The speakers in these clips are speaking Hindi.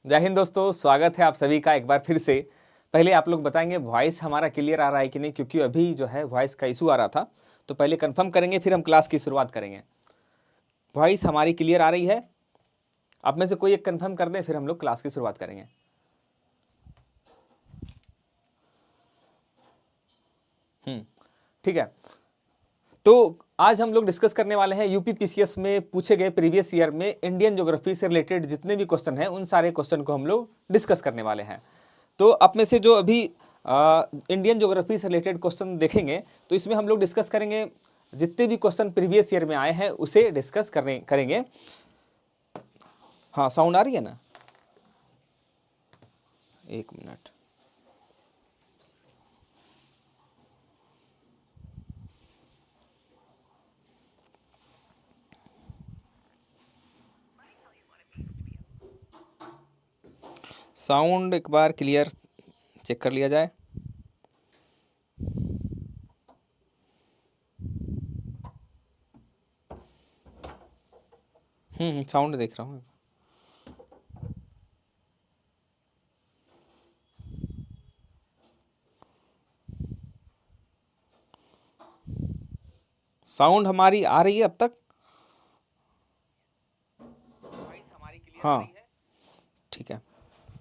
जय हिंद दोस्तों, स्वागत है आप सभी का एक बार फिर से। पहले आप लोग बताएंगे वॉइस हमारा क्लियर आ रहा है कि नहीं, क्योंकि अभी जो है वॉइस का इशू आ रहा था। तो पहले कंफर्म करेंगे, फिर हम क्लास की शुरुआत करेंगे। वॉइस हमारी क्लियर आ रही है? आप में से कोई एक कंफर्म कर दे, फिर हम लोग क्लास की शुरुआत करेंगे। ठीक है। तो आज हम लोग डिस्कस करने वाले हैं यूपी पीसीएस में पूछे गए प्रीवियस ईयर में इंडियन ज्योग्राफी से रिलेटेड जितने भी क्वेश्चन हैं, उन सारे क्वेश्चन को हम लोग डिस्कस करने वाले हैं। तो आप में से जो अभी इंडियन ज्योग्राफी से रिलेटेड क्वेश्चन देखेंगे, तो इसमें हम लोग डिस्कस करेंगे जितने भी क्वेश्चन प्रीवियस ईयर में आए हैं उसे डिस्कस करेंगे। हाँ, साउंड आ रही है ना? एक मिनट। साउंड एक बार क्लियर चेक कर लिया जाए। साउंड देख रहा हूँ। साउंड हमारी आ रही है अब तक? हाँ, ठीक है।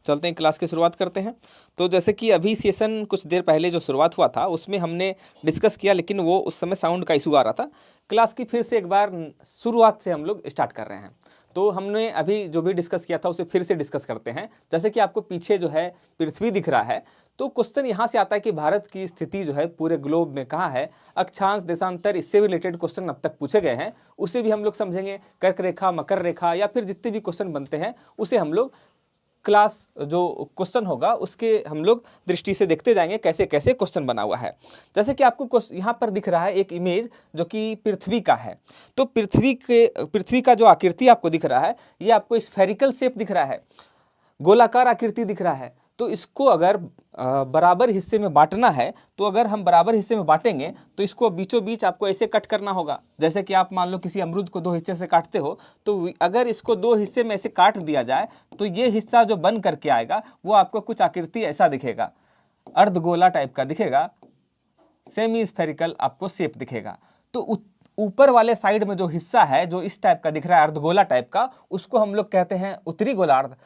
चलते हैं, क्लास की शुरुआत करते हैं। तो जैसे कि अभी सेशन कुछ देर पहले जो शुरुआत हुआ था उसमें हमने डिस्कस किया, लेकिन वो उस समय साउंड का इशू आ रहा था। क्लास की फिर से एक बार शुरुआत से हम लोग स्टार्ट कर रहे हैं। तो हमने अभी जो भी डिस्कस किया था उसे फिर से डिस्कस करते हैं। जैसे कि आपको पीछे जो है पृथ्वी दिख रहा है, तो क्वेश्चन यहाँ से आता है कि भारत की स्थिति जो है पूरे ग्लोब में कहाँ है। अक्षांश, देशांतर, इससे भी रिलेटेड क्वेश्चन अब तक पूछे गए हैं, उसे भी हम लोग समझेंगे। कर्क रेखा, मकर रेखा या फिर जितने भी क्वेश्चन बनते हैं उसे हम लोग क्लास जो क्वेश्चन होगा उसके हम लोग दृष्टि से देखते जाएंगे कैसे कैसे क्वेश्चन बना हुआ है। जैसे कि आपको यहाँ पर दिख रहा है एक इमेज जो कि पृथ्वी का है। तो पृथ्वी का जो आकृति आपको दिख रहा है, ये आपको स्फेरिकल शेप दिख रहा है, गोलाकार आकृति दिख रहा है। तो इसको अगर बराबर हिस्से में बांटना है, तो अगर हम बराबर हिस्से में बांटेंगे तो इसको बीचों बीच आपको ऐसे कट करना होगा। जैसे कि आप मान लो किसी अमरूद को दो हिस्से से काटते हो, तो अगर इसको दो हिस्से में ऐसे काट दिया जाए तो ये हिस्सा जो बन करके आएगा वो आपको कुछ आकृति ऐसा दिखेगा, अर्धगोला टाइप का दिखेगा, सेमी स्फेरिकल आपको शेप दिखेगा। तो ऊपर वाले साइड में जो हिस्सा है जो इस टाइप का दिख रहा है, अर्धगोला टाइप का, उसको हम लोग कहते हैं उत्तरी गोलार्ध।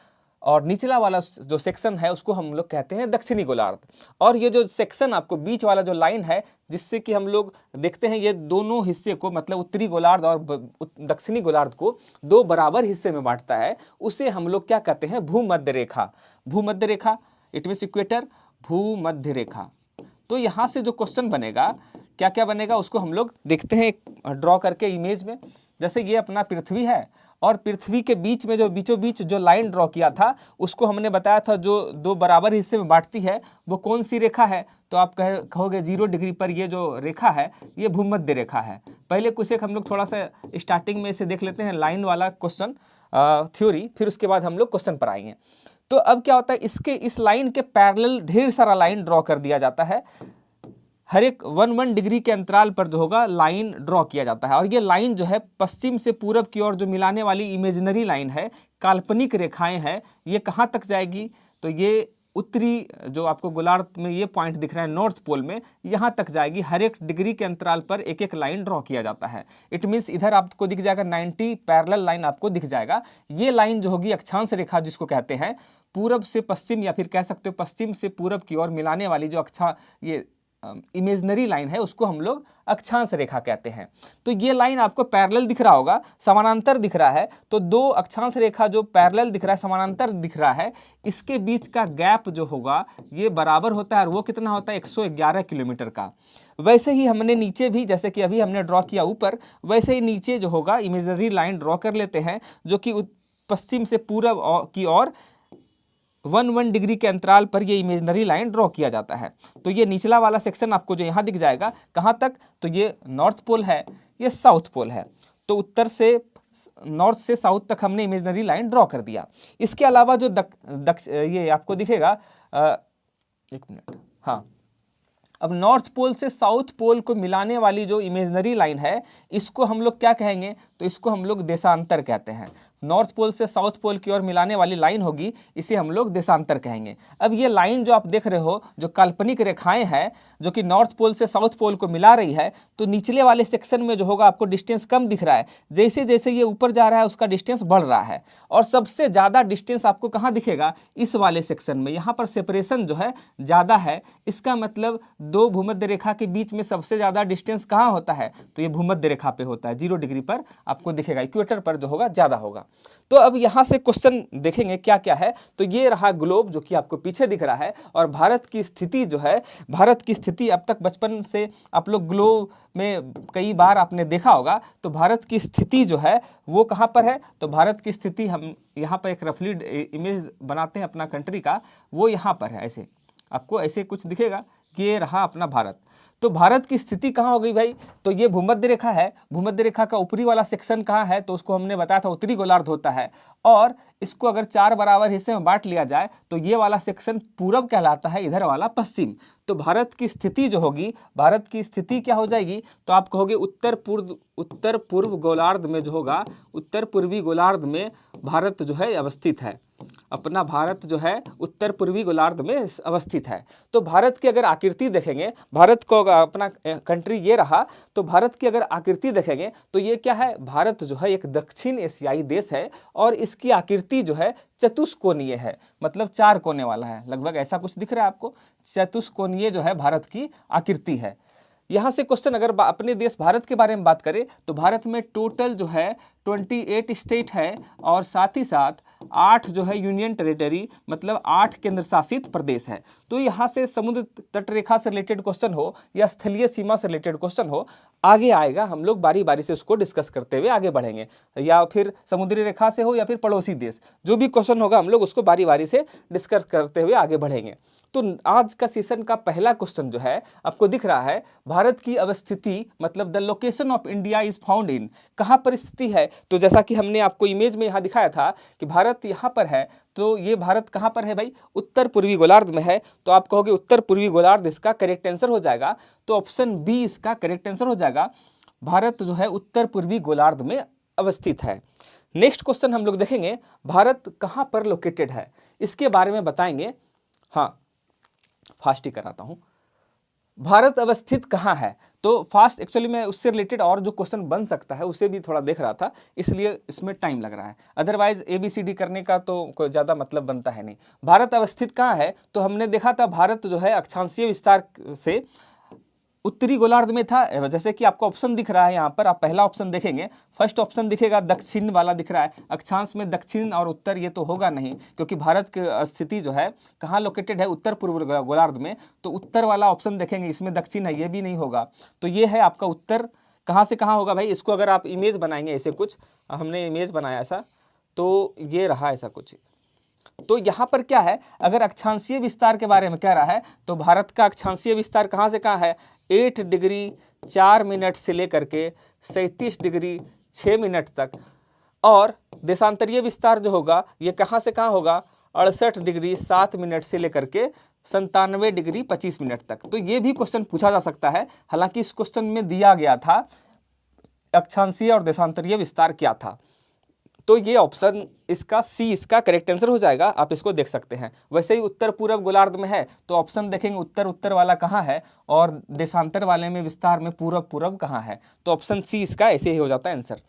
और निचला वाला जो सेक्शन है उसको हम लोग कहते हैं दक्षिणी गोलार्ध। और ये जो सेक्शन आपको बीच वाला जो लाइन है, जिससे कि हम लोग देखते हैं ये दोनों हिस्से को, मतलब उत्तरी गोलार्ध और दक्षिणी गोलार्ध को दो बराबर हिस्से में बांटता है, उसे हम लोग क्या कहते हैं? भूमध्य रेखा। भूमध्य रेखा इट मीन्स इक्वेटर, भूमध्य रेखा। तो यहाँ से जो क्वेश्चन बनेगा, क्या क्या बनेगा उसको हम लोग देखते हैं ड्रॉ करके इमेज में। जैसे ये अपना पृथ्वी है और पृथ्वी के बीच में जो बीचों बीच जो लाइन ड्रॉ किया था उसको हमने बताया था जो दो बराबर हिस्से में बांटती है वो कौन सी रेखा है। तो आप कहोगे 0 डिग्री पर ये जो रेखा है ये भूमध्य रेखा है। पहले कुछ एक हम लोग थोड़ा सा स्टार्टिंग में इसे देख लेते हैं, लाइन वाला क्वेश्चन थ्योरी, फिर उसके बाद हम लोग क्वेश्चन पर आएंगे। तो अब क्या होता है, इस लाइन के पैरेलल ढेर सारा लाइन ड्रॉ कर दिया जाता है। हर एक 1 डिग्री के अंतराल पर जो होगा लाइन ड्रॉ किया जाता है। और ये लाइन जो है पश्चिम से पूरब की ओर जो मिलाने वाली इमेजिनरी लाइन है, काल्पनिक रेखाएं हैं, ये कहाँ तक जाएगी? तो ये उत्तरी जो आपको गोलार्ध में ये पॉइंट दिख रहा है नॉर्थ पोल में, यहाँ तक जाएगी। हर एक डिग्री के अंतराल पर एक एक लाइन ड्रॉ किया जाता है। इट मीन्स इधर आपको दिख जाएगा 90 पैरेलल लाइन आपको दिख जाएगा। ये लाइन जो होगी अक्षांश रेखा जिसको कहते हैं, पूरब से पश्चिम या फिर कह सकते हो पश्चिम से पूरब की ओर मिलाने वाली जो ये इमेजनरी लाइन है उसको हम लोग अक्षांश रेखा कहते हैं। तो ये लाइन आपको पैरेलल दिख रहा होगा, समानांतर दिख रहा है। तो दो अक्षांश रेखा जो पैरेलल दिख रहा है, समानांतर दिख रहा है, इसके बीच का गैप जो होगा ये बराबर होता है। और वो कितना होता है? 111 किलोमीटर का। वैसे ही हमने नीचे भी, जैसे कि अभी हमने ड्रॉ किया ऊपर, वैसे ही नीचे जो होगा इमेजनरी लाइन ड्रॉ कर लेते हैं, जो कि पश्चिम से पूरब की ओर 1 डिग्री के अंतराल पर ये इमेजिनरी लाइन ड्रॉ किया जाता है। तो ये निचला वाला सेक्शन आपको जो यहाँ दिख जाएगा, कहाँ तक? तो ये नॉर्थ पोल है, ये साउथ पोल है। तो उत्तर से नॉर्थ से साउथ तक हमने इमेजिनरी लाइन ड्रॉ कर दिया। इसके अलावा जो ये आपको दिखेगा, एक मिनट, हाँ, अब नॉर्थ पोल से साउथ पोल को मिलाने वाली जो इमेजिनरी लाइन है इसको हम लोग क्या कहेंगे? तो इसको हम लोग देशांतर कहते हैं। नॉर्थ पोल से साउथ पोल की ओर मिलाने वाली लाइन होगी, इसे हम लोग देशांतर कहेंगे। अब ये लाइन जो आप देख रहे हो, जो काल्पनिक रेखाएं हैं जो कि नॉर्थ पोल से साउथ पोल को मिला रही है, तो निचले वाले सेक्शन में जो होगा आपको डिस्टेंस कम दिख रहा है, जैसे जैसे ये ऊपर जा रहा है उसका डिस्टेंस बढ़ रहा है। और सबसे ज़्यादा डिस्टेंस आपको कहाँ दिखेगा, इस वाले सेक्शन में, यहाँ पर सेपरेशन जो है ज़्यादा है। इसका मतलब दो भूमध्य रेखा के बीच में सबसे ज़्यादा डिस्टेंस कहाँ होता है, तो ये भूमध्य रेखा पे होता है, 0 डिग्री पर आपको दिखेगा, इक्वेटर पर जो होगा ज़्यादा होगा। तो अब यहाँ से क्वेश्चन देखेंगे क्या क्या है। तो ये रहा ग्लोब जो कि आपको पीछे दिख रहा है, और भारत की स्थिति जो है, भारत की स्थिति अब तक बचपन से आप लोग ग्लोब में कई बार आपने देखा होगा। तो भारत की स्थिति जो है वो कहाँ पर है, तो भारत की स्थिति हम यहाँ पर एक रफली इमेज बनाते हैं अपना कंट्री का, वो यहाँ पर है। ऐसे आपको ऐसे कुछ दिखेगा कि ये रहा अपना भारत। तो भारत की स्थिति कहाँ हो गई भाई, तो ये भूमध्य रेखा है, भूमध्य रेखा का ऊपरी वाला सेक्शन कहाँ है, तो उसको हमने बताया था उत्तरी गोलार्ध होता है। और इसको अगर 4 बराबर हिस्से में बांट लिया जाए तो ये वाला सेक्शन पूरब कहलाता है, इधर वाला पश्चिम। तो भारत की स्थिति जो होगी, भारत की स्थिति क्या हो जाएगी, तो आप कहोगे उत्तर पूर्व गोलार्ध में जो होगा, उत्तर पूर्वी गोलार्ध में भारत जो है अवस्थित है। अपना भारत जो है उत्तर पूर्वी गोलार्ध में अवस्थित है। तो भारत की अगर आकृति देखेंगे, भारत को अपना कंट्री ये रहा, तो भारत की अगर आकृति देखेंगे तो ये क्या है, भारत जो है एक दक्षिण एशियाई देश है, और इसकी आकृति जो है चतुष्कोणीय है, मतलब 4 कोने वाला है, लगभग ऐसा कुछ दिख रहा है आपको, चतुष्कोणीय जो है भारत की आकृति है। यहाँ से क्वेश्चन अगर अपने देश भारत के बारे में बात करें तो भारत में टोटल जो है 28 स्टेट है, और साथ ही साथ 8 जो है यूनियन टेरिटरी, मतलब 8 केंद्र शासित प्रदेश है। तो यहाँ से समुद्र तट रेखा से रिलेटेड क्वेश्चन हो या स्थलीय सीमा से रिलेटेड क्वेश्चन हो, आगे आएगा, हम लोग बारी बारी से उसको डिस्कस करते हुए आगे बढ़ेंगे, या फिर समुद्री रेखा से हो या फिर पड़ोसी देश, जो भी क्वेश्चन होगा हम लोग उसको बारी बारी से डिस्कस करते हुए आगे बढ़ेंगे। तो आज का सेशन का पहला क्वेश्चन जो है आपको दिख रहा है, भारत की अवस्थिति, मतलब the location of India is found in, कहाँ पर स्थिति है। तो जैसा कि हमने आपको इमेज में यहाँ दिखाया था कि भारत यहाँ पर है, तो ये भारत कहाँ पर है भाई, उत्तर पूर्वी गोलार्ध में है। तो आप कहोगे उत्तर पूर्वी गोलार्ध इसका करेक्ट आंसर हो जाएगा, तो ऑप्शन बी इसका करेक्ट आंसर हो जाएगा, भारत जो है उत्तर पूर्वी गोलार्ध में अवस्थित है। नेक्स्ट क्वेश्चन हम लोग देखेंगे, भारत कहाँ पर लोकेटेड है, इसके बारे में बताएंगे। हाँ, फास्ट ही कराता हूं, भारत अवस्थित कहाँ है। तो फास्ट एक्चुअली मैं उससे रिलेटेड और जो क्वेश्चन बन सकता है उसे भी थोड़ा देख रहा था, इसलिए इसमें टाइम लग रहा है, अदरवाइज ABCD करने का तो कोई ज़्यादा मतलब बनता है नहीं। भारत अवस्थित कहाँ है, तो हमने देखा था भारत जो है अक्षांशीय विस्तार से उत्तरी गोलार्ध में था। जैसे कि आपको ऑप्शन दिख रहा है यहाँ पर, आप पहला ऑप्शन देखेंगे, फर्स्ट ऑप्शन दिखेगा दक्षिण वाला दिख रहा है, अक्षांश में दक्षिण और उत्तर ये तो होगा नहीं, क्योंकि भारत की स्थिति जो है कहाँ लोकेटेड है, उत्तर पूर्व गोलार्ध में। तो उत्तर वाला ऑप्शन देखेंगे, इसमें दक्षिण है, ये भी नहीं होगा। तो ये है आपका उत्तर, कहाँ से कहाँ होगा भाई, इसको अगर आप इमेज बनाएंगे, ऐसे कुछ हमने इमेज बनाया ऐसा, तो ये रहा ऐसा कुछ। तो यहाँ पर क्या है, अगर अक्षांशीय विस्तार के बारे में कह रहा है, तो भारत का अक्षांशीय विस्तार कहाँ से कहाँ है, 8 डिग्री 4 मिनट से लेकर के 37 डिग्री 6 मिनट तक। और देशांतरीय विस्तार जो होगा ये कहाँ से कहाँ होगा, 68 डिग्री 7 मिनट से लेकर के 97 डिग्री 25 मिनट तक। तो ये भी क्वेश्चन पूछा जा सकता है, हालांकि इस क्वेश्चन में दिया गया था अक्षांशीय और देशांतरीय विस्तार क्या था। तो ये ऑप्शन इसका सी इसका करेक्ट आंसर हो जाएगा, आप इसको देख सकते हैं। वैसे ही उत्तर पूर्व गोलार्ध में है, तो ऑप्शन देखेंगे उत्तर वाला कहाँ है, और देशांतर वाले में विस्तार में पूर्व कहाँ है, तो ऑप्शन सी इसका ऐसे ही हो जाता है आंसर।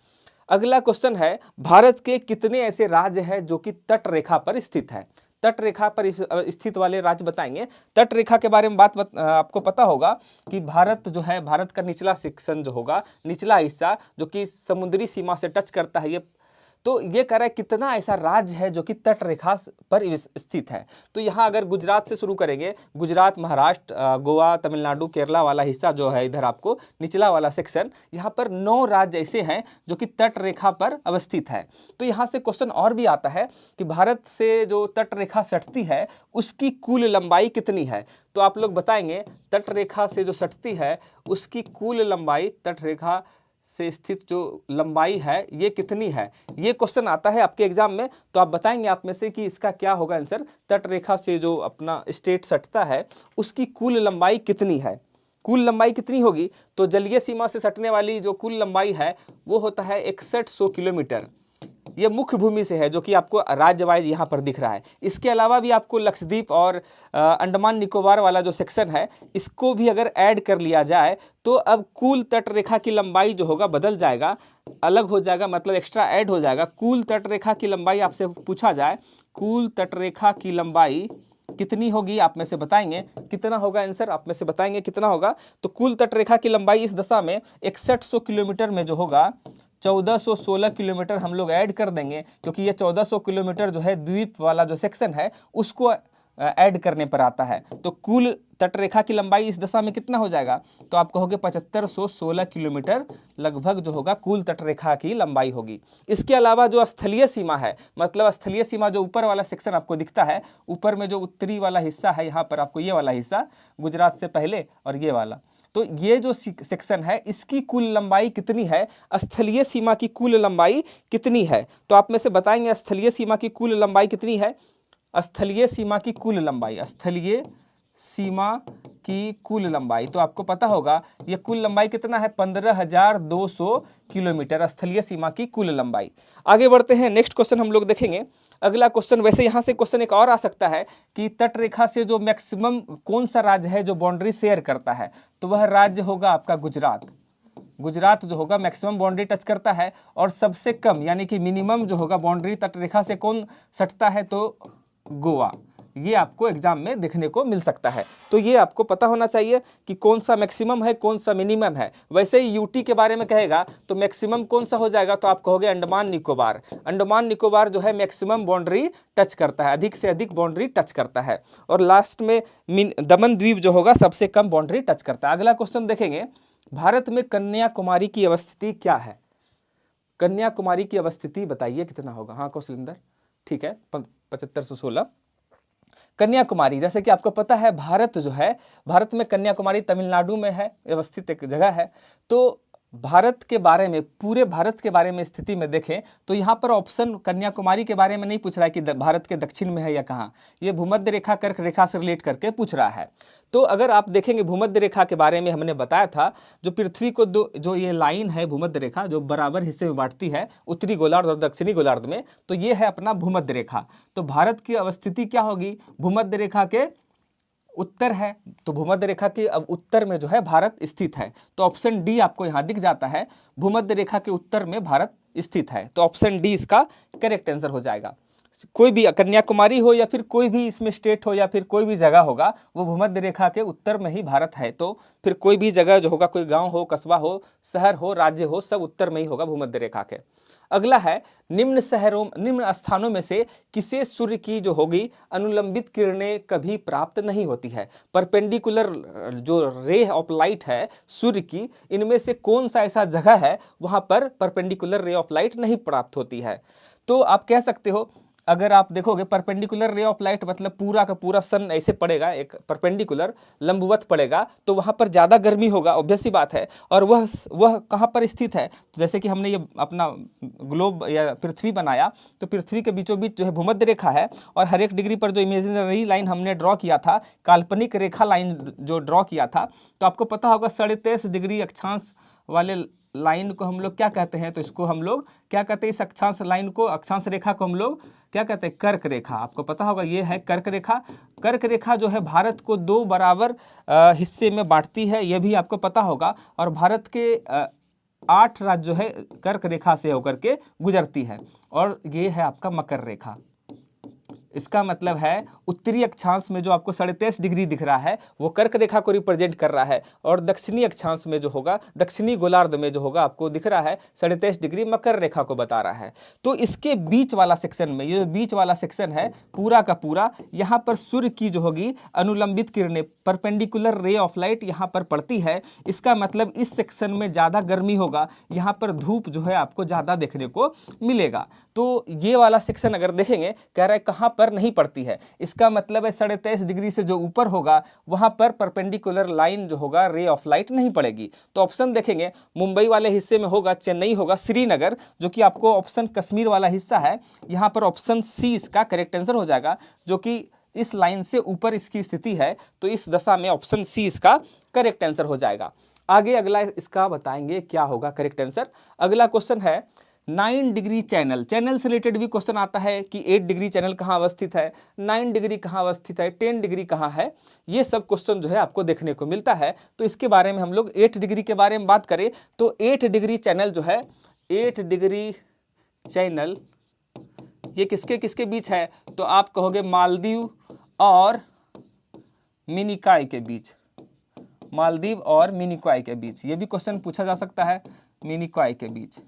अगला क्वेश्चन है, भारत के कितने ऐसे राज्य हैं जो कि तट रेखा पर स्थित है। तट रेखा पर स्थित वाले राज्य बताएंगे। तट रेखा के बारे में आपको पता होगा कि भारत जो है, भारत का निचला सेक्शन जो होगा, निचला हिस्सा जो कि समुद्री सीमा से टच करता है, ये तो ये कह रहा है कितना ऐसा राज्य है जो कि तट रेखा पर स्थित है। तो यहाँ अगर गुजरात से शुरू करेंगे, गुजरात, महाराष्ट्र, गोवा, तमिलनाडु, केरला वाला हिस्सा जो है, इधर आपको निचला वाला सेक्शन, यहाँ पर 9 राज्य ऐसे हैं जो कि तट रेखा पर अवस्थित है। तो यहाँ से क्वेश्चन और भी आता है कि भारत से जो तट रेखा सटती है उसकी कुल लंबाई कितनी है। तो आप लोग बताएंगे तट रेखा से जो सटती है उसकी कुल लंबाई, तट रेखा से स्थित जो लंबाई है ये कितनी है। ये क्वेश्चन आता है आपके एग्जाम में, तो आप बताएंगे आप में से कि इसका क्या होगा आंसर। तट रेखा से जो अपना स्टेट सटता है उसकी कुल लंबाई कितनी है। कुल लंबाई कितनी होगी, तो जलीय सीमा से सटने वाली जो कुल लंबाई है वो होता है 6100 किलोमीटर। ये मुख्य भूमि से है जो कि आपको राज्य वाइज यहाँ पर दिख रहा है। इसके अलावा भी आपको लक्षद्वीप और अंडमान निकोबार वाला जो सेक्शन है इसको भी अगर ऐड कर लिया जाए तो अब कुल तट रेखा की लंबाई जो होगा बदल जाएगा, अलग हो जाएगा, मतलब एक्स्ट्रा ऐड हो जाएगा। कुल तट रेखा की लंबाई आपसे पूछा जाए, कुल तट रेखा की लंबाई कितनी होगी, आप में से बताएंगे कितना होगा आंसर, आप में से बताएंगे कितना होगा। तो कुल तट रेखा की लंबाई इस दशा में 6100 किलोमीटर में जो होगा 1416 किलोमीटर हम लोग ऐड कर देंगे, क्योंकि ये 1400 किलोमीटर जो है द्वीप वाला जो सेक्शन है उसको ऐड करने पर आता है। तो कुल तटरेखा की लंबाई इस दशा में कितना हो जाएगा, तो आप कहोगे 7516 किलोमीटर लगभग जो होगा कुल तटरेखा की लंबाई होगी। इसके अलावा जो स्थलीय सीमा है, मतलब स्थलीय सीमा जो ऊपर वाला सेक्शन आपको दिखता है, ऊपर में जो उत्तरी वाला हिस्सा है, यहाँ पर आपको ये वाला हिस्सा गुजरात से पहले और ये वाला, तो ये जो सेक्शन है इसकी कुल लंबाई कितनी है, स्थलीय सीमा की कुल लंबाई कितनी है। तो आप में से बताएंगे स्थलीय सीमा की कुल लंबाई कितनी है। स्थलीय सीमा की कुल लंबाई, स्थलीय सीमा की कुल लंबाई, तो आपको पता होगा ये कुल लंबाई कितना है, 15200 किलोमीटर स्थलीय सीमा की कुल लंबाई। आगे बढ़ते हैं, नेक्स्ट क्वेश्चन हम लोग देखेंगे। अगला क्वेश्चन, वैसे यहाँ से क्वेश्चन एक और आ सकता है कि तट रेखा से जो मैक्सिमम कौन सा राज्य है जो बाउंड्री शेयर करता है, तो वह राज्य होगा आपका गुजरात। गुजरात जो होगा मैक्सिमम बाउंड्री टच करता है, और सबसे कम यानी कि मिनिमम जो होगा बाउंड्री तट रेखा से कौन सटता है, तो गोवा। ये आपको एग्जाम में देखने को मिल सकता है। तो ये आपको पता होना चाहिए कि कौन सा मैक्सिमम है कौन सा मिनिमम है। वैसे ही यूटी के बारे में कहेगा तो मैक्सिमम कौन सा हो जाएगा, तो आप कहोगे अंडमान निकोबार। अंडमान निकोबार जो है मैक्सिमम बाउंड्री टच करता है, अधिक से अधिक बाउंड्री टच करता है। और लास्ट में दमन द्वीप जो होगा सबसे कम बाउंड्री टच करता है। अगला क्वेश्चन देखेंगे, भारत में कन्याकुमारी की अवस्थिति क्या है। कन्याकुमारी की अवस्थिति बताइए कितना होगा। हाँ कौशलेंद्र, ठीक है, 7516। कन्याकुमारी, जैसे कि आपको पता है भारत जो है, भारत में कन्याकुमारी तमिलनाडु में है अवस्थित एक जगह है। तो भारत के बारे में, पूरे भारत के बारे में स्थिति में देखें तो यहाँ पर ऑप्शन कन्याकुमारी के बारे में नहीं पूछ रहा है कि भारत के दक्षिण में है या कहाँ, ये भूमध्य रेखा कर्क रेखा से रिलेट करके पूछ रहा है। तो अगर आप देखेंगे भूमध्य रेखा के बारे में हमने बताया था, जो पृथ्वी को जो ये लाइन है भूमध्य रेखा जो बराबर हिस्से में बांटती है उत्तरी गोलार्ध और दक्षिणी गोलार्ध में, तो ये है अपना भूमध्य रेखा। तो भारत की अवस्थिति क्या होगी, भूमध्य रेखा के उत्तर है, तो भूमध्य रेखा के अब उत्तर में जो है भारत स्थित है। तो ऑप्शन डी आपको यहाँ दिख जाता है, भूमध्य रेखा के उत्तर में भारत स्थित है। तो ऑप्शन डी इसका करेक्ट आंसर हो जाएगा। कोई भी कन्याकुमारी हो या फिर कोई भी इसमें स्टेट हो या फिर कोई भी जगह होगा, वो भूमध्य रेखा के उत्तर में ही भारत है। तो फिर कोई भी जगह जो होगा, कोई गांव हो, कस्बा हो, शहर हो, राज्य हो, सब उत्तर में ही होगा भूमध्य रेखा के। अगला है, निम्न स्थानों में से किसे सूर्य की जो होगी अनुलंबित किरणें कभी प्राप्त नहीं होती है। परपेंडिकुलर जो रे ऑफ लाइट है सूर्य की, इनमें से कौन सा ऐसा जगह है वहां पर परपेंडिकुलर रे ऑफ लाइट नहीं प्राप्त होती है। तो आप कह सकते हो, अगर आप देखोगे परपेंडिकुलर रे ऑफ लाइट मतलब पूरा का पूरा सन ऐसे पड़ेगा, एक परपेंडिकुलर लंबवत पड़ेगा, तो वहाँ पर ज़्यादा गर्मी होगा, ऑब्वियस सी बात है। और वह कहाँ पर स्थित है, तो जैसे कि हमने ये अपना ग्लोब या पृथ्वी बनाया, तो पृथ्वी के बीचों बीच जो है भूमध्य रेखा है, और हर एक डिग्री पर जो इमेजिनरी लाइन हमने ड्रॉ किया था, काल्पनिक रेखा लाइन जो ड्रॉ किया था, तो आपको पता होगा 23.5 डिग्री अक्षांश वाले लाइन को हम लोग क्या कहते हैं, तो इसको हम लोग क्या कहते हैं, इस अक्षांश लाइन को, अक्षांश रेखा को हम लोग क्या कहते हैं, कर्क रेखा। आपको पता होगा ये है कर्क रेखा। कर्क रेखा जो है भारत को 2 बराबर हिस्से में बांटती है, ये भी आपको पता होगा। और भारत के 8 राज्य जो है कर्क रेखा से होकर के गुजरती है, और ये है आपका मकर रेखा। इसका मतलब है उत्तरी अक्षांश में जो आपको 23.5 डिग्री दिख रहा है वो कर्क रेखा को रिप्रेजेंट कर रहा है, और दक्षिणी अक्षांश में जो होगा, दक्षिणी गोलार्ध में जो होगा आपको दिख रहा है 23.5 डिग्री मकर रेखा को बता रहा है। तो इसके बीच वाला सेक्शन में, ये जो बीच वाला सेक्शन है पूरा का पूरा, यहाँ पर सूर्य की जो होगी अनुलंबित किरणें, परपेंडिकुलर रे ऑफ लाइट यहाँ पर पड़ती है। इसका मतलब इस सेक्शन में ज़्यादा गर्मी होगा, यहाँ पर धूप जो है आपको ज़्यादा देखने को मिलेगा। तो ये वाला सेक्शन अगर देखेंगे, कह रहा है कहाँ पर नहीं पड़ती है, इसका मतलब है 23.5 डिग्री से जो ऊपर होगा वहां पर परपेंडिकुलर लाइन जो होगा रे ऑफ लाइट नहीं पड़ेगी। तो ऑप्शन देखेंगे, मुंबई वाले हिस्से में होगा, चेन्नई होगा, श्रीनगर, जो कि आपको ऑप्शन कश्मीर वाला हिस्सा है, यहां पर ऑप्शन सी इसका करेक्ट आंसर हो जाएगा, जो कि इस लाइन से ऊपर इसकी स्थिति है, तो इस दशा में ऑप्शन सी इसका करेक्ट आंसर हो जाएगा। आगे अगला इसका बताएंगे क्या होगा करेक्ट आंसर। अगला क्वेश्चन है 9 डिग्री चैनल। चैनल से रिलेटेड भी क्वेश्चन आता है कि 8 डिग्री चैनल कहाँ अवस्थित है, 9 डिग्री कहाँ अवस्थित है, 10 डिग्री कहाँ है, ये सब क्वेश्चन जो है आपको देखने को मिलता है। तो इसके बारे में हम लोग 8 डिग्री के बारे में बात करें तो 8 डिग्री चैनल जो है, 8 डिग्री चैनल ये किसके किसके बीच है, तो आप कहोगे मालदीव और मिनिकॉय के बीच, मालदीव और मिनिकॉय के बीच, ये भी क्वेश्चन पूछा जा सकता है, मिनिकॉय के बीच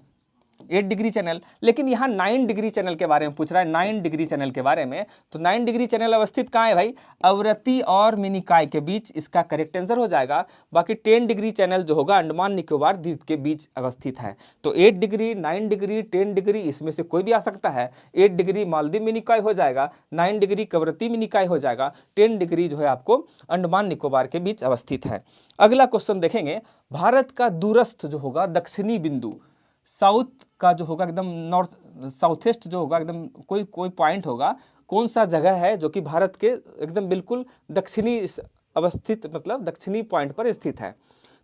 8 डिग्री चैनल। लेकिन यहाँ 9 डिग्री चैनल के बारे में पूछ रहा है, 9 डिग्री चैनल के बारे में। तो 9 डिग्री चैनल अवस्थित कहाँ है भाई, अवरती और मिनिकॉय के बीच, इसका करेक्ट आंसर हो जाएगा। बाकी 10 डिग्री चैनल जो होगा अंडमान निकोबार द्वीप के बीच अवस्थित है। तो 8 डिग्री, 9 डिग्री, 10 डिग्री इसमें से कोई भी आ सकता है। 8 डिग्री मालदीव मिनिकॉय हो जाएगा, 9 डिग्री कवरती मिनिकॉय हो जाएगा, 10 डिग्री जो है आपको अंडमान निकोबार के बीच अवस्थित है। अगला क्वेश्चन देखेंगे, भारत का दूरस्थ जो होगा दक्षिणी बिंदु, साउथ का जो होगा एकदम नॉर्थ साउथेस्ट जो होगा एकदम कोई पॉइंट होगा, कौन सा जगह है जो कि भारत के एकदम बिल्कुल दक्षिणी अवस्थित, मतलब दक्षिणी पॉइंट पर स्थित है।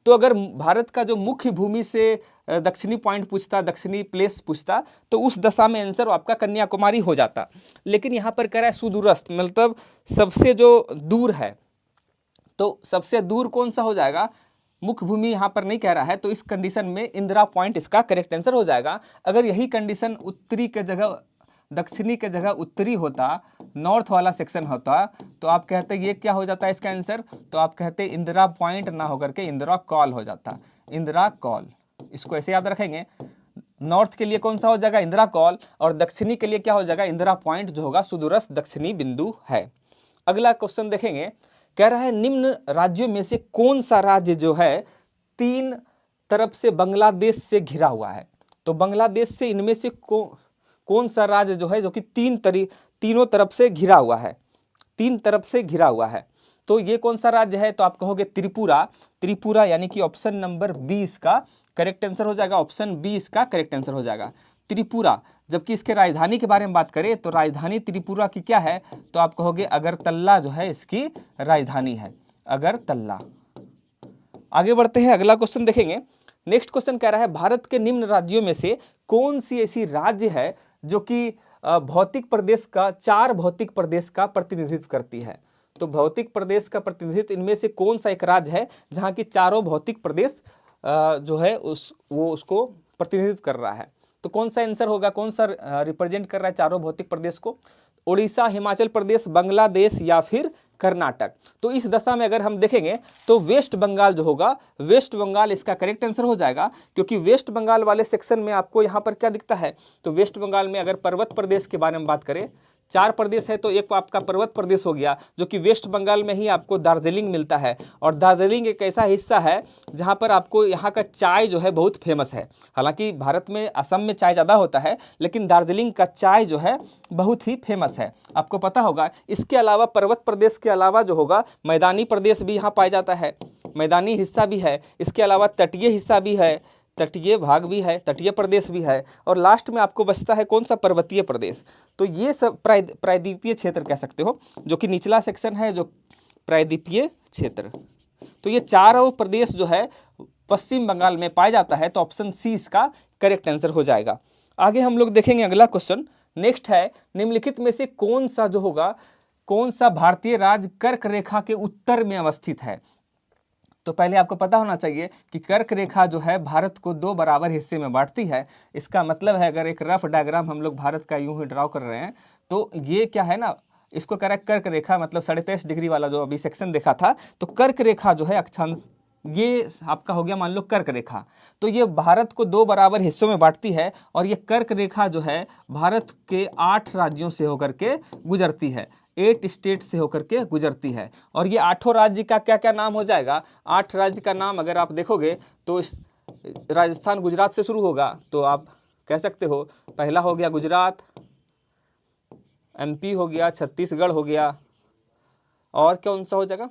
तो अगर भारत का जो मुख्य भूमि से दक्षिणी पॉइंट पूछता, दक्षिणी प्लेस पूछता, तो उस दशा में आंसर आपका कन्याकुमारी हो जाता। लेकिन यहाँ पर कह रहा है सुदूरस्थ, मतलब सबसे जो दूर है, तो सबसे दूर कौन सा हो जाएगा, मुख्य भूमि यहाँ पर नहीं कह रहा है। तो इस कंडीशन में इंदिरा पॉइंट इसका करेक्ट आंसर हो जाएगा। अगर यही कंडीशन उत्तरी के जगह, दक्षिणी के जगह उत्तरी होता, नॉर्थ वाला सेक्शन होता, तो आप कहते ये क्या हो जाता है इसका आंसर, तो आप कहते इंदिरा पॉइंट ना होकर के इंदिरा कॉल हो जाता, इंदिरा कॉल। इसको ऐसे याद रखेंगे, नॉर्थ के लिए कौन सा हो जाएगा, इंदिरा कॉल, और दक्षिणी के लिए क्या हो जाएगा, इंदिरा पॉइंट जो होगा सुदूरस्थ दक्षिणी बिंदु है। अगला क्वेश्चन देखेंगे, कह रहा है निम्न राज्यों में से कौन सा राज्य जो है 3 तरफ से बांग्लादेश से घिरा हुआ है। तो बांग्लादेश से इनमें से कौन सा राज्य जो है जो कि तीनों तरफ से घिरा हुआ है, 3 तरफ से घिरा हुआ है, तो ये कौन सा राज्य है, तो आप कहोगे त्रिपुरा। त्रिपुरा यानी कि ऑप्शन नंबर 20 का करेक्ट आंसर हो जाएगा, ऑप्शन 20 का करेक्ट आंसर हो जाएगा त्रिपुरा। जबकि इसके राजधानी के बारे में बात करें तो राजधानी त्रिपुरा की क्या है, तो आप कहोगे अगरतला जो है इसकी राजधानी है, अगरतला। आगे बढ़ते हैं, अगला क्वेश्चन देखेंगे। नेक्स्ट क्वेश्चन कह रहा है भारत के निम्न राज्यों में से कौन सी ऐसी राज्य है जो कि भौतिक प्रदेश का 4 भौतिक प्रदेश का प्रतिनिधित्व करती है। तो भौतिक प्रदेश का प्रतिनिधित्व इनमें से कौन सा एक राज्य है जहाँ की चारों भौतिक प्रदेश जो है वो उसको प्रतिनिधित्व कर रहा है। तो कौन सा आंसर होगा, कौन सा रिप्रेजेंट कर रहा है चारों भौतिक प्रदेश को, उड़ीसा, हिमाचल प्रदेश, बांग्लादेश या फिर कर्नाटक। तो इस दशा में अगर हम देखेंगे तो वेस्ट बंगाल जो होगा, वेस्ट बंगाल इसका करेक्ट आंसर हो जाएगा, क्योंकि वेस्ट बंगाल वाले सेक्शन में आपको यहाँ पर क्या दिखता है, तो वेस्ट बंगाल में अगर पर्वत प्रदेश के बारे में बात करें, 4 प्रदेश है, तो एक आपका पर्वत प्रदेश हो गया, जो कि वेस्ट बंगाल में ही आपको दार्जिलिंग मिलता है। और दार्जिलिंग एक ऐसा हिस्सा है जहाँ पर आपको यहाँ का चाय जो है बहुत फेमस है। हालांकि भारत में असम में चाय ज़्यादा होता है, लेकिन दार्जिलिंग का चाय जो है बहुत ही फेमस है, आपको पता होगा। इसके अलावा पर्वत प्रदेश के अलावा जो होगा मैदानी प्रदेश भी यहाँ पाया जाता है, मैदानी हिस्सा भी है। इसके अलावा तटीय हिस्सा भी है, तटीय भाग भी है, तटीय प्रदेश भी है, और लास्ट में आपको बचता है कौन सा, पर्वतीय प्रदेश। तो ये सब प्रायद्वीपीय क्षेत्र कह सकते हो, जो कि निचला सेक्शन है जो प्रायद्वीपीय क्षेत्र। तो ये चारों प्रदेश जो है पश्चिम बंगाल में पाया जाता है, तो ऑप्शन सी इसका करेक्ट आंसर हो जाएगा। आगे हम लोग देखेंगे अगला क्वेश्चन। नेक्स्ट है निम्नलिखित में से कौन सा जो होगा, कौन सा भारतीय राज्य कर्क रेखा के उत्तर में अवस्थित है। तो पहले आपको पता होना चाहिए कि कर्क रेखा जो है भारत को 2 बराबर हिस्से में बांटती है। इसका मतलब है अगर एक रफ डायग्राम हम लोग भारत का यूं ही ड्रॉ कर रहे हैं, तो ये क्या है ना, इसको कह रहा है कर्क रेखा, मतलब 23.5 डिग्री वाला जो अभी सेक्शन देखा था, तो कर्क रेखा जो है अक्षांश, ये आपका हो गया मान लो कर्क रेखा। तो ये भारत को 2 बराबर हिस्सों में बांटती है, और ये कर्क रेखा जो है भारत के 8 राज्यों से होकर के गुजरती है, 8 स्टेट से होकर के गुजरती है। और ये 8 राज्य का क्या क्या नाम हो जाएगा, 8 राज्य का नाम अगर आप देखोगे तो राजस्थान गुजरात से शुरू होगा, तो आप कह सकते हो पहला हो गया गुजरात, MP हो गया, छत्तीसगढ़ हो गया, और कौन सा हो जाएगा,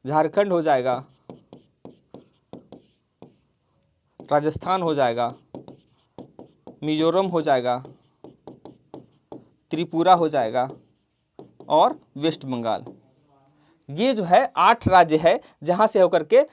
झारखंड हो जाएगा, राजस्थान हो जाएगा, मिजोरम हो जाएगा, त्रिपुरा हो जाएगा, और वेस्ट बंगाल। ये जो है 8 राज्य है जहां से होकर के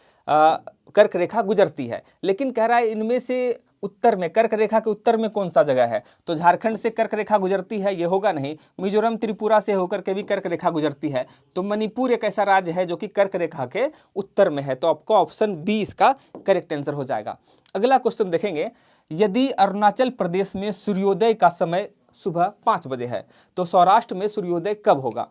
कर्क रेखा गुजरती है। लेकिन कह रहा है इनमें से उत्तर में, कर्क रेखा के उत्तर में कौन सा जगह है? तो झारखंड से कर्क रेखा गुजरती है, ये होगा नहीं। मिजोरम त्रिपुरा से होकर के भी कर्क रेखा गुजरती है। तो मणिपुर एक ऐसा राज्य है जो कि कर्क रेखा के उत्तर में है। तो आपको ऑप्शन बी इसका करेक्ट आंसर हो जाएगा। अगला क्वेश्चन देखेंगे, यदि अरुणाचल प्रदेश में सूर्योदय का समय सुबह 5 बजे है तो सौराष्ट्र में सूर्योदय कब होगा?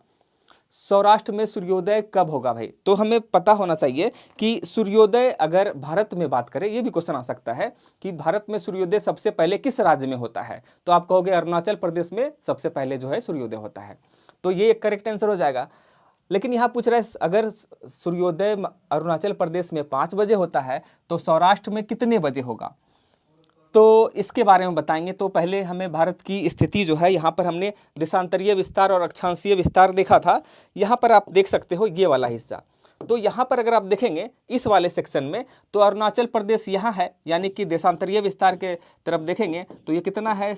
सौराष्ट्र में सूर्योदय कब होगा भाई? तो हमें पता होना चाहिए कि सूर्योदय अगर भारत में बात करें, ये भी क्वेश्चन आ सकता है कि भारत में सूर्योदय सबसे पहले किस राज्य में होता है? तो आप कहोगे अरुणाचल प्रदेश में सबसे पहले जो है सूर्योदय होता है। तो ये एक करेक्ट आंसर हो जाएगा। लेकिन यहाँ पूछ रहा है अगर सूर्योदय अरुणाचल प्रदेश में 5 बजे होता है तो सौराष्ट्र में कितने बजे होगा? तो इसके बारे में बताएंगे। तो पहले हमें भारत की स्थिति जो है, यहाँ पर हमने देशांतरीय विस्तार और अक्षांशीय विस्तार देखा था। यहाँ पर आप देख सकते हो ये वाला हिस्सा। तो यहाँ पर अगर आप देखेंगे इस वाले सेक्शन में, तो अरुणाचल प्रदेश यहाँ है, यानी कि देशांतरीय विस्तार के तरफ देखेंगे तो ये कितना है,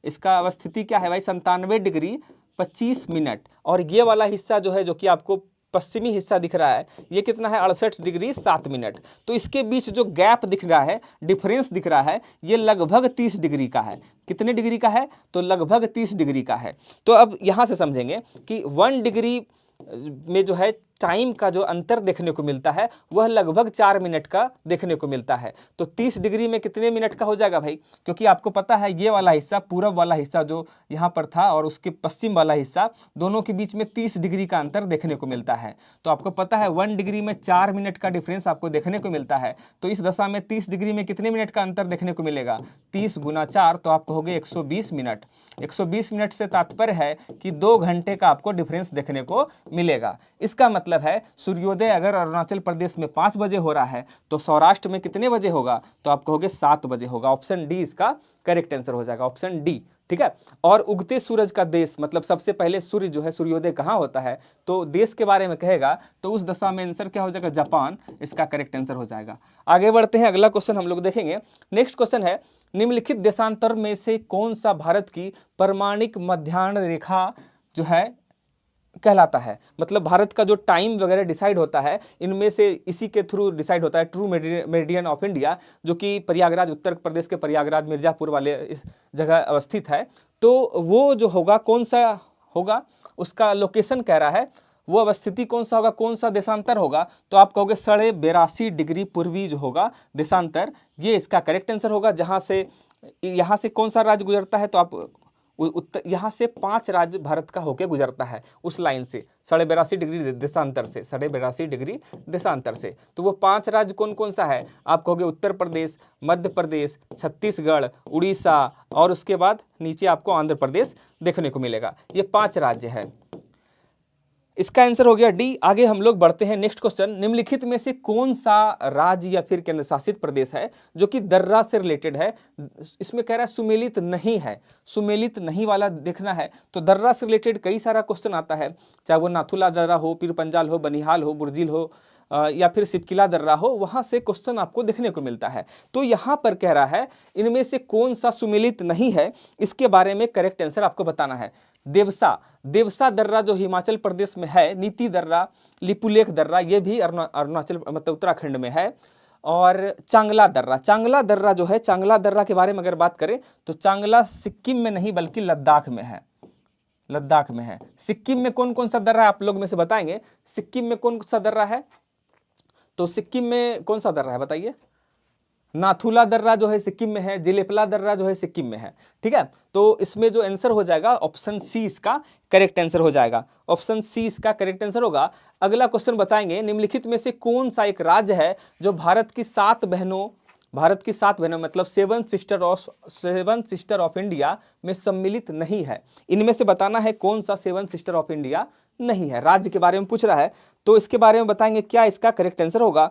इसका अवस्थिति क्या है भाई, 97 डिग्री 25 मिनट। और ये वाला हिस्सा जो है, जो कि आपको पश्चिमी हिस्सा दिख रहा है, ये कितना है, 68 डिग्री 7 मिनट। तो इसके बीच जो गैप दिख रहा है, डिफरेंस दिख रहा है, ये लगभग 30 डिग्री का है। कितने डिग्री का है? तो लगभग 30 डिग्री का है। तो अब यहाँ से समझेंगे कि 1 डिग्री में जो है टाइम का जो अंतर देखने को मिलता है वह लगभग 4 मिनट का देखने को मिलता है। तो 30 डिग्री में कितने मिनट का हो जाएगा भाई? क्योंकि आपको पता है ये वाला हिस्सा, पूरब वाला हिस्सा जो यहाँ पर था और उसके पश्चिम वाला हिस्सा, दोनों के बीच में 30 डिग्री का अंतर देखने को मिलता है। तो आपको पता है 1 डिग्री में 4 मिनट का डिफरेंस आपको देखने को मिलता है। तो इस दशा में 30 डिग्री में कितने मिनट का अंतर देखने को मिलेगा? 30 गुना 4, तो आप कहोगे 120 मिनट। 120 मिनट से तात्पर्य है कि 2 घंटे का आपको डिफरेंस देखने को मिलेगा। इसका मतलब है सूर्योदय अगर अरुणाचल प्रदेश में 5 बजे हो रहा है तो सौराष्ट्र में कितने बजे होगा? तो आप कहोगे 7 बजे होगा। ऑप्शन डी इसका करेक्ट आंसर हो जाएगा, ऑप्शन डी। ठीक है। और उगते सूरज का देश, मतलब सबसे पहले सूर्य जो है, सूर्योदय कहाँ होता है, तो देश के बारे में कहेगा तो उस दशा में आंसर क्या हो जाएगा? जापान। इसका करेक्ट आंसर हो जाएगा। आगे बढ़ते हैं, अगला क्वेश्चन हम लोग देखेंगे। नेक्स्ट क्वेश्चन है, निम्नलिखित देशांतर में से कौन सा भारत की परमाणिक मध्याह्न रेखा जो है कहलाता है? मतलब भारत का जो टाइम वगैरह डिसाइड होता है, इनमें से इसी के थ्रू डिसाइड होता है ट्रू मेरिडियन ऑफ इंडिया, जो कि प्रयागराज, उत्तर प्रदेश के प्रयागराज मिर्जापुर वाले इस जगह अवस्थित है। तो वो जो होगा कौन सा होगा, उसका लोकेशन कह रहा है, वो अवस्थिति कौन सा होगा, कौन सा देशांतर होगा? तो आप कहोगे 82.5 डिग्री पूर्वी जो होगा देशांतर, ये इसका करेक्ट आंसर होगा। जहाँ से यहाँ से कौन सा राज्य गुजरता है? तो आप उत्तर, यहाँ से 5 राज्य भारत का होके गुजरता है उस लाइन से, 82.5 डिग्री देशांतर से, 82.5 डिग्री देशांतर से। तो वो 5 राज्य कौन कौन सा है? आप कहोगे उत्तर प्रदेश, मध्य प्रदेश, छत्तीसगढ़, उड़ीसा और उसके बाद नीचे आपको आंध्र प्रदेश देखने को मिलेगा। ये 5 राज्य है। इसका आंसर हो गया डी। आगे हम लोग बढ़ते हैं, नेक्स्ट क्वेश्चन, निम्नलिखित में से कौन सा राज्य या फिर केंद्र शासित प्रदेश है जो कि दर्रा से रिलेटेड है? इसमें कह रहा है सुमेलित नहीं है, सुमेलित नहीं वाला देखना है। तो दर्रा से रिलेटेड कई सारा क्वेश्चन आता है, चाहे वो नाथुला दर्रा हो, पीर पंजाल हो, बनिहाल हो, बुर्जिल हो या फिर सिपकिला दर्रा हो, वहां से क्वेश्चन आपको देखने को मिलता है। तो यहाँ पर कह रहा है इनमें से कौन सा सुमेलित नहीं है, इसके बारे में करेक्ट आंसर आपको बताना है। देवसा दर्रा जो हिमाचल प्रदेश में है, नीति दर्रा, लिपुलेख दर्रा, ये भी अरुणाचल मतलब उत्तराखंड में है। और चांगला दर्रा जो है, चांगला दर्रा के बारे में अगर बात करें तो चांगला सिक्किम में नहीं बल्कि लद्दाख में है, लद्दाख में है। सिक्किम में कौन कौन सा दर्रा आप लोग में से बताएंगे? सिक्किम में कौन सा दर्रा है? तो सिक्किम में कौन सा दर्रा है बताइए? नाथुला दर्रा जो है सिक्किम में है, जिलेपला दर्रा जो है सिक्किम में है। ठीक है, तो इसमें जो आंसर हो जाएगा ऑप्शन सी इसका करेक्ट आंसर हो जाएगा, ऑप्शन सी इसका करेक्ट आंसर होगा। अगला क्वेश्चन बताएंगे, निम्नलिखित में से कौन सा एक राज्य है जो भारत की 7 बहनों मतलब 7 सिस्टर ऑफ इंडिया में सम्मिलित नहीं है? इनमें से बताना है कौन सा 7 सिस्टर ऑफ इंडिया नहीं है। राज्य के बारे में पूछ रहा है, तो इसके बारे में बताएंगे क्या इसका करेक्ट आंसर होगा,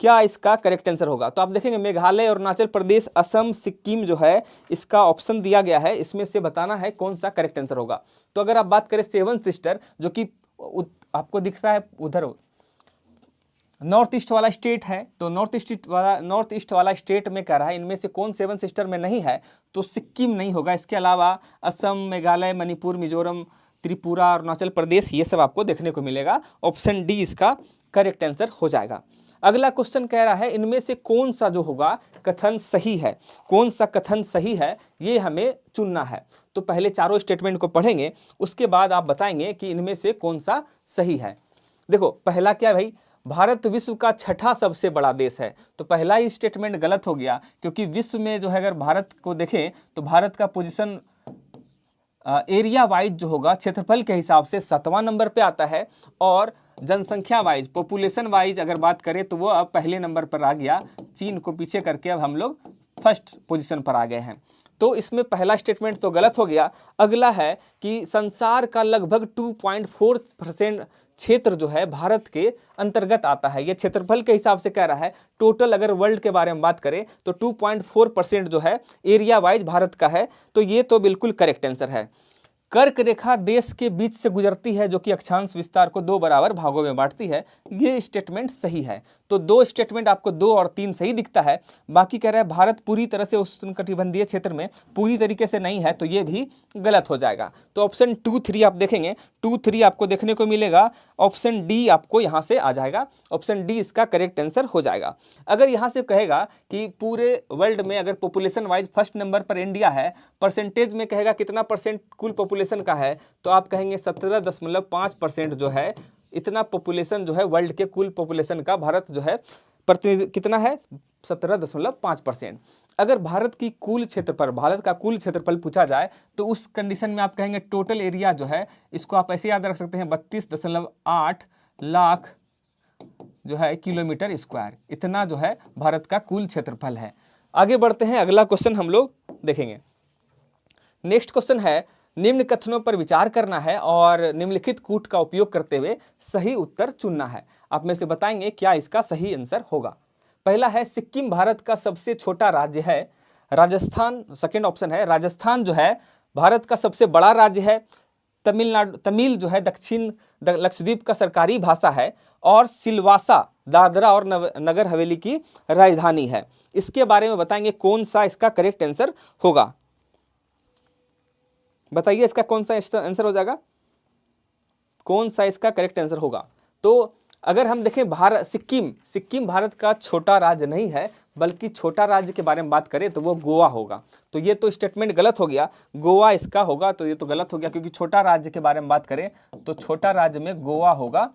क्या इसका करेक्ट आंसर होगा। तो आप देखेंगे मेघालय, अरुणाचल प्रदेश, असम, सिक्किम जो है इसका ऑप्शन दिया गया है, इसमें से बताना है कौन सा करेक्ट आंसर होगा। तो अगर आप बात करें 7 सिस्टर जो कि आपको दिख रहा है उधर नॉर्थ ईस्ट वाला स्टेट है, तो नॉर्थ ईस्ट वाला स्टेट में कह रहा है इनमें से कौन 7 सिस्टर में नहीं है? तो सिक्किम नहीं होगा। इसके अलावा असम, मेघालय, मणिपुर, मिजोरम, त्रिपुरा, अरुणाचल प्रदेश, ये सब आपको देखने को मिलेगा। ऑप्शन डी इसका करेक्ट आंसर हो जाएगा। अगला क्वेश्चन कह रहा है इनमें से कौन सा जो होगा कथन सही है, कौन सा कथन सही है ये हमें चुनना है। तो पहले चारों स्टेटमेंट को पढ़ेंगे, उसके बाद आप बताएंगे कि इनमें से कौन सा सही है। देखो पहला क्या भाई, भारत विश्व का छठा सबसे बड़ा देश है। तो पहला ही स्टेटमेंट गलत हो गया, क्योंकि विश्व में जो है अगर भारत को देखें तो भारत का पोजीशन एरिया वाइज जो होगा क्षेत्रफल के हिसाब से 7वां नंबर पे आता है, और जनसंख्या वाइज पॉपुलेशन वाइज अगर बात करें तो वो अब पहले नंबर पर आ गया। चीन को पीछे करके अब हम लोग फर्स्ट पोजीशन पर आ गए हैं। तो इसमें पहला स्टेटमेंट तो गलत हो गया। अगला है कि संसार का लगभग 2.4% क्षेत्र जो है भारत के अंतर्गत आता है। ये क्षेत्रफल के हिसाब से कह रहा है। टोटल अगर वर्ल्ड के बारे में बात करें तो 2.4% जो है एरिया वाइज भारत का है। तो ये तो बिल्कुल करेक्ट आंसर है। कर्क रेखा देश के बीच से गुजरती है, जो कि अक्षांश विस्तार को 2 बराबर भागों में बांटती है। ये स्टेटमेंट सही है। तो 2 स्टेटमेंट आपको 2 और 3 सही दिखता है। बाकी कह रहा है भारत पूरी तरह से उष्णकटिबंधीय क्षेत्र में पूरी तरीके से नहीं है, तो ये भी गलत हो जाएगा। तो ऑप्शन 2, 3 आप देखेंगे, 2, 3 आपको देखने को मिलेगा। ऑप्शन डी आपको यहाँ से आ जाएगा। ऑप्शन डी इसका करेक्ट आंसर हो जाएगा। अगर यहाँ से कहेगा कि पूरे वर्ल्ड में अगर पॉपुलेशन वाइज फर्स्ट नंबर पर इंडिया है, परसेंटेज में कहेगा कितना परसेंट कुल पॉपुलेशन का है, तो आप कहेंगे 17.5% जो है, इतना पॉपुलेशन जो है वर्ल्ड के कुल पॉपुलेशन का भारत जो है कितना है, 17.5%। अगर भारत की कुल क्षेत्रफल, भारत का कुल क्षेत्रफल पूछा जाए तो उस कंडीशन में आप कहेंगे टोटल एरिया जो है, इसको आप ऐसे याद रख सकते हैं 32.8 लाख जो है किलोमीटर स्क्वायर, इतना जो है भारत का कुल क्षेत्रफल है। आगे बढ़ते हैं, अगला क्वेश्चन हम लोग देखेंगे। नेक्स्ट क्वेश्चन है, निम्न कथनों पर विचार करना है और निम्नलिखित कूट का उपयोग करते हुए सही उत्तर चुनना है। आप में से बताएंगे क्या इसका सही आंसर होगा। पहला है सिक्किम भारत का सबसे छोटा राज्य है। राजस्थान, सेकंड ऑप्शन है राजस्थान जो है भारत का सबसे बड़ा राज्य है। तमिल जो है दक्षिण लक्षद्वीप का सरकारी भाषा है, और सिलवासा दादरा और नगर हवेली की राजधानी है। इसके बारे में बताएंगे कौन सा इसका करेक्ट आंसर होगा। बताइए इसका कौन सा आंसर हो जाएगा, कौन सा इसका करेक्ट आंसर होगा। तो अगर हम देखें सिक्किम भारत का छोटा राज्य नहीं है, बल्कि छोटा राज्य के बारे में बात करें तो वो गोवा होगा। तो ये तो स्टेटमेंट गलत हो गया, गोवा इसका होगा। तो ये तो गलत हो गया, क्योंकि छोटा राज्य के बारे में बात करें तो छोटा राज्य में गोवा होगा,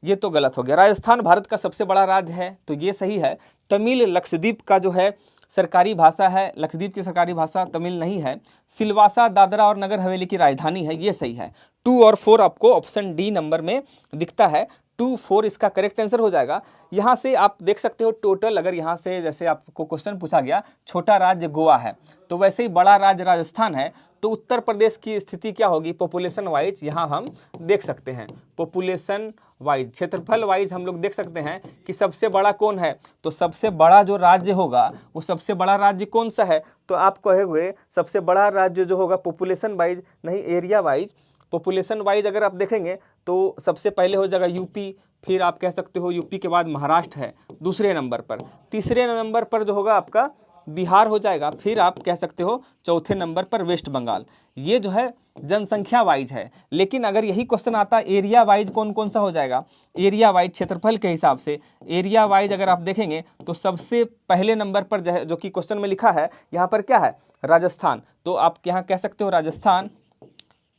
ये तो गलत हो गया। राजस्थान भारत का सबसे बड़ा राज्य है, तो ये सही है। तमिल लक्षद्वीप का जो है सरकारी भाषा है, लक्षद्वीप की सरकारी भाषा तमिल नहीं है। सिलवासा दादरा और नगर हवेली की राजधानी है, ये सही है। 2 और 4 आपको ऑप्शन डी नंबर में दिखता है। 2, 4 इसका करेक्ट आंसर हो जाएगा। यहाँ से आप देख सकते हो टोटल, अगर यहाँ से जैसे आपको क्वेश्चन पूछा गया छोटा राज्य गोवा है, तो वैसे ही बड़ा राज्य राजस्थान है। तो उत्तर प्रदेश की स्थिति क्या होगी पॉपुलेशन वाइज, यहाँ हम देख सकते हैं पॉपुलेशन वाइज, क्षेत्रफल वाइज हम लोग देख सकते हैं कि सबसे बड़ा कौन है। तो सबसे बड़ा जो राज्य होगा वो सबसे बड़ा राज्य कौन सा है, तो आप कहोगे सबसे बड़ा राज्य जो होगा पॉपुलेशन वाइज नहीं, एरिया वाइज। पॉपुलेशन वाइज अगर आप देखेंगे तो सबसे पहले हो जाएगा यूपी, फिर आप कह सकते हो यूपी के बाद महाराष्ट्र है दूसरे नंबर पर, तीसरे नंबर पर जो होगा आपका बिहार हो जाएगा, फिर आप कह सकते हो चौथे नंबर पर वेस्ट बंगाल। ये जो है जनसंख्या वाइज है। लेकिन अगर यही क्वेश्चन आता एरिया वाइज कौन कौन सा हो जाएगा, एरिया वाइज क्षेत्रफल के हिसाब से एरिया वाइज अगर आप देखेंगे तो सबसे पहले नंबर पर जो कि क्वेश्चन में लिखा है यहाँ पर क्या है, राजस्थान। तो आप यहाँ कह सकते हो राजस्थान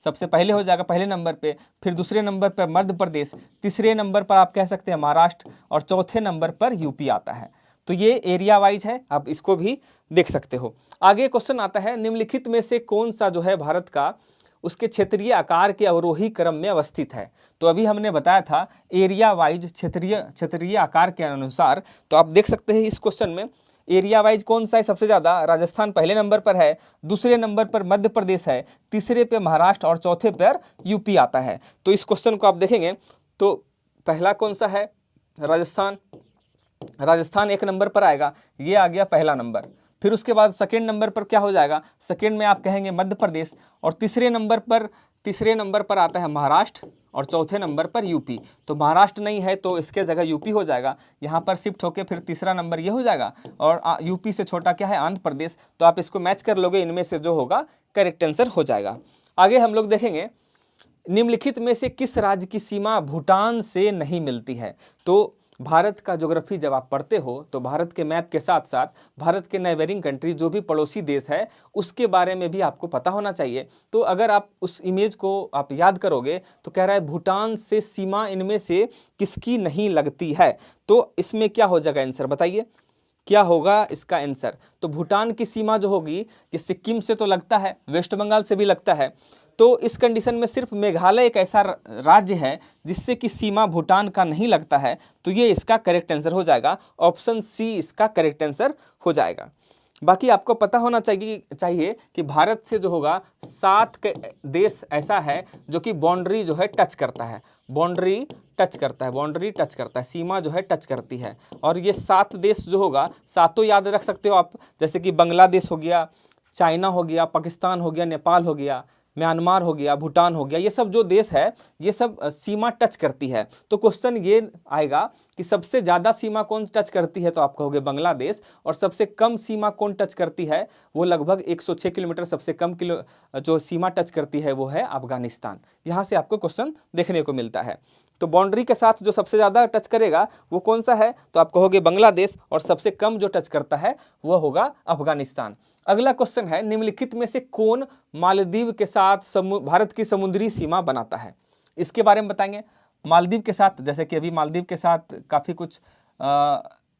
सबसे पहले हो जाएगा पहले नंबर पे, फिर दूसरे नंबर पर मध्य प्रदेश, तीसरे नंबर पर आप कह सकते हैं महाराष्ट्र, और चौथे नंबर पर यूपी आता है। तो ये एरिया वाइज है, आप इसको भी देख सकते हो। आगे क्वेश्चन आता है निम्नलिखित में से कौन सा जो है भारत का उसके क्षेत्रीय आकार के अवरोही क्रम में अवस्थित है। तो अभी हमने बताया था एरिया वाइज क्षेत्रीय आकार के अनुसार। तो आप देख सकते हैं इस क्वेश्चन में एरिया वाइज कौन सा है सबसे ज़्यादा, राजस्थान पहले नंबर पर है, दूसरे नंबर पर मध्य प्रदेश है, तीसरे पे महाराष्ट्र और चौथे पर यूपी आता है। तो इस क्वेश्चन को आप देखेंगे तो पहला कौन सा है, राजस्थान, राजस्थान 1 नंबर पर आएगा, ये आ गया पहला नंबर। फिर उसके बाद सेकेंड नंबर पर क्या हो जाएगा, सेकेंड में आप कहेंगे मध्य प्रदेश, और तीसरे नंबर पर आता है महाराष्ट्र, और चौथे नंबर पर यूपी। तो महाराष्ट्र नहीं है तो इसके जगह यूपी हो जाएगा, यहाँ पर शिफ्ट होकर फिर तीसरा नंबर ये हो जाएगा, और यूपी से छोटा क्या है आंध्र प्रदेश। तो आप इसको मैच कर लोगे, इनमें से जो होगा करेक्ट आंसर हो जाएगा। आगे हम लोग देखेंगे निम्नलिखित में से किस राज्य की सीमा भूटान से नहीं मिलती है? तो भारत का ज्योग्राफी जब आप पढ़ते हो तो भारत के मैप के साथ साथ भारत के नेबरिंग कंट्री जो भी पड़ोसी देश है उसके बारे में भी आपको पता होना चाहिए। तो अगर आप उस इमेज को आप याद करोगे तो कह रहा है भूटान से सीमा इनमें से किसकी नहीं लगती है। तो इसमें क्या हो जाएगा आंसर, बताइए क्या होगा इसका आंसर? तो भूटान की सीमा जो होगी ये सिक्किम से तो लगता है, वेस्ट बंगाल से भी लगता है। तो इस कंडीशन में सिर्फ मेघालय एक ऐसा राज्य है जिससे कि सीमा भूटान का नहीं लगता है। तो ये इसका करेक्ट आंसर हो जाएगा, ऑप्शन सी इसका करेक्ट आंसर हो जाएगा। बाकी आपको पता होना चाहिए कि भारत से जो होगा 7 देश ऐसा है जो कि बाउंड्री जो है टच करता है, बाउंड्री टच करता है, सीमा जो है टच करती है। और ये 7 देश जो होगा, सातों याद रख सकते हो आप, जैसे कि बांग्लादेश हो गया, चाइना हो गया, पाकिस्तान हो गया, नेपाल हो गया, म्यांमार हो गया, भूटान हो गया, ये सब जो देश है ये सब सीमा टच करती है। तो क्वेश्चन ये आएगा कि सबसे ज़्यादा सीमा कौन टच करती है, तो आप कहोगे बांग्लादेश। और सबसे कम सीमा कौन टच करती है, वो लगभग 106 किलोमीटर सबसे कम जो सीमा टच करती है वो है अफगानिस्तान। यहाँ से आपको क्वेश्चन देखने को मिलता है। तो बाउंड्री के साथ जो सबसे ज़्यादा टच करेगा वो कौन सा है, तो आप कहोगे बांग्लादेश। और सबसे कम जो टच करता है वो होगा अफगानिस्तान। अगला क्वेश्चन है, निम्नलिखित में से कौन मालदीव के साथ भारत की समुद्री सीमा बनाता है? इसके बारे में बताएंगे। मालदीव के साथ, जैसे कि अभी मालदीव के साथ काफ़ी कुछ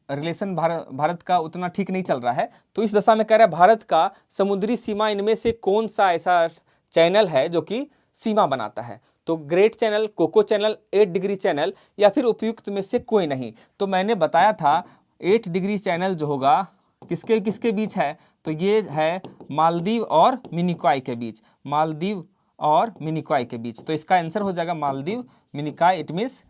रिलेशन भारत का उतना ठीक नहीं चल रहा है। तो इस दशा में कह रहा है भारत का समुद्री सीमा इनमें से कौन सा ऐसा चैनल है जो कि सीमा बनाता है? तो Great Channel, Coco Channel, 8 Degree Channel, या फिर उपयुक्त में से कोई नहीं। तो मैंने बताया था 8 डिग्री चैनल जो होगा किसके किसके बीच है, तो ये है मालदीव और मिनिकॉय के बीच, मालदीव और मिनिकॉय के बीच। तो इसका आंसर हो जाएगा मालदीव मिनिकॉय, इट मीन्स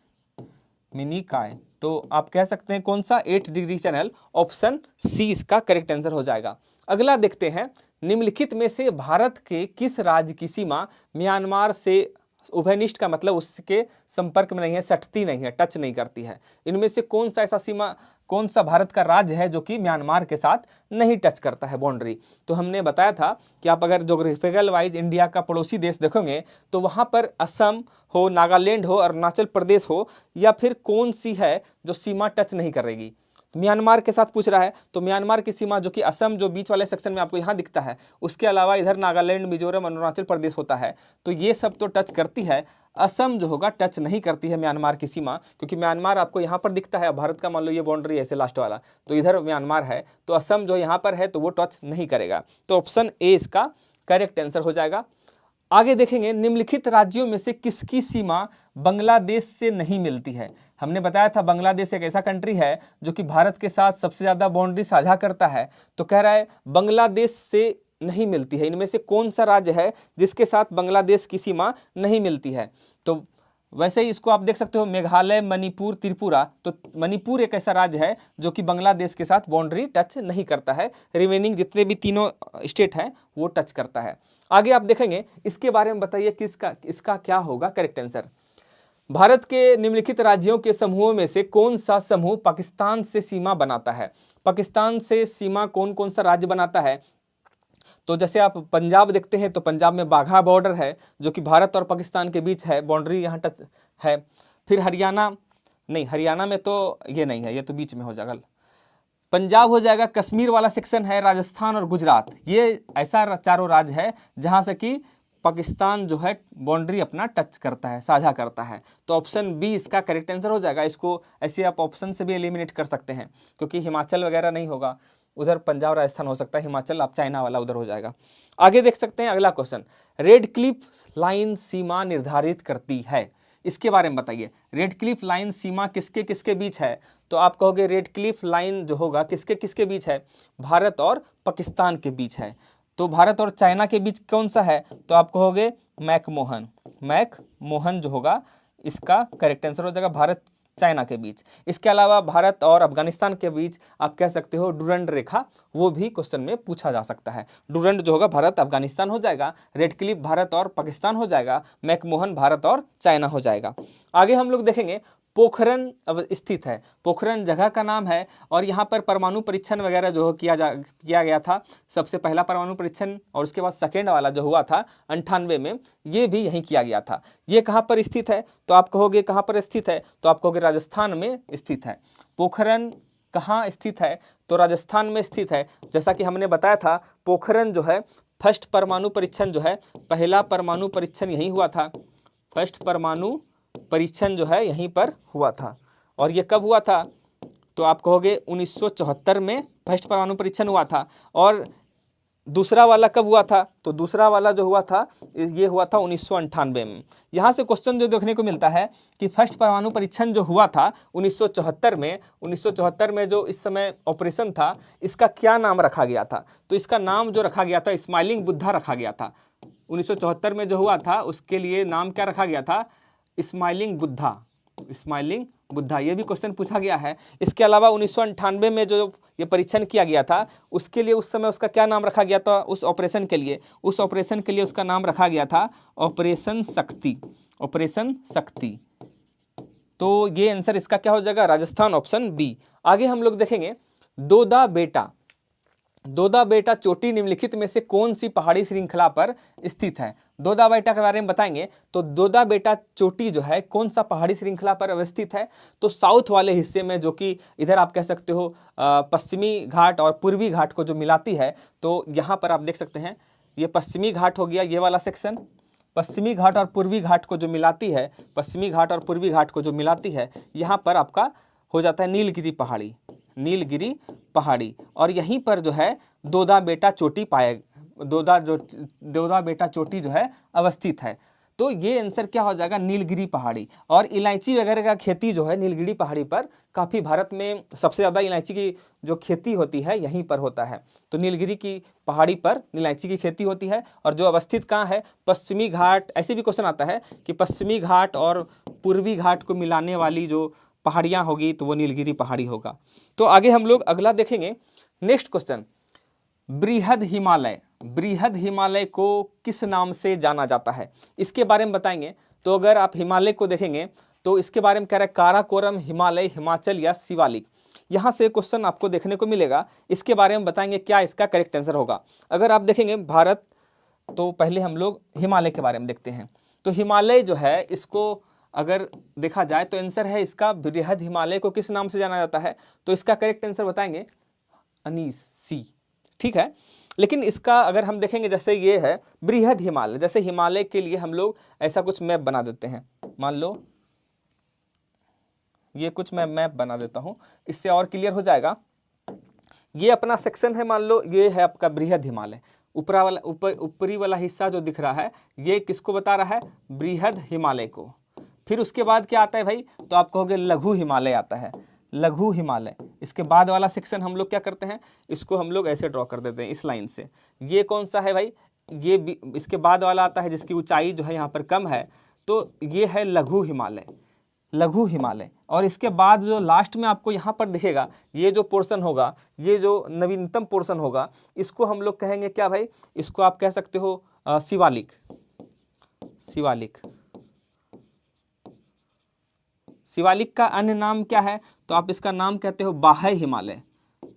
मिनिकॉय। तो आप कह सकते हैं कौन सा, 8 डिग्री चैनल, ऑप्शन सी इसका करेक्ट आंसर हो जाएगा। अगला देखते हैं, निम्नलिखित में से भारत के किस राज्य की सीमा म्यांमार से उभयनिष्ठ का मतलब उसके संपर्क में नहीं है, सटती नहीं है, टच नहीं करती है, इनमें से कौन सा ऐसा सीमा, कौन सा भारत का राज्य है जो कि म्यांमार के साथ नहीं टच करता है बाउंड्री? तो हमने बताया था कि आप अगर ज्योग्राफिकल वाइज इंडिया का पड़ोसी देश देखोगे तो वहाँ पर असम हो, नागालैंड हो, अरुणाचल प्रदेश हो, या फिर कौन सी है जो सीमा टच नहीं करेगी? म्यांमार के साथ पूछ रहा है, तो म्यांमार की सीमा जो कि असम जो बीच वाले सेक्शन में आपको यहाँ दिखता है, उसके अलावा इधर नागालैंड, मिजोरम, अरुणाचल प्रदेश होता है। तो ये सब तो टच करती है, असम जो होगा टच नहीं करती है म्यांमार की सीमा, क्योंकि म्यांमार आपको यहाँ पर दिखता है, भारत का मान लो ये बाउंड्री है ऐसे लास्ट वाला, तो इधर म्यांमार है, तो असम जो यहाँ पर है तो वो टच नहीं करेगा। तो ऑप्शन ए इसका करेक्ट आंसर हो जाएगा। आगे देखेंगे, निम्नलिखित राज्यों में से किसकी सीमा बांग्लादेश से नहीं मिलती है? हमने बताया था बांग्लादेश एक ऐसा कंट्री है जो कि भारत के साथ सबसे ज़्यादा बाउंड्री साझा करता है। तो कह रहा है बांग्लादेश से नहीं मिलती है, इनमें से कौन सा राज्य है जिसके साथ बांग्लादेश की सीमा नहीं मिलती है? तो वैसे ही इसको आप देख सकते हो, मेघालय, मणिपुर, त्रिपुरा। तो मणिपुर एक ऐसा राज्य है जो कि बांग्लादेश के साथ बाउंड्री टच नहीं करता है, रिमेनिंग जितने भी तीनों स्टेट हैं वो टच करता है। आगे आप देखेंगे, इसके बारे में बताइए किसका, इसका क्या होगा करेक्ट आंसर? भारत के निम्नलिखित राज्यों के समूहों में से कौन सा समूह पाकिस्तान से सीमा बनाता है? पाकिस्तान से सीमा कौन कौन सा राज्य बनाता है? तो जैसे आप पंजाब देखते हैं तो पंजाब में बाघा बॉर्डर है जो कि भारत और पाकिस्तान के बीच है, बाउंड्री यहाँ टच है। फिर हरियाणा, नहीं हरियाणा में तो ये नहीं है, ये तो बीच में हो जाएगा। पंजाब हो जाएगा, कश्मीर वाला सेक्शन है, राजस्थान और गुजरात, ये ऐसा चारों राज्य है जहाँ से कि पाकिस्तान जो है बाउंड्री अपना टच करता है, साझा करता है। तो ऑप्शन बी इसका करेक्ट आंसर हो जाएगा। इसको ऐसे आप ऑप्शन से भी एलिमिनेट कर सकते हैं, क्योंकि हिमाचल वगैरह नहीं होगा, उधर पंजाब राजस्थान हो सकता है, हिमाचल आप चाइना वाला उधर हो जाएगा। आगे देख सकते हैं अगला क्वेश्चन, रेड क्लिफ लाइन सीमा निर्धारित करती है, इसके बारे में बताइए। रेड क्लिफ लाइन सीमा किसके किसके बीच है? तो आप कहोगे रेड क्लिफ लाइन जो होगा किसके किसके बीच है? भारत और पाकिस्तान के बीच है। तो भारत और चाइना के बीच कौन सा है? तो आप कहोगे मैकमोहन, मैकमोहन जो होगा इसका करेक्ट आंसर हो जाएगा, भारत चाइना के बीच। इसके अलावा भारत और अफगानिस्तान के बीच आप कह सकते हो डुरंड रेखा, वो भी क्वेश्चन में पूछा जा सकता है। डुरंड जो होगा भारत अफगानिस्तान हो जाएगा, रेड क्लिफ भारत और पाकिस्तान हो जाएगा, मैकमोहन भारत और चाइना हो जाएगा। आगे हम लोग देखेंगे, पोखरन अब स्थित है। पोखरन जगह का नाम है और यहाँ पर परमाणु परीक्षण वगैरह जो किया गया था, सबसे पहला परमाणु परीक्षण और उसके बाद सेकेंड वाला जो हुआ था 98 में, ये भी यहीं किया गया था। ये कहाँ पर स्थित है, तो आप कहोगे कहाँ पर स्थित है, तो आप कहोगे राजस्थान में स्थित है। पोखरन कहाँ स्थित है, तो राजस्थान में स्थित है। जैसा कि हमने बताया था, पोखरन जो है फर्स्ट परमाणु परीक्षण जो है, पहला परमाणु परीक्षण यहीं हुआ था। फर्स्ट परमाणु परीक्षण जो है यहीं पर हुआ था। और ये कब हुआ था, तो आप कहोगे 1974 में फर्स्ट परमाणु परीक्षण हुआ था। और दूसरा वाला कब हुआ था, तो दूसरा वाला जो हुआ था ये हुआ था 1998 में। यहाँ से क्वेश्चन जो देखने को मिलता है कि फर्स्ट परमाणु परीक्षण जो हुआ था 1974 में जो इस समय ऑपरेशन था, इसका क्या नाम रखा गया था, तो इसका नाम जो रखा गया था स्माइलिंग बुद्धा रखा गया था। 1974 में जो हुआ था उसके लिए नाम क्या रखा गया था, स्माइलिंग बुद्धा। स्माइलिंग बुद्धा, ये भी क्वेश्चन पूछा गया है। इसके अलावा 1998 में जो ये परीक्षण किया गया था उसके लिए उस समय उसका क्या नाम रखा गया था, उस ऑपरेशन के लिए उसका नाम रखा गया था ऑपरेशन शक्ति। ऑपरेशन शक्ति। तो ये आंसर इसका क्या हो जाएगा, राजस्थान, ऑप्शन बी। आगे हम लोग देखेंगे दोदा बेटा। दोदा बेटा चोटी निम्नलिखित में से कौन सी पहाड़ी श्रृंखला पर स्थित है। दोदा बेटा के बारे में बताएंगे तो दोदा बेटा चोटी जो है कौन सा पहाड़ी श्रृंखला पर अवस्थित है, तो साउथ वाले हिस्से में, जो कि इधर आप कह सकते हो पश्चिमी घाट और पूर्वी घाट को जो मिलाती है। तो यहाँ पर आप देख सकते हैं ये पश्चिमी घाट हो गया, ये वाला सेक्शन पश्चिमी घाट और पूर्वी घाट को जो मिलाती है, पश्चिमी घाट और पूर्वी घाट को जो मिलाती है, यहाँ पर आपका हो जाता है नीलगिरी पहाड़ी। नीलगिरी पहाड़ी। और यहीं पर जो है दोदा बेटा चोटी दोदा बेटा चोटी जो है अवस्थित है। तो ये आंसर क्या हो जाएगा, नीलगिरी पहाड़ी। और इलायची वगैरह का खेती जो है नीलगिरी पहाड़ी पर काफ़ी, भारत में सबसे ज़्यादा इलायची की जो खेती होती है यहीं पर होता है। तो नीलगिरी की पहाड़ी पर इलायची की खेती होती है। और जो अवस्थित कहाँ है, पश्चिमी घाट। ऐसे भी क्वेश्चन आता है कि पश्चिमी घाट और पूर्वी घाट को मिलाने वाली जो पहाड़ियाँ होगी तो वो नीलगिरी पहाड़ी होगा। तो आगे हम लोग अगला देखेंगे। नेक्स्ट क्वेश्चन, बृहद हिमालय। बृहद हिमालय को किस नाम से जाना जाता है, इसके बारे में बताएंगे। तो अगर आप हिमालय को देखेंगे तो इसके बारे में कह रहा है काराकोरम, हिमालय, हिमाचल या शिवालिक। यहाँ से क्वेश्चन आपको देखने को मिलेगा, इसके बारे में बताएंगे क्या इसका करेक्ट आंसर होगा। अगर आप देखेंगे भारत, तो पहले हम लोग हिमालय के बारे में देखते हैं। तो हिमालय जो है इसको अगर देखा जाए तो आंसर है इसका बृहद हिमालय को किस नाम से जाना जाता है, तो इसका करेक्ट आंसर बताएंगे अनीस, सी। ठीक है, लेकिन इसका अगर हम देखेंगे, जैसे ये है बृहद हिमालय, जैसे हिमालय के लिए हम लोग ऐसा कुछ मैप बना देते हैं। मान लो ये कुछ मैं मैप बना देता हूं, इससे और क्लियर हो जाएगा। ये अपना सेक्शन है, मान लो ये है आपका बृहद हिमालय। ऊपरी वाला हिस्सा जो दिख रहा है ये किसको बता रहा है, बृहद हिमालय को। फिर उसके बाद क्या आता है भाई, तो आप कहोगे लघु हिमालय आता है, लघु हिमालय। इसके बाद वाला सेक्शन हम लोग क्या करते हैं, इसको हम लोग ऐसे ड्रॉ कर देते हैं इस लाइन से। ये कौन सा है भाई, ये इसके बाद वाला आता है जिसकी ऊंचाई जो है यहाँ पर कम है, तो ये है लघु हिमालय, लघु हिमालय। और इसके बाद जो लास्ट में आपको यहाँ पर दिखेगा, ये जो पोर्शन होगा, ये जो नवीनतम पोर्शन होगा, इसको हम लोग कहेंगे क्या भाई, इसको आप कह सकते हो शिवालिक। शिवालिक। शिवालिक का अन्य नाम क्या है, तो आप इसका नाम कहते हो बाह्य हिमालय।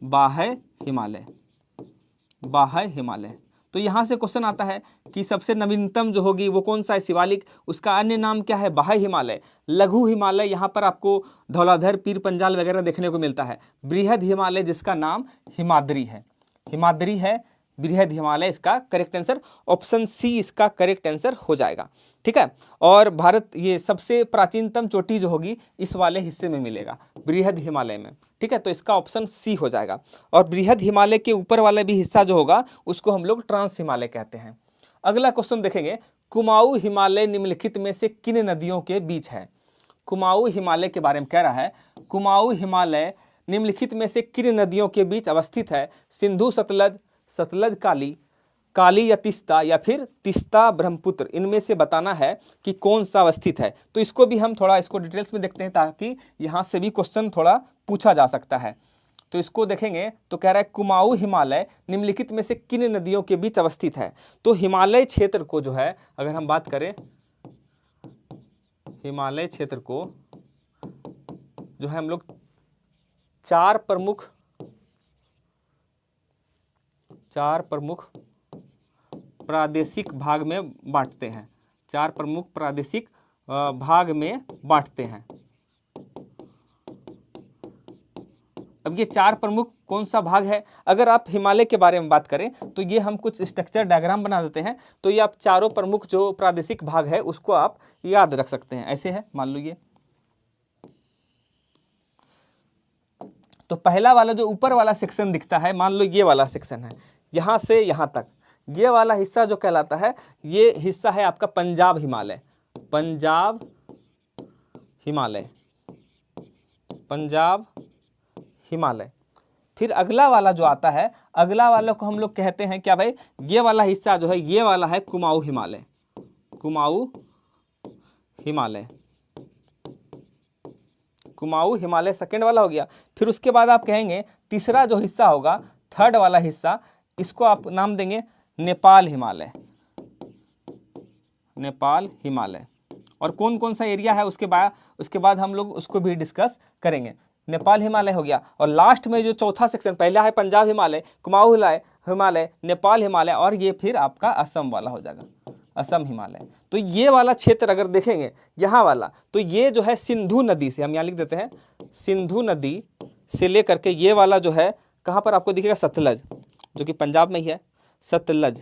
बाह्य हिमालय, बाह्य हिमालय। तो यहाँ से क्वेश्चन आता है कि सबसे नवीनतम जो होगी वो कौन सा है, शिवालिक। उसका अन्य नाम क्या है, बाह्य हिमालय। लघु हिमालय यहाँ पर आपको धौलाधर, पीर पंजाल वगैरह देखने को मिलता है। बृहद हिमालय जिसका नाम हिमाद्री है, हिमाद्री है बृहद हिमालय, इसका करेक्ट आंसर ऑप्शन सी इसका करेक्ट आंसर हो जाएगा। ठीक है, और भारत ये सबसे प्राचीनतम चोटी जो होगी इस वाले हिस्से में मिलेगा, बृहद हिमालय में। ठीक है, तो इसका ऑप्शन सी हो जाएगा। और बृहद हिमालय के ऊपर वाला भी हिस्सा जो होगा उसको हम लोग ट्रांस हिमालय कहते हैं। अगला क्वेश्चन देखेंगे, कुमाऊं हिमालय निम्नलिखित में से किन नदियों के बीच है। कुमाऊं हिमालय के बारे में कह रहा है, कुमाऊं हिमालय निम्नलिखित में से किन नदियों के बीच अवस्थित है। सिंधु सतलज, सतलज काली, काली या तिस्ता, या फिर तिस्ता ब्रह्मपुत्र, इनमें से बताना है कि कौन सा अवस्थित है। तो इसको भी हम थोड़ा इसको डिटेल्स में देखते हैं ताकि यहाँ से भी क्वेश्चन थोड़ा पूछा जा सकता है। तो इसको देखेंगे तो कह रहा है कुमाऊं हिमालय निम्नलिखित में से किन नदियों के बीच अवस्थित है। तो हिमालय क्षेत्र को जो है अगर हम बात करें, हिमालय क्षेत्र को जो है हम लोग चार प्रमुख प्रादेशिक भाग में बांटते हैं, चार प्रमुख प्रादेशिक भाग में बांटते हैं। अब ये चार प्रमुख कौन सा भाग है? अगर आप हिमालय के बारे में बात करें तो ये हम कुछ स्ट्रक्चर डायग्राम बना देते हैं, तो ये आप चारों प्रमुख जो प्रादेशिक भाग है उसको आप याद रख सकते हैं। ऐसे है, मान लो ये तो पहला वाला जो ऊपर वाला सेक्शन दिखता है, मान लो ये वाला सेक्शन है, यहाँ से यहाँ तक ये वाला हिस्सा जो कहलाता है, ये हिस्सा है आपका पंजाब हिमालय, पंजाब हिमालय, पंजाब हिमालय। फिर अगला वाला जो आता है, अगला वाला को हम लोग कहते हैं क्या भाई, ये वाला हिस्सा जो है ये वाला है कुमाऊं हिमालय, कुमाऊं हिमालय, कुमाऊं हिमालय सेकंड वाला हो गया। फिर उसके बाद आप कहेंगे तीसरा जो हिस्सा होगा, थर्ड वाला हिस्सा, इसको आप नाम देंगे नेपाल हिमालय, नेपाल हिमालय। और कौन कौन सा एरिया है उसके बाद हम लोग उसको भी डिस्कस करेंगे। नेपाल हिमालय हो गया, और लास्ट में जो चौथा सेक्शन, पहला है पंजाब हिमालय, कुमाऊं हिमालय, नेपाल हिमालय, और ये फिर आपका असम वाला हो जाएगा, असम हिमालय। तो ये वाला क्षेत्र अगर देखेंगे यहाँ वाला, तो ये जो है सिंधु नदी से, हम यहाँ लिख देते हैं सिंधु नदी से लेकर के ये वाला जो है कहाँ पर आपको दिखेगा, सतलज, जो कि पंजाब में ही है, सतलज।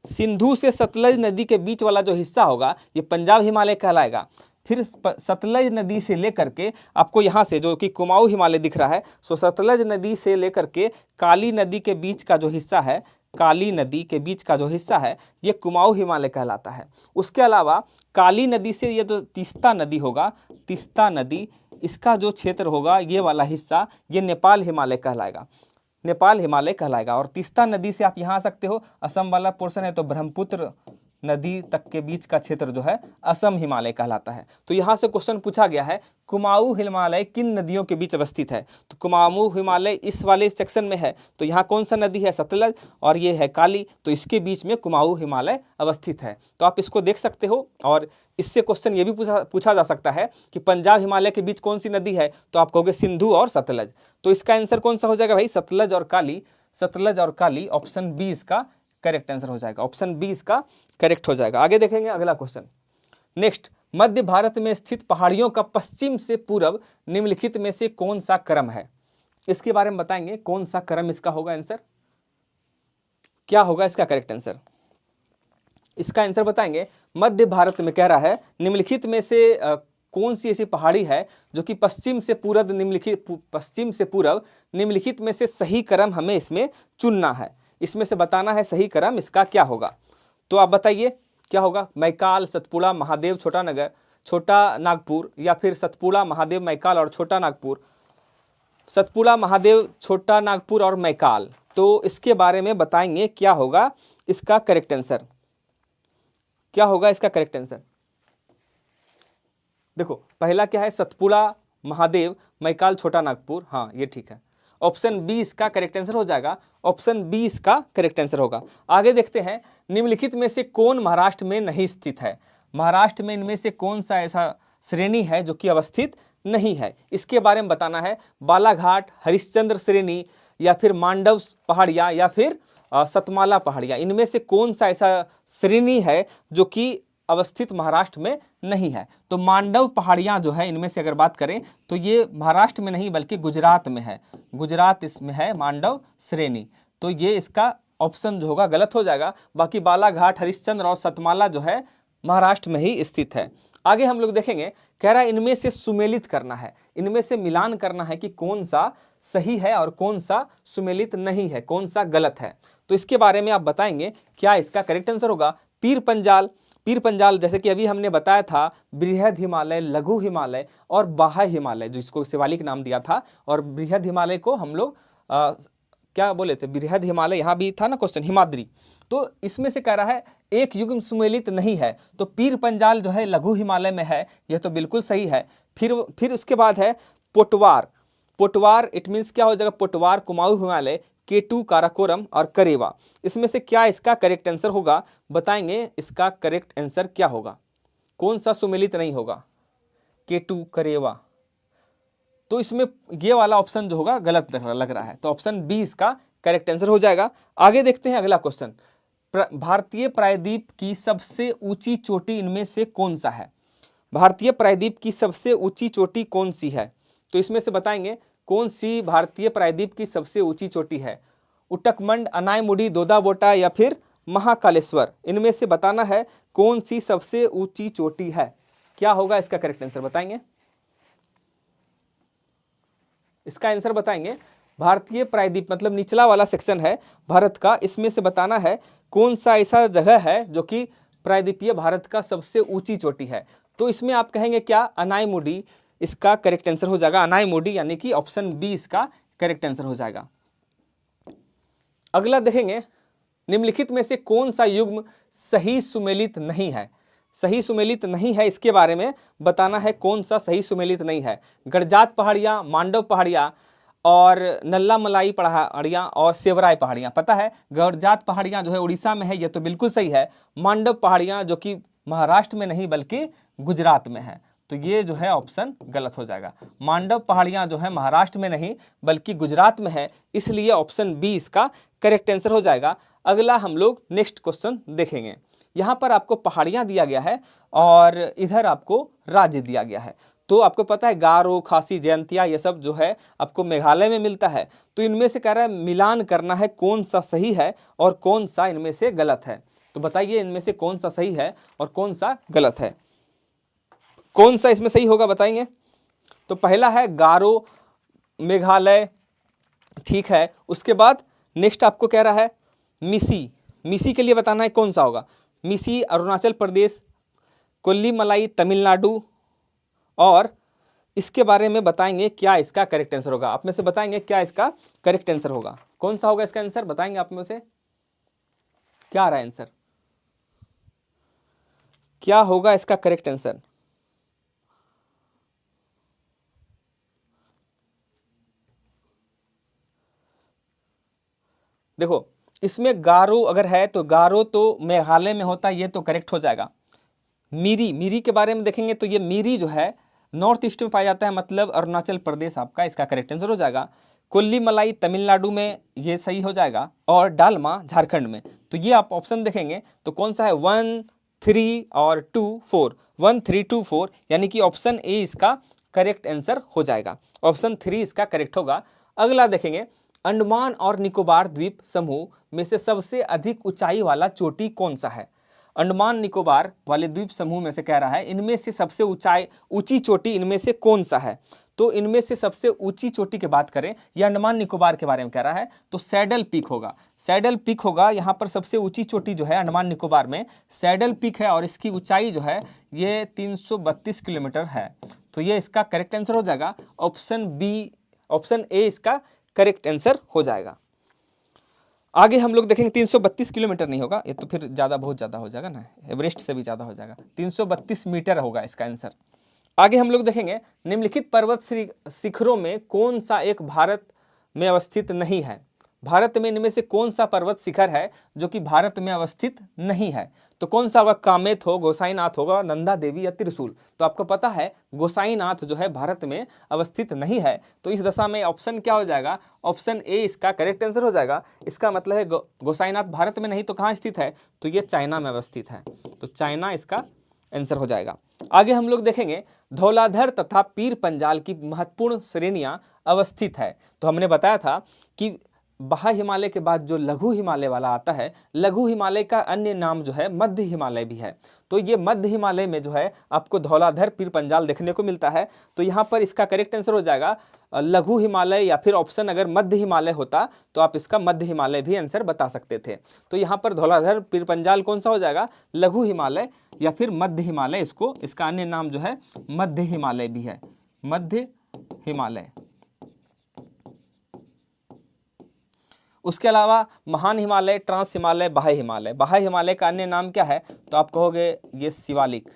सिंधु से सतलज नदी के बीच वाला जो हिस्सा होगा ये पंजाब हिमालय कहलाएगा। फिर सतलज नदी से लेकर के आपको यहाँ से जो कि कुमाऊं हिमालय दिख रहा है, सो सतलज नदी से लेकर के काली नदी के बीच का जो हिस्सा है, काली नदी के बीच का जो हिस्सा है ये कुमाऊं हिमालय कहलाता है। उसके अलावा काली नदी से ये जो तीस्ता नदी होगा, तीस्ता नदी, इसका जो क्षेत्र होगा ये वाला हिस्सा, ये नेपाल हिमालय कहलाएगा, नेपाल हिमालय कहलाएगा। और तीस्ता नदी से आप यहाँ आ सकते हो, असम वाला पोर्शन है तो ब्रह्मपुत्र नदी तक के बीच का क्षेत्र जो है असम हिमालय कहलाता है। तो यहाँ से क्वेश्चन पूछा गया है कुमाऊं हिमालय किन नदियों के बीच अवस्थित है, तो कुमाऊं हिमालय इस वाले सेक्शन में है, तो यहाँ कौन सा नदी है, सतलज, और ये है काली, तो इसके बीच में कुमाऊं हिमालय अवस्थित है। तो आप इसको देख सकते हो। और इससे क्वेश्चन ये भी पूछा जा सकता है कि पंजाब हिमालय के बीच कौन सी नदी है, तो आप कहोगे सिंधु और सतलज। तो इसका आंसर कौन सा हो जाएगा भाई, सतलज और काली, सतलज और काली, ऑप्शन बी इसका करेक्ट आंसर हो जाएगा, ऑप्शन बी इसका करेक्ट हो जाएगा। आगे देखेंगे अगला क्वेश्चन। नेक्स्ट, मध्य भारत में स्थित पहाड़ियों का पश्चिम से पूर्व निम्नलिखित में से कौन सा क्रम है, इसके बारे में बताएंगे कौन सा क्रम इसका होगा आंसर, क्या होगा इसका करेक्ट आंसर। इसका आंसर बताएंगे, मध्य भारत में कह रहा है निम्नलिखित में से कौन सी ऐसी पहाड़ी है जो कि पश्चिम से पूर्व निम्नलिखित में से सही क्रम हमें इसमें चुनना है, इसमें से बताना है सही क्रम इसका क्या होगा। तो आप बताइए क्या होगा, मैकाल, सतपुड़ा, महादेव, छोटा नागपुर, या फिर सतपुड़ा, महादेव, मैकाल और छोटा नागपुर, सतपुड़ा, महादेव, छोटा नागपुर और मैकाल। तो इसके बारे में बताएंगे क्या होगा इसका करेक्ट आंसर, क्या होगा इसका करेक्ट आंसर। देखो पहला क्या है, सतपुड़ा, महादेव, मैकाल, छोटा नागपुर, हाँ ये ठीक है, ऑप्शन बी इसका करेक्ट आंसर हो जाएगा, ऑप्शन बी इसका करेक्ट आंसर होगा। आगे देखते हैं, निम्नलिखित में से कौन महाराष्ट्र में नहीं स्थित है, महाराष्ट्र में इनमें से कौन सा ऐसा श्रेणी है जो कि अवस्थित नहीं है, इसके बारे में बताना है। बालाघाट, हरिश्चंद्र श्रेणी, या फिर मांडव पहाड़ियाँ, या फिर सतमाला पहाड़ियाँ, इनमें से कौन सा ऐसा श्रेणी है जो कि अवस्थित महाराष्ट्र में नहीं है। तो मांडव पहाड़ियाँ जो है इनमें से अगर बात करें तो ये महाराष्ट्र में नहीं बल्कि गुजरात में है, गुजरात इसमें है मांडव श्रेणी, तो ये इसका ऑप्शन जो होगा गलत हो जाएगा। बाकी बालाघाट, हरिश्चंद्र और सतमाला जो है महाराष्ट्र में ही स्थित है। आगे हम लोग देखेंगे, कह रहा है इनमें से सुमेलित करना है, इनमें से मिलान करना है कि कौन सा सही है और कौन सा सुमेलित नहीं है, कौन सा गलत है। तो इसके बारे में आप बताएंगे क्या इसका करेक्ट आंसर होगा। पीर पंजाल जैसे कि अभी हमने बताया था, बृहद हिमालय, लघु हिमालय और बाह्य हिमालय, जो इसको शिवालिक नाम दिया था, और बृहद हिमालय को हम लोग क्या बोले थे, बृहद हिमालय, यहाँ भी था ना क्वेश्चन, हिमाद्री। तो इसमें से कह रहा है एक युग्म सुमेलित नहीं है, तो पीर पंजाल जो है लघु हिमालय में है, यह तो बिल्कुल सही है। फिर उसके बाद है पोटवार, इट मीन्स क्या हो जाएगा, पोटवार, कुमाऊं हिमालय, केटू, काराकोरम और करेवा, इसमें से क्या इसका करेक्ट आंसर होगा, बताएंगे इसका करेक्ट आंसर क्या होगा, कौन सा सुमेलित नहीं होगा, केटू, करेवा, तो इसमें ये वाला ऑप्शन जो होगा गलत लग रहा है, तो ऑप्शन बी इसका करेक्ट आंसर हो जाएगा। आगे देखते हैं अगला क्वेश्चन। भारतीय प्रायद्वीप की सबसे ऊंची चोटी इनमें से कौन सा है? भारतीय प्रायद्वीप की सबसे ऊंची चोटी कौन सी है? तो इसमें से बताएंगे कौन सी भारतीय प्रायद्वीप की सबसे ऊंची चोटी है। उटकमंड, अनायमुडी, दोदाबोटा या फिर महाकालेश्वर, इनमें से बताना है कौन सी सबसे ऊंची चोटी है। क्या होगा इसका करेक्ट आंसर बताएंगे? इसका आंसर बताएंगे भारतीय प्रायद्वीप मतलब निचला वाला सेक्शन है भारत का, इसमें से बताना है कौन सा ऐसा जगह है जो कि प्रायद्वीपीय भारत का सबसे ऊंची चोटी है। तो इसमें आप कहेंगे क्या? अनायमुडी इसका करेक्ट आंसर हो जाएगा। अनायमुडी यानी कि ऑप्शन बी इसका करेक्ट आंसर हो जाएगा। अगला देखेंगे, निम्नलिखित में से कौन सा युग्म सही सुमेलित नहीं है? सही सुमेलित नहीं है, इसके बारे में बताना है कौन सा सही सुमेलित नहीं है। गड़जात पहाड़ियाँ, मांडव पहाड़ियाँ और नल्ला मलाई पहाड़ियाँ और सेवराय पहाड़ियाँ। पता है गड़जात पहाड़ियाँ जो है उड़ीसा में है, ये तो बिल्कुल सही है। मांडव पहाड़ियाँ जो कि महाराष्ट्र में नहीं बल्कि गुजरात में है, तो ये जो है ऑप्शन गलत हो जाएगा। मांडव पहाड़ियाँ जो है महाराष्ट्र में नहीं बल्कि गुजरात में है, इसलिए ऑप्शन बी इसका करेक्ट आंसर हो जाएगा। अगला हम लोग नेक्स्ट क्वेश्चन देखेंगे। यहाँ पर आपको पहाड़ियाँ दिया गया है और इधर आपको राज्य दिया गया है। तो आपको पता है गारो, खासी, जयंतिया ये सब जो है आपको मेघालय में मिलता है। तो इनमें से कह रहा है मिलान करना है कौन सा सही है और कौन सा इनमें से गलत है। तो बताइए इनमें से कौन सा सही है और कौन सा गलत है, कौन सा इसमें सही होगा बताएंगे? तो पहला है गारो मेघालय, ठीक है। उसके बाद नेक्स्ट आपको कह रहा है मिसी, मिसी के लिए बताना है कौन सा होगा। मिसी अरुणाचल प्रदेश, कोल्ली मलाई तमिलनाडु, और इसके बारे में बताएंगे क्या इसका करेक्ट आंसर होगा। आप में से बताएंगे क्या इसका करेक्ट आंसर होगा, कौन सा होगा इसका आंसर बताएंगे आप में से? क्या आ रहा है आंसर, क्या होगा इसका करेक्ट आंसर? देखो इसमें गारो अगर है तो गारो तो मेघालय में होता है, ये तो करेक्ट हो जाएगा। मिरी, मिरी के बारे में देखेंगे तो ये मिरी जो है नॉर्थ ईस्ट में पाया जाता है, मतलब अरुणाचल प्रदेश आपका इसका करेक्ट आंसर हो जाएगा। कोल्ली मलाई तमिलनाडु में, ये सही हो जाएगा। और डालमा झारखंड में। तो ये आप ऑप्शन देखेंगे तो कौन सा है 1, 3 और 2, 4, 1, 3, 2, 4 यानी कि ऑप्शन ए इसका करेक्ट आंसर हो जाएगा। ऑप्शन 3 इसका करेक्ट होगा। अगला देखेंगे, अंडमान और निकोबार द्वीप समूह में से सबसे अधिक ऊंचाई वाला चोटी कौन सा है? अंडमान निकोबार वाले द्वीप समूह में से कह रहा है इनमें से सबसे ऊंची चोटी इनमें से कौन सा है। तो इनमें से सबसे ऊंची चोटी की बात करें, यह अंडमान निकोबार के बारे में कह रहा है, तो सैडल पीक होगा। सैडल पीक होगा यहाँ पर सबसे ऊंची चोटी जो है अंडमान निकोबार में सैडल पीक है, और इसकी ऊंचाई जो है ये 332 किलोमीटर है। तो ये इसका करेक्ट आंसर हो जाएगा। ऑप्शन बी, ऑप्शन ए इसका करेक्ट आंसर हो जाएगा। आगे हम लोग देखेंगे 332 किलोमीटर नहीं होगा, ये तो फिर ज़्यादा बहुत ज़्यादा हो जाएगा ना, एवरेस्ट से भी ज़्यादा हो जाएगा। 332 मीटर होगा इसका आंसर। आगे हम लोग देखेंगे, निम्नलिखित पर्वत शिखरों में कौन सा एक भारत में अवस्थित नहीं है। भारत में इनमें से कौन सा पर्वत शिखर है जो कि भारत में अवस्थित नहीं है। तो कौन सा होगा? कामेत हो, गोसाईनाथ होगा, नंदा देवी या त्रिशूल। तो आपको पता है गोसाईनाथ जो है भारत में अवस्थित नहीं है। तो इस दशा में ऑप्शन क्या हो जाएगा? ऑप्शन ए इसका करेक्ट आंसर हो जाएगा। इसका मतलब है गोसाईनाथ भारत में नहीं तो कहाँ स्थित है? तो ये चाइना में अवस्थित है। तो चाइना इसका आंसर हो जाएगा। आगे हम लोग देखेंगे, धौलाधर तथा पीर पंजाल की महत्वपूर्ण श्रेणियां अवस्थित है। तो हमने बताया था कि बाह्य हिमालय के बाद जो लघु हिमालय वाला आता है, लघु हिमालय का अन्य नाम जो है मध्य हिमालय भी है। तो ये मध्य हिमालय में जो है आपको धौलाधर पीर पंजाल देखने को मिलता है। तो यहाँ पर इसका करेक्ट आंसर हो जाएगा लघु हिमालय, या फिर ऑप्शन अगर मध्य हिमालय होता तो आप इसका मध्य हिमालय भी आंसर बता सकते थे। तो यहाँ पर धौलाधर पीर पंजाल कौन सा हो जाएगा? लघु हिमालय या फिर मध्य हिमालय, इसका अन्य नाम जो है मध्य हिमालय भी है, मध्य हिमालय। उसके अलावा महान हिमालय, ट्रांस हिमालय, बाह्य हिमालय। बाह्य हिमालय का अन्य नाम क्या है? तो आप कहोगे ये शिवालिक।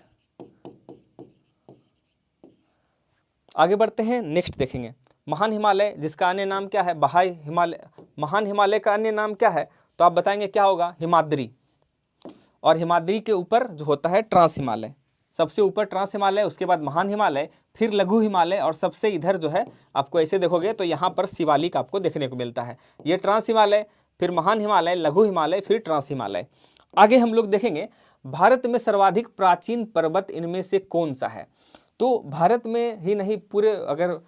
आगे बढ़ते हैं, नेक्स्ट देखेंगे महान हिमालय, जिसका अन्य नाम क्या है? बाह्य हिमालय। महान हिमालय का अन्य नाम क्या है? तो आप बताएंगे क्या होगा? हिमाद्री। और हिमाद्री के ऊपर जो होता है ट्रांस हिमालय। सबसे ऊपर ट्रांस हिमालय, उसके बाद महान हिमालय, फिर लघु हिमालय, और सबसे इधर जो है आपको ऐसे देखोगे तो यहाँ पर शिवालिक आपको देखने को मिलता है। ये ट्रांस हिमालय, फिर महान हिमालय, लघु हिमालय, फिर ट्रांस हिमालय। आगे हम लोग देखेंगे भारत में सर्वाधिक प्राचीन पर्वत इनमें से कौन सा है। तो भारत में ही नहीं, पूरे अगर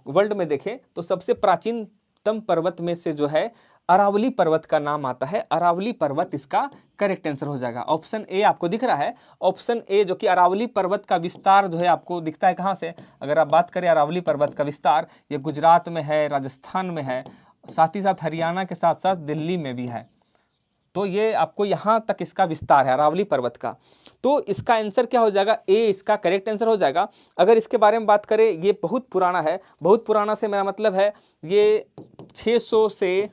वर्ल्ड में देखें तो सबसे प्राचीनतम पर्वत में से जो है अरावली पर्वत का नाम आता है। अरावली पर्वत इसका करेक्ट आंसर हो जाएगा। ऑप्शन ए आपको दिख रहा है, ऑप्शन ए, जो कि अरावली पर्वत का विस्तार जो है आपको दिखता है कहाँ से। अगर आप बात करें अरावली पर्वत का विस्तार, ये गुजरात में है, राजस्थान में है, साथ ही साथ हरियाणा के साथ साथ दिल्ली में भी है। तो ये आपको यहाँ तक इसका विस्तार है अरावली पर्वत का। तो इसका आंसर क्या हो जाएगा, ए इसका करेक्ट आंसर हो जाएगा। अगर इसके बारे में बात करें, ये बहुत पुराना है। बहुत पुराना से मेरा मतलब है ये 600 से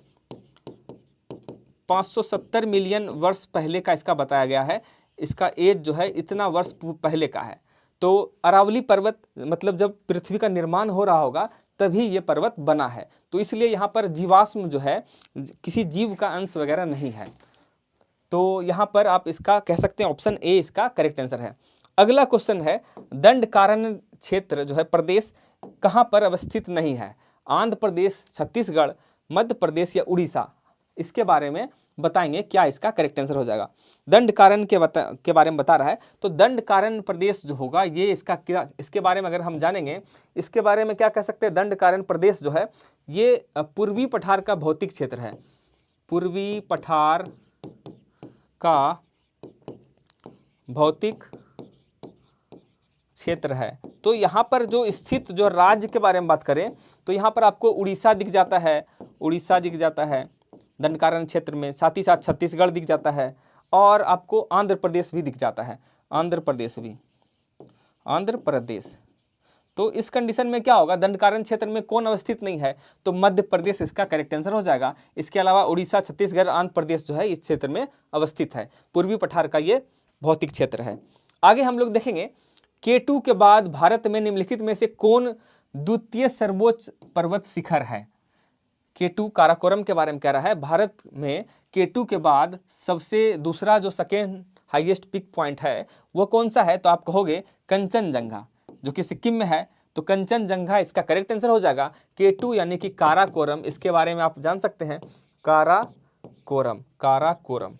570 मिलियन वर्ष पहले का इसका बताया गया है। इसका एज जो है इतना वर्ष पहले का है। तो अरावली पर्वत मतलब जब पृथ्वी का निर्माण हो रहा होगा तभी ये पर्वत बना है। तो इसलिए यहाँ पर जीवाश्म जो है, किसी जीव का अंश वगैरह नहीं है। तो यहाँ पर आप इसका कह सकते हैं ऑप्शन ए इसका करेक्ट आंसर है। अगला क्वेश्चन है, दंडकारण्य क्षेत्र जो है प्रदेश कहाँ पर अवस्थित नहीं है। आंध्र प्रदेश, छत्तीसगढ़, मध्य प्रदेश या उड़ीसा। इसके बारे में बताएंगे क्या इसका करेक्ट आंसर हो जाएगा। दंडकारण्य के बारे में बता रहा है। तो दंडकारण्य प्रदेश जो होगा ये इसका क्या, इसके बारे में अगर हम जानेंगे, इसके बारे में क्या कह सकते हैं। दंडकारण्य प्रदेश जो है ये पूर्वी पठार का भौतिक क्षेत्र है। पूर्वी पठार का भौतिक क्षेत्र है। तो यहाँ पर जो स्थित जो राज्य के बारे में बात करें तो यहाँ पर आपको उड़ीसा दिख जाता है, उड़ीसा दिख जाता है दंडकारण्य क्षेत्र में। साथ ही साथ छत्तीसगढ़ दिख जाता है और आपको आंध्र प्रदेश भी दिख जाता है, आंध्र प्रदेश भी, आंध्र प्रदेश। तो इस कंडीशन में क्या होगा, दंडकारण्य क्षेत्र में कौन अवस्थित नहीं है, तो मध्य प्रदेश इसका करेक्ट आंसर हो जाएगा। इसके अलावा उड़ीसा, छत्तीसगढ़, आंध्र प्रदेश जो है इस क्षेत्र में अवस्थित है। पूर्वी पठार का ये भौतिक क्षेत्र है। आगे हम लोग देखेंगे K2 के बाद भारत में निम्नलिखित में से कौन द्वितीय सर्वोच्च पर्वत शिखर है। K2 काराकोरम के बारे में कह रहा है। भारत में K2 के बाद सबसे दूसरा जो सेकेंड हाईएस्ट पिक पॉइंट है वो कौन सा है, तो आप कहोगे कंचनजंगा, जो कि सिक्किम में है। तो कंचनजंगा इसका करेक्ट आंसर हो जाएगा। K2 यानी कि काराकोरम, इसके बारे में आप जान सकते हैं, काराकोरम, काराकोरम।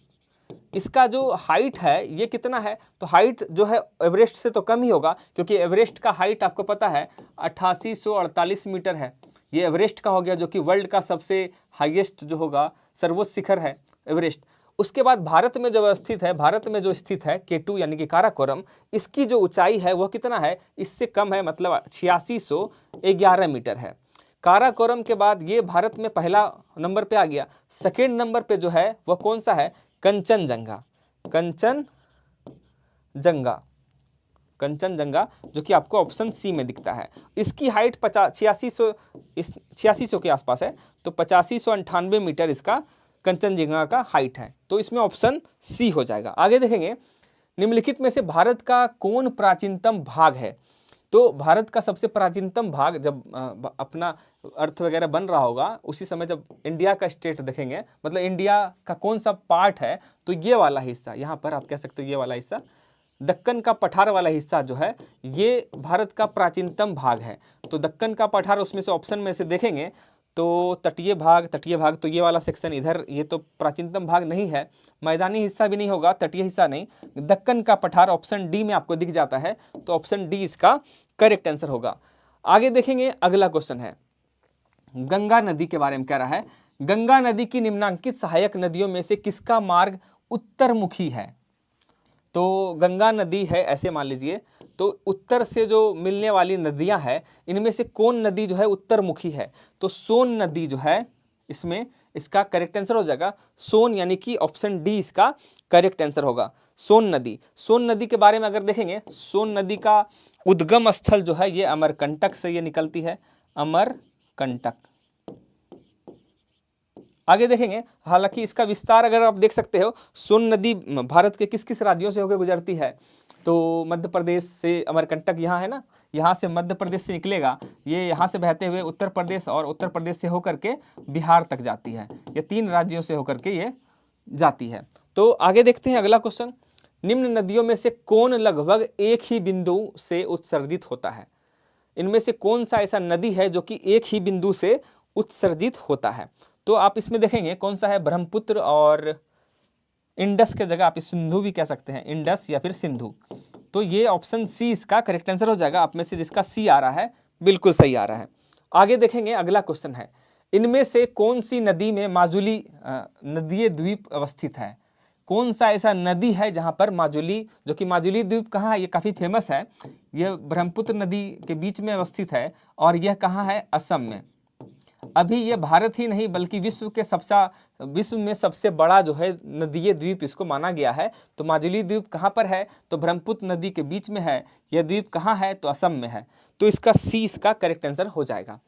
इसका जो हाइट है ये कितना है, तो हाइट जो है एवरेस्ट से तो कम ही होगा, क्योंकि एवरेस्ट का हाइट आपको पता है 8848 मीटर है। ये एवरेस्ट का हो गया, जो कि वर्ल्ड का सबसे हाईएस्ट जो होगा सर्वोच्च शिखर है एवरेस्ट। उसके बाद भारत में जो स्थित है, भारत में जो स्थित है K2 यानी कि काराकोरम, इसकी जो ऊंचाई है वो कितना है, इससे कम है, मतलब 8611 मीटर है। काराकोरम के बाद ये भारत में पहला नंबर पे आ गया। सेकेंड नंबर पे जो है वह कौन सा है, कंचनजंगा, कंचनजंगा, कंचनजंगा, जो कि आपको ऑप्शन सी में दिखता है। इसकी हाइट 8600 के आसपास है। तो 8598 मीटर इसका कंचनजंगा का हाइट है। तो इसमें ऑप्शन सी हो जाएगा। आगे देखेंगे, निम्नलिखित में से भारत का कौन प्राचीनतम भाग है। तो भारत का सबसे प्राचीनतम भाग, जब अपना अर्थ वगैरह बन रहा होगा उसी समय जब इंडिया का स्टेट देखेंगे, मतलब इंडिया का कौन सा पार्ट है, तो ये वाला हिस्सा, यहाँ पर आप कह सकते हो ये वाला हिस्सा, दक्कन का पठार वाला हिस्सा जो है ये भारत का प्राचीनतम भाग है। तो दक्कन का पठार, उसमें से ऑप्शन में से देखेंगे तो तटीय भाग, तटीय भाग, तो ये वाला सेक्शन इधर, ये तो प्राचीनतम भाग नहीं है। मैदानी हिस्सा भी नहीं होगा, तटीय हिस्सा नहीं। दक्कन का पठार ऑप्शन डी में आपको दिख जाता है। तो ऑप्शन डी इसका करेक्ट आंसर होगा। आगे देखेंगे, अगला क्वेश्चन है, गंगा नदी के बारे में कह रहा है। गंगा नदी की निम्नांकित सहायक नदियों में से किसका मार्ग उत्तरमुखी है। तो गंगा नदी है, ऐसे मान लीजिए, तो उत्तर से जो मिलने वाली नदियां हैं इनमें से कौन नदी जो है उत्तरमुखी है, तो सोन नदी जो है इसमें इसका करेक्ट आंसर हो जाएगा। सोन यानी कि ऑप्शन डी इसका करेक्ट आंसर होगा, सोन नदी। सोन नदी के बारे में अगर देखेंगे, सोन नदी का उद्गम स्थल जो है ये अमरकंटक से ये निकलती है, अमरकंटक। आगे देखेंगे, हालांकि इसका विस्तार अगर आप देख सकते हो, सोन नदी भारत के किस किस राज्यों से होकर गुजरती है, तो मध्य प्रदेश से अमरकंटक यहाँ है ना, यहाँ से मध्य प्रदेश से निकलेगा, ये यहाँ से बहते हुए उत्तर प्रदेश और उत्तर प्रदेश से होकर के बिहार तक जाती है। ये 3 राज्यों से होकर के ये जाती है। तो आगे देखते हैं अगला क्वेश्चन, निम्न नदियों में से कौन लगभग एक ही बिंदु से उत्सर्जित होता है? इनमें से कौन सा ऐसा नदी है जो कि एक ही बिंदु से उत्सर्जित होता है? तो आप इसमें देखेंगे कौन सा है, ब्रह्मपुत्र और इंडस के जगह आप सिंधु भी कह सकते हैं, इंडस या फिर सिंधु। तो ये ऑप्शन सी इसका करेक्ट आंसर हो जाएगा। आप में से जिसका सी आ रहा है बिल्कुल सही आ रहा है। आगे देखेंगे, अगला क्वेश्चन है, इनमें से कौन सी नदी में माजुली नदीय द्वीप अवस्थित है? कौन सा ऐसा नदी है जहां पर माजुली, जो कि माजुली द्वीप कहाँ है, ये काफी फेमस है, यह ब्रह्मपुत्र नदी के बीच में अवस्थित है और यह कहाँ है, असम में। अभी ये भारत ही नहीं बल्कि विश्व में सबसे बड़ा जो है नदीय द्वीप इसको माना गया है। तो माजुली द्वीप कहाँ पर है, तो ब्रह्मपुत्र नदी के बीच में है। यह द्वीप कहाँ है, तो असम में है। तो इसका सी इसका करेक्ट आंसर हो जाएगा।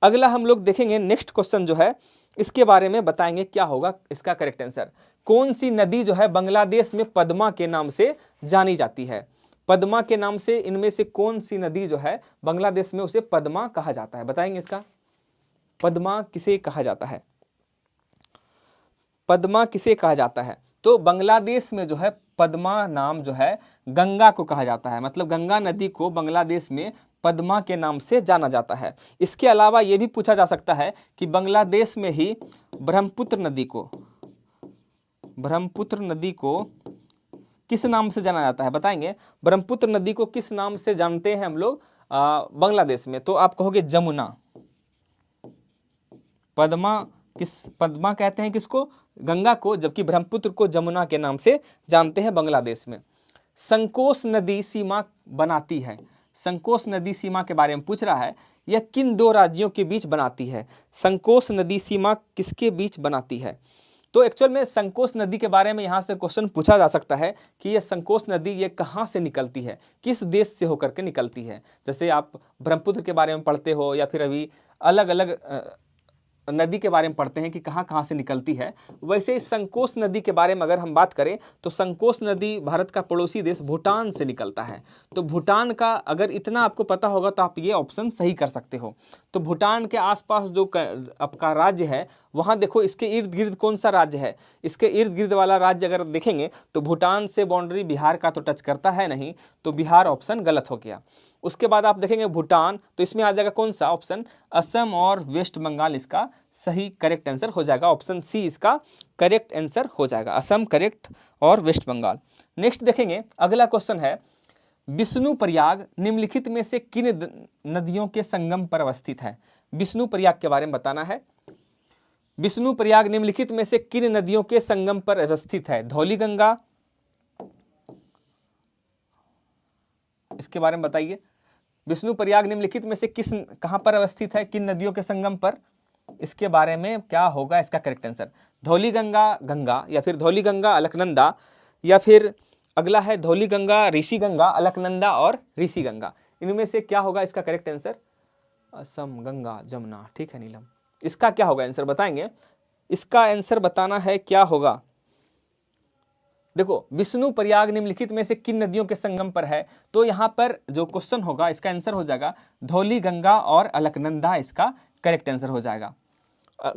अगला हम लोग देखेंगे, नेक्स्ट क्वेश्चन जो है इसके बारे में बताएंगे क्या होगा इसका करेक्ट आंसर। कौन सी नदी जो है बांग्लादेश में पद्मा के नाम से जानी जाती है? पद्मा के नाम से इनमें से कौन सी नदी जो है बांग्लादेश में उसे पद्मा कहा जाता है? बताएंगे इसका, पद्मा किसे कहा जाता है? पद्मा किसे कहा जाता है? तो बांग्लादेश में जो है पद्मा नाम जो है गंगा को कहा जाता है। मतलब गंगा नदी को बांग्लादेश में पद्मा के नाम से जाना जाता है। इसके अलावा यह भी पूछा जा सकता है कि बांग्लादेश में ही ब्रह्मपुत्र नदी को किस नाम से जाना जाता है? बताएंगे, ब्रह्मपुत्र नदी को किस नाम से जानते हैं हम लोग बांग्लादेश में? तो आप कहोगे जमुना। पद्मा कहते हैं किसको? गंगा को, जबकि ब्रह्मपुत्र को जमुना के नाम से जानते हैं बांग्लादेश में। संकोश नदी सीमा बनाती है। संकोश नदी सीमा के बारे में पूछ रहा है, यह किन दो राज्यों के बीच बनाती है? संकोश नदी सीमा किसके बीच बनाती है? तो एक्चुअल में संकोश नदी के बारे में यहाँ से क्वेश्चन पूछा जा सकता है कि यह संकोश नदी ये कहाँ से निकलती है, किस देश से होकर के निकलती है। जैसे आप ब्रह्मपुत्र के बारे में पढ़ते हो या फिर अभी अलग अलग नदी के बारे में पढ़ते हैं कि कहाँ कहाँ से निकलती है, वैसे ही संकोश नदी के बारे में अगर हम बात करें तो संकोश नदी भारत का पड़ोसी देश भूटान से निकलता है। तो भूटान का अगर इतना आपको पता होगा तो आप ये ऑप्शन सही कर सकते हो। तो भूटान के आसपास जो आपका राज्य है वहाँ देखो, इसके इर्द गिर्द कौन सा राज्य है? इसके इर्द गिर्द वाला राज्य अगर देखेंगे तो भूटान से बाउंड्री बिहार का तो टच करता है नहीं, तो बिहार ऑप्शन गलत हो गया। उसके बाद आप देखेंगे भूटान, तो इसमें आ जाएगा कौन सा ऑप्शन? असम और वेस्ट बंगाल इसका सही करेक्ट आंसर हो जाएगा। ऑप्शन सी इसका करेक्ट आंसर हो जाएगा, असम करेक्ट और वेस्ट बंगाल। नेक्स्ट देखेंगे, अगला क्वेश्चन है, विष्णु प्रयाग निम्नलिखित में से किन नदियों के संगम पर अवस्थित है? विष्णु प्रयाग के बारे में बताना है। विष्णु प्रयाग निम्नलिखित में से किन नदियों के संगम पर अवस्थित है? धौली गंगा, इसके बारे में बताइए। विष्णु प्रयाग निम्नलिखित में से कहां पर अवस्थित है, किन नदियों के संगम पर? इसके बारे में क्या होगा इसका करेक्ट आंसर? धौली गंगा या फिर धौली गंगा अलकनंदा, या फिर अगला है धौली गंगा ऋषि गंगा, अलकनंदा और ऋषि गंगा। इनमें से क्या होगा इसका करेक्ट आंसर? असम, गंगा, जमुना। ठीक है नीलम, इसका क्या होगा आंसर बताएंगे? इसका आंसर बताना है क्या होगा। देखो, विष्णु प्रयाग निम्नलिखित में से किन नदियों के संगम पर है, तो यहाँ पर जो क्वेश्चन होगा इसका आंसर हो जाएगा धौली गंगा और अलकनंदा, इसका करेक्ट आंसर हो जाएगा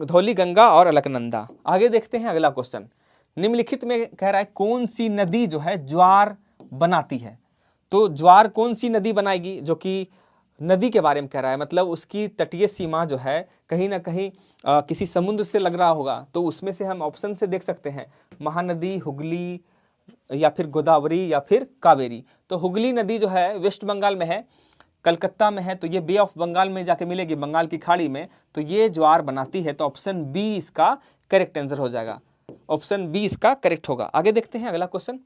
धौली गंगा और अलकनंदा। आगे देखते हैं अगला क्वेश्चन, निम्नलिखित में कह रहा है कौन सी नदी जो है ज्वार बनाती है? तो ज्वार कौन सी नदी बनाएगी? जो कि नदी के बारे में कह रहा है, मतलब उसकी तटीय सीमा जो है कहीं ना कहीं किसी समुद्र से लग रहा होगा। तो उसमें से हम ऑप्शन से देख सकते हैं, महानदी, हुगली या फिर गोदावरी या फिर कावेरी। तो हुगली नदी जो है वेस्ट बंगाल में है, कलकत्ता में है, तो ये बे ऑफ बंगाल में जाके मिलेगी, बंगाल की खाड़ी में। तो ये ज्वार बनाती है, तो ऑप्शन बी इसका करेक्ट आंसर हो जाएगा। ऑप्शन बी इसका करेक्ट होगा। आगे देखते हैं अगला क्वेश्चन,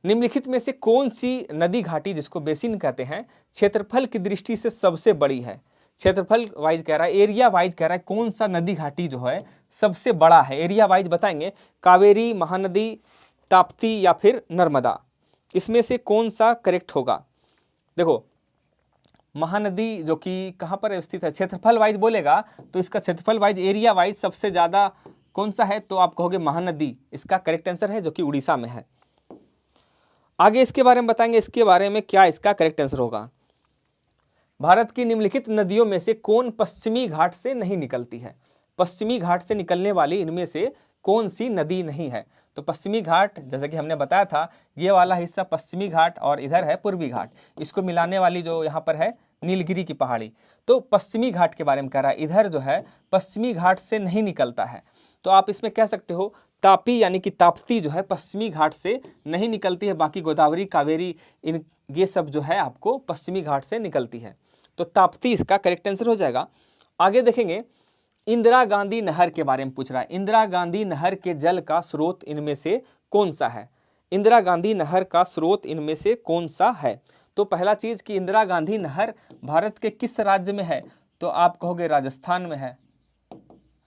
निम्नलिखित में से कौन सी नदी घाटी, जिसको बेसिन कहते हैं, क्षेत्रफल की दृष्टि से सबसे बड़ी है? क्षेत्रफल वाइज कह रहा है, एरिया वाइज कह रहा है, कौन सा नदी घाटी जो है सबसे बड़ा है? एरिया वाइज बताएंगे, कावेरी, महानदी, ताप्ती या फिर नर्मदा। इसमें से कौन सा करेक्ट होगा? देखो, महानदी जो कि कहाँ पर स्थित है, क्षेत्रफल वाइज बोलेगा तो इसका क्षेत्रफल वाइज, एरिया वाइज सबसे ज्यादा कौन सा है? तो आप कहोगे महानदी, इसका करेक्ट आंसर है, जो कि उड़ीसा में है। आगे इसके बारे में बताएंगे, इसके बारे में क्या इसका करेक्ट आंसर होगा। भारत की निम्नलिखित नदियों में से कौन पश्चिमी घाट से नहीं निकलती है? पश्चिमी घाट से निकलने वाली इनमें से कौन सी नदी नहीं है? तो पश्चिमी घाट, जैसे कि हमने बताया था, ये वाला हिस्सा पश्चिमी घाट और इधर है पूर्वी घाट, इसको मिलाने वाली जो यहाँ पर है नीलगिरी की पहाड़ी। तो पश्चिमी घाट के बारे में कह रहा है, इधर जो है पश्चिमी घाट से नहीं निकलता है। तो आप इसमें कह सकते हो तापी यानी कि ताप्ती जो है पश्चिमी घाट से नहीं निकलती है, बाकी गोदावरी, कावेरी, इन ये सब जो है आपको पश्चिमी घाट से निकलती है। तो ताप्ती इसका करेक्ट आंसर हो जाएगा। आगे देखेंगे, इंदिरा गांधी नहर के बारे में पूछ रहा है। इंदिरा गांधी नहर के जल का स्रोत इनमें से कौन सा है? इंदिरा गांधी नहर का स्रोत इनमें से कौन सा है? तो पहला चीज कि इंदिरा गांधी नहर भारत के किस राज्य में है? तो आप कहोगे राजस्थान में है,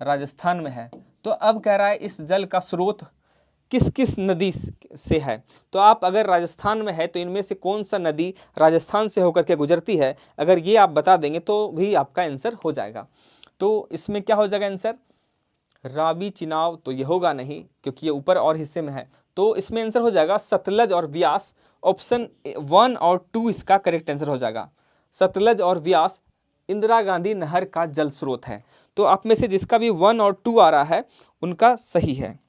राजस्थान में है। तो अब कह रहा है इस जल का स्रोत किस किस नदी से है? तो आप अगर राजस्थान में है तो इनमें से कौन सा नदी राजस्थान से होकर के गुजरती है, अगर ये आप बता देंगे तो भी आपका आंसर हो जाएगा। तो इसमें क्या हो जाएगा आंसर? रावी, चिनाब, तो ये होगा नहीं क्योंकि ये ऊपर और हिस्से में है। तो इसमें आंसर हो जाएगा सतलज और व्यास। ऑप्शन 1 और 2 इसका करेक्ट आंसर हो जाएगा। सतलज और व्यास इंदिरा गांधी नहर का जल स्रोत है। तो आप में से जिसका भी 1 और 2 आ रहा है उनका सही है।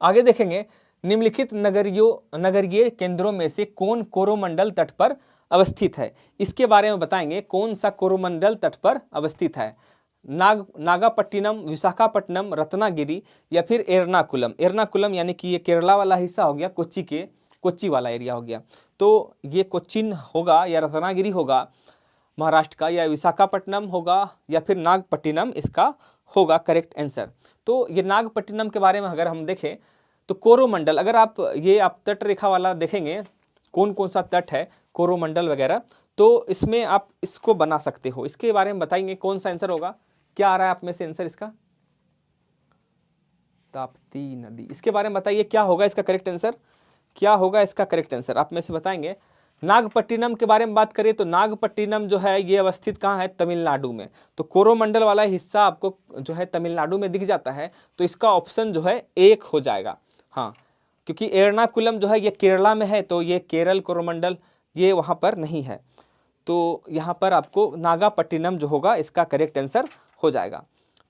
आगे देखेंगे, निम्नलिखित नगरीय केंद्रों में से कौन कोरोमंडल तट पर अवस्थित है? इसके बारे में बताएंगे, कौन सा कोरोमंडल तट पर अवस्थित है? नागापट्टिनम, विशाखापट्टनम, रत्नागिरी या फिर एर्नाकुलम। एर्नाकुलम यानी कि ये केरला वाला हिस्सा हो गया, कोच्चि वाला एरिया हो गया। तो ये कोच्चिन होगा या रत्नागिरी होगा महाराष्ट्र का, या विशाखापट्टनम होगा या फिर नागपट्टिनम इसका होगा करेक्ट आंसर। तो ये नागपट्टिनम के बारे में अगर हम देखें तो कोरोमंडल, अगर आप तट रेखा वाला देखेंगे कौन कौन सा तट है, कोरोमंडल वगैरह, तो इसमें आप इसको बना सकते हो। इसके बारे में बताएंगे कौन सा आंसर होगा। क्या आ रहा है आप में से आंसर इसका? ताप्ती नदी। इसके बारे में बताइए क्या होगा इसका करेक्ट आंसर? क्या होगा इसका करेक्ट आंसर आप में से बताएंगे। नागपट्टिनम के बारे में बात करें तो नागपट्टिनम जो है ये अवस्थित कहाँ है? तमिलनाडु में। तो कोरोमंडल वाला हिस्सा आपको जो है तमिलनाडु में दिख जाता है, तो इसका ऑप्शन जो है 1 हो जाएगा। हाँ, क्योंकि एर्नाकुलम जो है ये केरला में है, तो ये केरल कोरोमंडल ये वहाँ पर नहीं है। तो यहाँ पर आपको नागापट्टिनम जो होगा इसका करेक्ट आंसर हो जाएगा।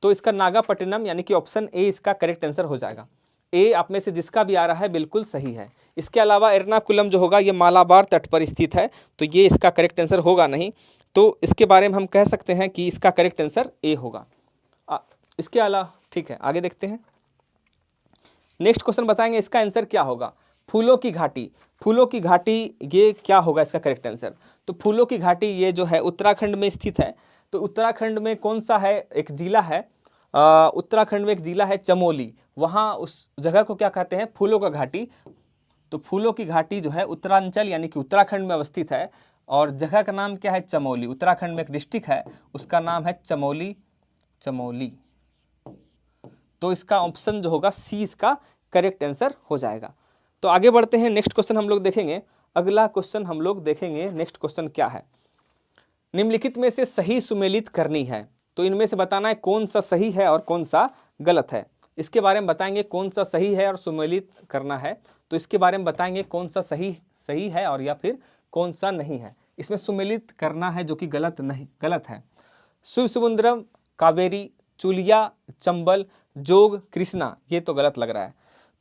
तो इसका नागापट्टिनम यानी कि ऑप्शन ए इसका करेक्ट आंसर हो जाएगा। ए आप में से जिसका भी आ रहा है बिल्कुल सही है। इसके अलावा एर्नाकुलम जो होगा ये मालाबार तट पर स्थित है, तो ये इसका करेक्ट आंसर होगा नहीं। तो इसके बारे में हम कह सकते हैं कि इसका करेक्ट आंसर ए होगा। इसके अलावा ठीक है, आगे देखते हैं। नेक्स्ट क्वेश्चन बताएंगे इसका आंसर क्या होगा। फूलों की घाटी, फूलों की घाटी ये क्या होगा इसका करेक्ट आंसर? तो फूलों की घाटी ये जो है उत्तराखंड में स्थित है। तो उत्तराखंड में कौन सा है? एक जिला है, उत्तराखंड में एक जिला है चमोली, वहाँ उस जगह को क्या कहते हैं? फूलों का घाटी। तो फूलों की घाटी जो है उत्तरांचल यानी कि उत्तराखंड में अवस्थित है, और जगह का नाम क्या है? चमोली। उत्तराखंड में एक डिस्ट्रिक्ट है उसका नाम है चमोली। तो इसका ऑप्शन जो होगा सी इसका करेक्ट आंसर हो जाएगा। तो आगे बढ़ते हैं, नेक्स्ट क्वेश्चन हम लोग देखेंगे। अगला क्वेश्चन हम लोग देखेंगे, नेक्स्ट क्वेश्चन क्या है? निम्नलिखित में से सही सुमेलित करनी है। तो इनमें से बताना है कौन सा सही है और कौन सा गलत है। इसके बारे में बताएंगे कौन सा सही है और सुमेलित करना है। तो इसके बारे में बताएंगे कौन सा सही है और या फिर कौन सा नहीं है। इसमें सुमेलित करना है जो कि गलत है। शिवसमुद्रम, कावेरी, चुलिया, चंबल, जोग, कृष्णा, ये तो गलत लग रहा है।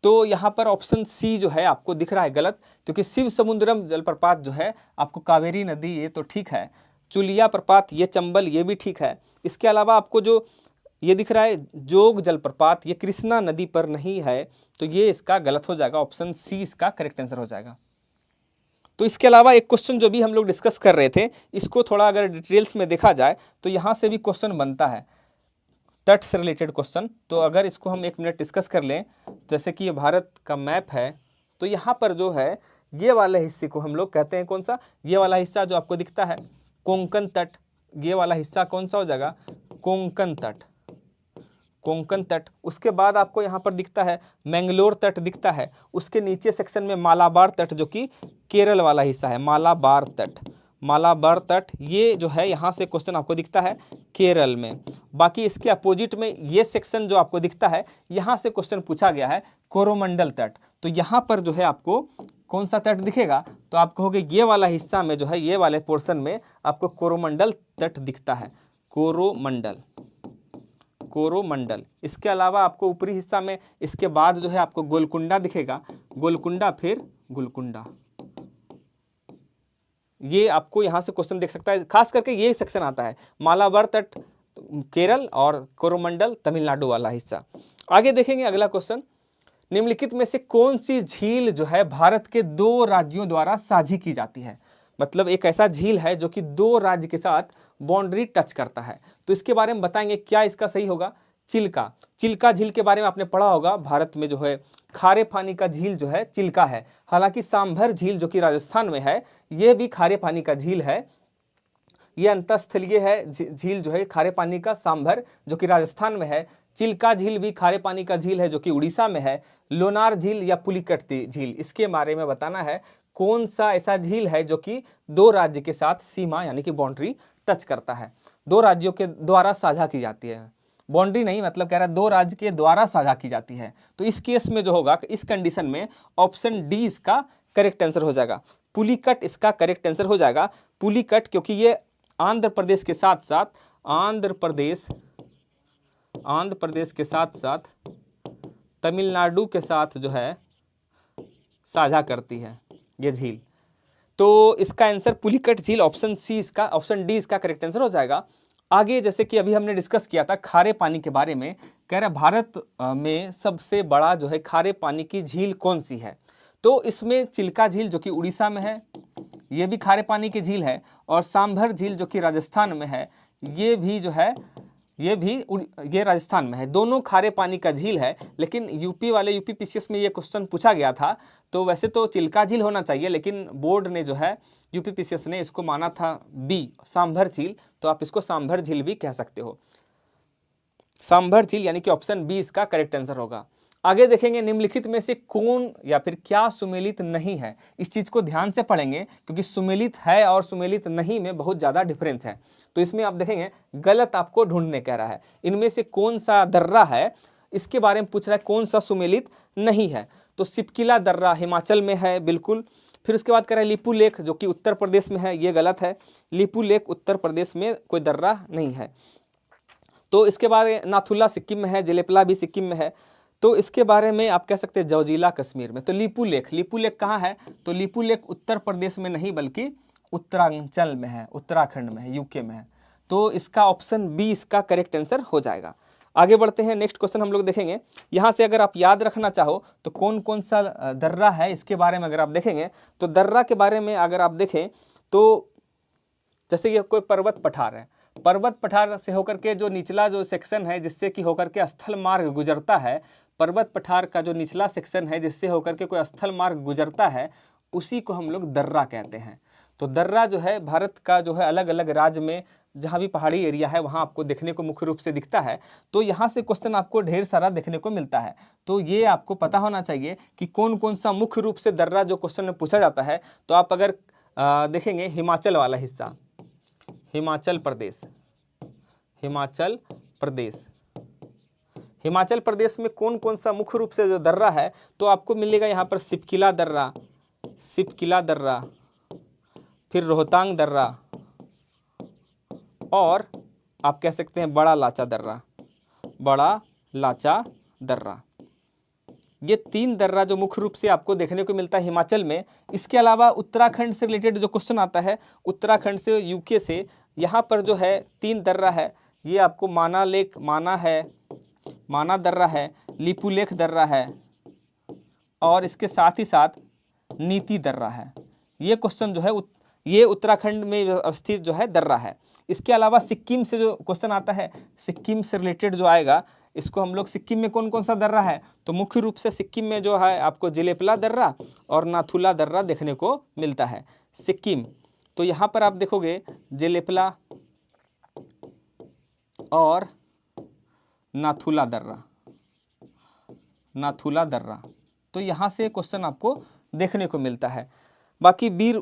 तो यहाँ पर ऑप्शन सी जो है आपको दिख रहा है गलत, क्योंकि शिव समुद्रम जलप्रपात जो है आपको कावेरी नदी ये तो ठीक है, चुलिया प्रपात ये चंबल ये भी ठीक है। इसके अलावा आपको जो ये दिख रहा है जोग जलप्रपात ये कृष्णा नदी पर नहीं है, तो ये इसका गलत हो जाएगा। ऑप्शन सी इसका करेक्ट आंसर हो जाएगा। तो इसके अलावा एक क्वेश्चन जो भी हम लोग डिस्कस कर रहे थे, इसको थोड़ा अगर डिटेल्स में देखा जाए तो यहाँ से भी क्वेश्चन बनता है, तट से रिलेटेड क्वेश्चन। तो अगर इसको हम 1 मिनट डिस्कस कर लें, जैसे कि ये भारत का मैप है, तो यहाँ पर जो है ये वाले हिस्से को हम लोग कहते हैं कौन सा? ये वाला हिस्सा जो आपको दिखता है कोंकण तट, ये वाला हिस्सा कौन सा हो जाएगा? कोंकण तट, कोंकण तट। उसके बाद आपको यहाँ पर दिखता है मैंगलोर तट दिखता है, उसके नीचे सेक्शन में मालाबार तट जो कि केरल वाला हिस्सा है, मालाबार तट ये जो है यहाँ से क्वेश्चन आपको दिखता है केरल में। बाकी इसके अपोजिट में ये सेक्शन जो आपको दिखता है यहाँ से क्वेश्चन पूछा गया है कोरोमंडल तट। तो यहाँ पर जो है आपको कौन सा तट दिखेगा? तो आप कहोगे ये वाला हिस्सा में जो है ये वाले पोर्शन में आपको कोरोमंडल तट दिखता है, कोरोमंडल। इसके अलावा आपको ऊपरी हिस्सा में इसके बाद जो है आपको गोलकुंडा दिखेगा, गोलकुंडा फिर गुलकुंडा। ये आपको यहां से क्वेश्चन देख सकता है, खास करके ये सेक्शन आता है मालाबार तट केरल और कोरोमंडल तमिलनाडु वाला हिस्सा। आगे देखेंगे अगला क्वेश्चन, निम्नलिखित में से कौन सी झील जो है भारत के 2 राज्यों द्वारा साझी की जाती है। मतलब एक ऐसा झील है जो कि 2 राज्य के साथ बाउंड्री टच करता है, तो इसके बारे में बताएंगे क्या इसका सही होगा। चिल्का, चिल्का झील के बारे में आपने पढ़ा होगा, भारत में जो है खारे पानी का झील जो है चिल्का है। हालांकि सांभर झील जो कि राजस्थान में है, यह भी खारे पानी का झील है, यह अंतःस्थलीय है झील जो है खारे पानी का सांभर जो कि राजस्थान में है। चिल्का झील भी खारे पानी का झील है जो कि उड़ीसा में है। लोनार झील या पुलिकट झील, इसके बारे में बताना है कौन सा ऐसा झील है जो कि 2 राज्य के साथ सीमा यानी कि बाउंड्री टच करता है, 2 राज्यों के द्वारा साझा की जाती है। बाउंड्री नहीं, मतलब कह रहा है 2 राज्य के द्वारा साझा की जाती है। तो इस केस में जो होगा, इस कंडीशन में ऑप्शन डी इसका करेक्ट आंसर हो जाएगा। पुलिकट इसका करेक्ट आंसर हो जाएगा। पुलिकट क्योंकि ये आंध्र प्रदेश के साथ साथ आंध्र प्रदेश के साथ साथ तमिलनाडु के साथ जो है साझा करती है ये झील। तो इसका आंसर पुलिकट झील, ऑप्शन सी इसका, ऑप्शन डी इसका करेक्ट आंसर हो जाएगा। आगे जैसे कि अभी हमने डिस्कस किया था खारे पानी के बारे में, कह रहा भारत में सबसे बड़ा जो है खारे पानी की झील कौन सी है। तो इसमें चिल्का झील जो कि उड़ीसा में है, ये भी खारे पानी की झील है, और सांभर झील जो कि राजस्थान में है, ये भी जो है ये राजस्थान में है। दोनों खारे पानी का झील है, लेकिन यूपी पीसीएस में ये क्वेश्चन पूछा गया था। तो वैसे तो चिल्का झील होना चाहिए, लेकिन बोर्ड ने जो है यूपी पीसीएस ने इसको माना था बी सांभर झील, तो आप इसको सांभर झील भी कह सकते हो। सांभर झील यानी कि ऑप्शन बी इसका करेक्ट आंसर होगा। आगे देखेंगे, निम्नलिखित में से कौन या फिर क्या सुमेलित नहीं है। इस चीज को ध्यान से पढ़ेंगे क्योंकि सुमेलित है और सुमेलित नहीं में बहुत ज्यादा डिफरेंस है। तो इसमें आप देखेंगे गलत आपको ढूंढने कह रहा है, इनमें से कौन सा दर्रा है, इसके बारे में पूछ रहा है कौन सा सुमेलित नहीं है। तो सिपकिला दर्रा हिमाचल में है बिल्कुल। फिर उसके बाद कह रहा है लिपू लेक जो कि उत्तर प्रदेश में है, ये गलत है। लिपू लेक उत्तर प्रदेश में कोई दर्रा नहीं है। तो इसके बाद नाथुला सिक्किम में है, जलेपला भी सिक्किम में है। तो इसके बारे में आप कह सकते हैं जौजिला कश्मीर में। तो लिपू लेक कहाँ है, तो लिपू लेक उत्तर प्रदेश में नहीं बल्कि उत्तरांचल में है, उत्तराखंड में है, यूके में है। तो इसका ऑप्शन बी इसका करेक्ट आंसर हो जाएगा। आगे बढ़ते हैं, नेक्स्ट क्वेश्चन हम लोग देखेंगे। यहाँ से अगर आप याद रखना चाहो तो कौन कौन सा दर्रा है इसके बारे में अगर आप देखेंगे, तो दर्रा के बारे में अगर आप देखें तो जैसे ये कोई पर्वत पठार है, पर्वत पठार से होकर के जो निचला जो सेक्शन है जिससे कि होकर के स्थल मार्ग गुजरता है, पर्वत पठार का जो निचला सेक्शन है जिससे होकर के कोई स्थल मार्ग गुजरता है, उसी को हम लोग दर्रा कहते हैं। तो दर्रा जो है भारत का जो है अलग अलग राज्य में जहाँ भी पहाड़ी एरिया है वहाँ आपको देखने को मुख्य रूप से दिखता है। तो यहाँ से क्वेश्चन आपको ढेर सारा देखने को मिलता है। तो ये आपको पता होना चाहिए कि कौन कौन सा मुख्य रूप से दर्रा जो क्वेश्चन में पूछा जाता है। तो आप अगर देखेंगे हिमाचल वाला हिस्सा, हिमाचल प्रदेश में कौन कौन सा मुख्य रूप से जो दर्रा है, तो आपको मिलेगा यहाँ पर सिपकिला दर्रा, फिर रोहतांग दर्रा, और आप कह सकते हैं बड़ा लाचा दर्रा। ये 3 दर्रा जो मुख्य रूप से आपको देखने को मिलता है हिमाचल में। इसके अलावा उत्तराखंड से रिलेटेड जो क्वेश्चन आता है, उत्तराखंड से, यूके से, यहाँ पर जो है 3 दर्रा है। ये आपको माना दर्रा है, लिपू लेक दर्रा है, और इसके साथ ही साथ नीति दर्रा है। ये क्वेश्चन जो है ये उत्तराखंड में अवस्थित जो है दर्रा है। इसके अलावा सिक्किम से जो क्वेश्चन आता है, सिक्किम से रिलेटेड जो आएगा, इसको हम लोग सिक्किम में कौन कौन सा दर्रा है, तो मुख्य रूप से सिक्किम में जो है आपको जलेपला दर्रा और नाथुला दर्रा देखने को मिलता है सिक्किम। तो यहाँ पर आप देखोगे जलेपला और नाथुला दर्रा, तो यहाँ से क्वेश्चन आपको देखने को मिलता है। बाकी बीर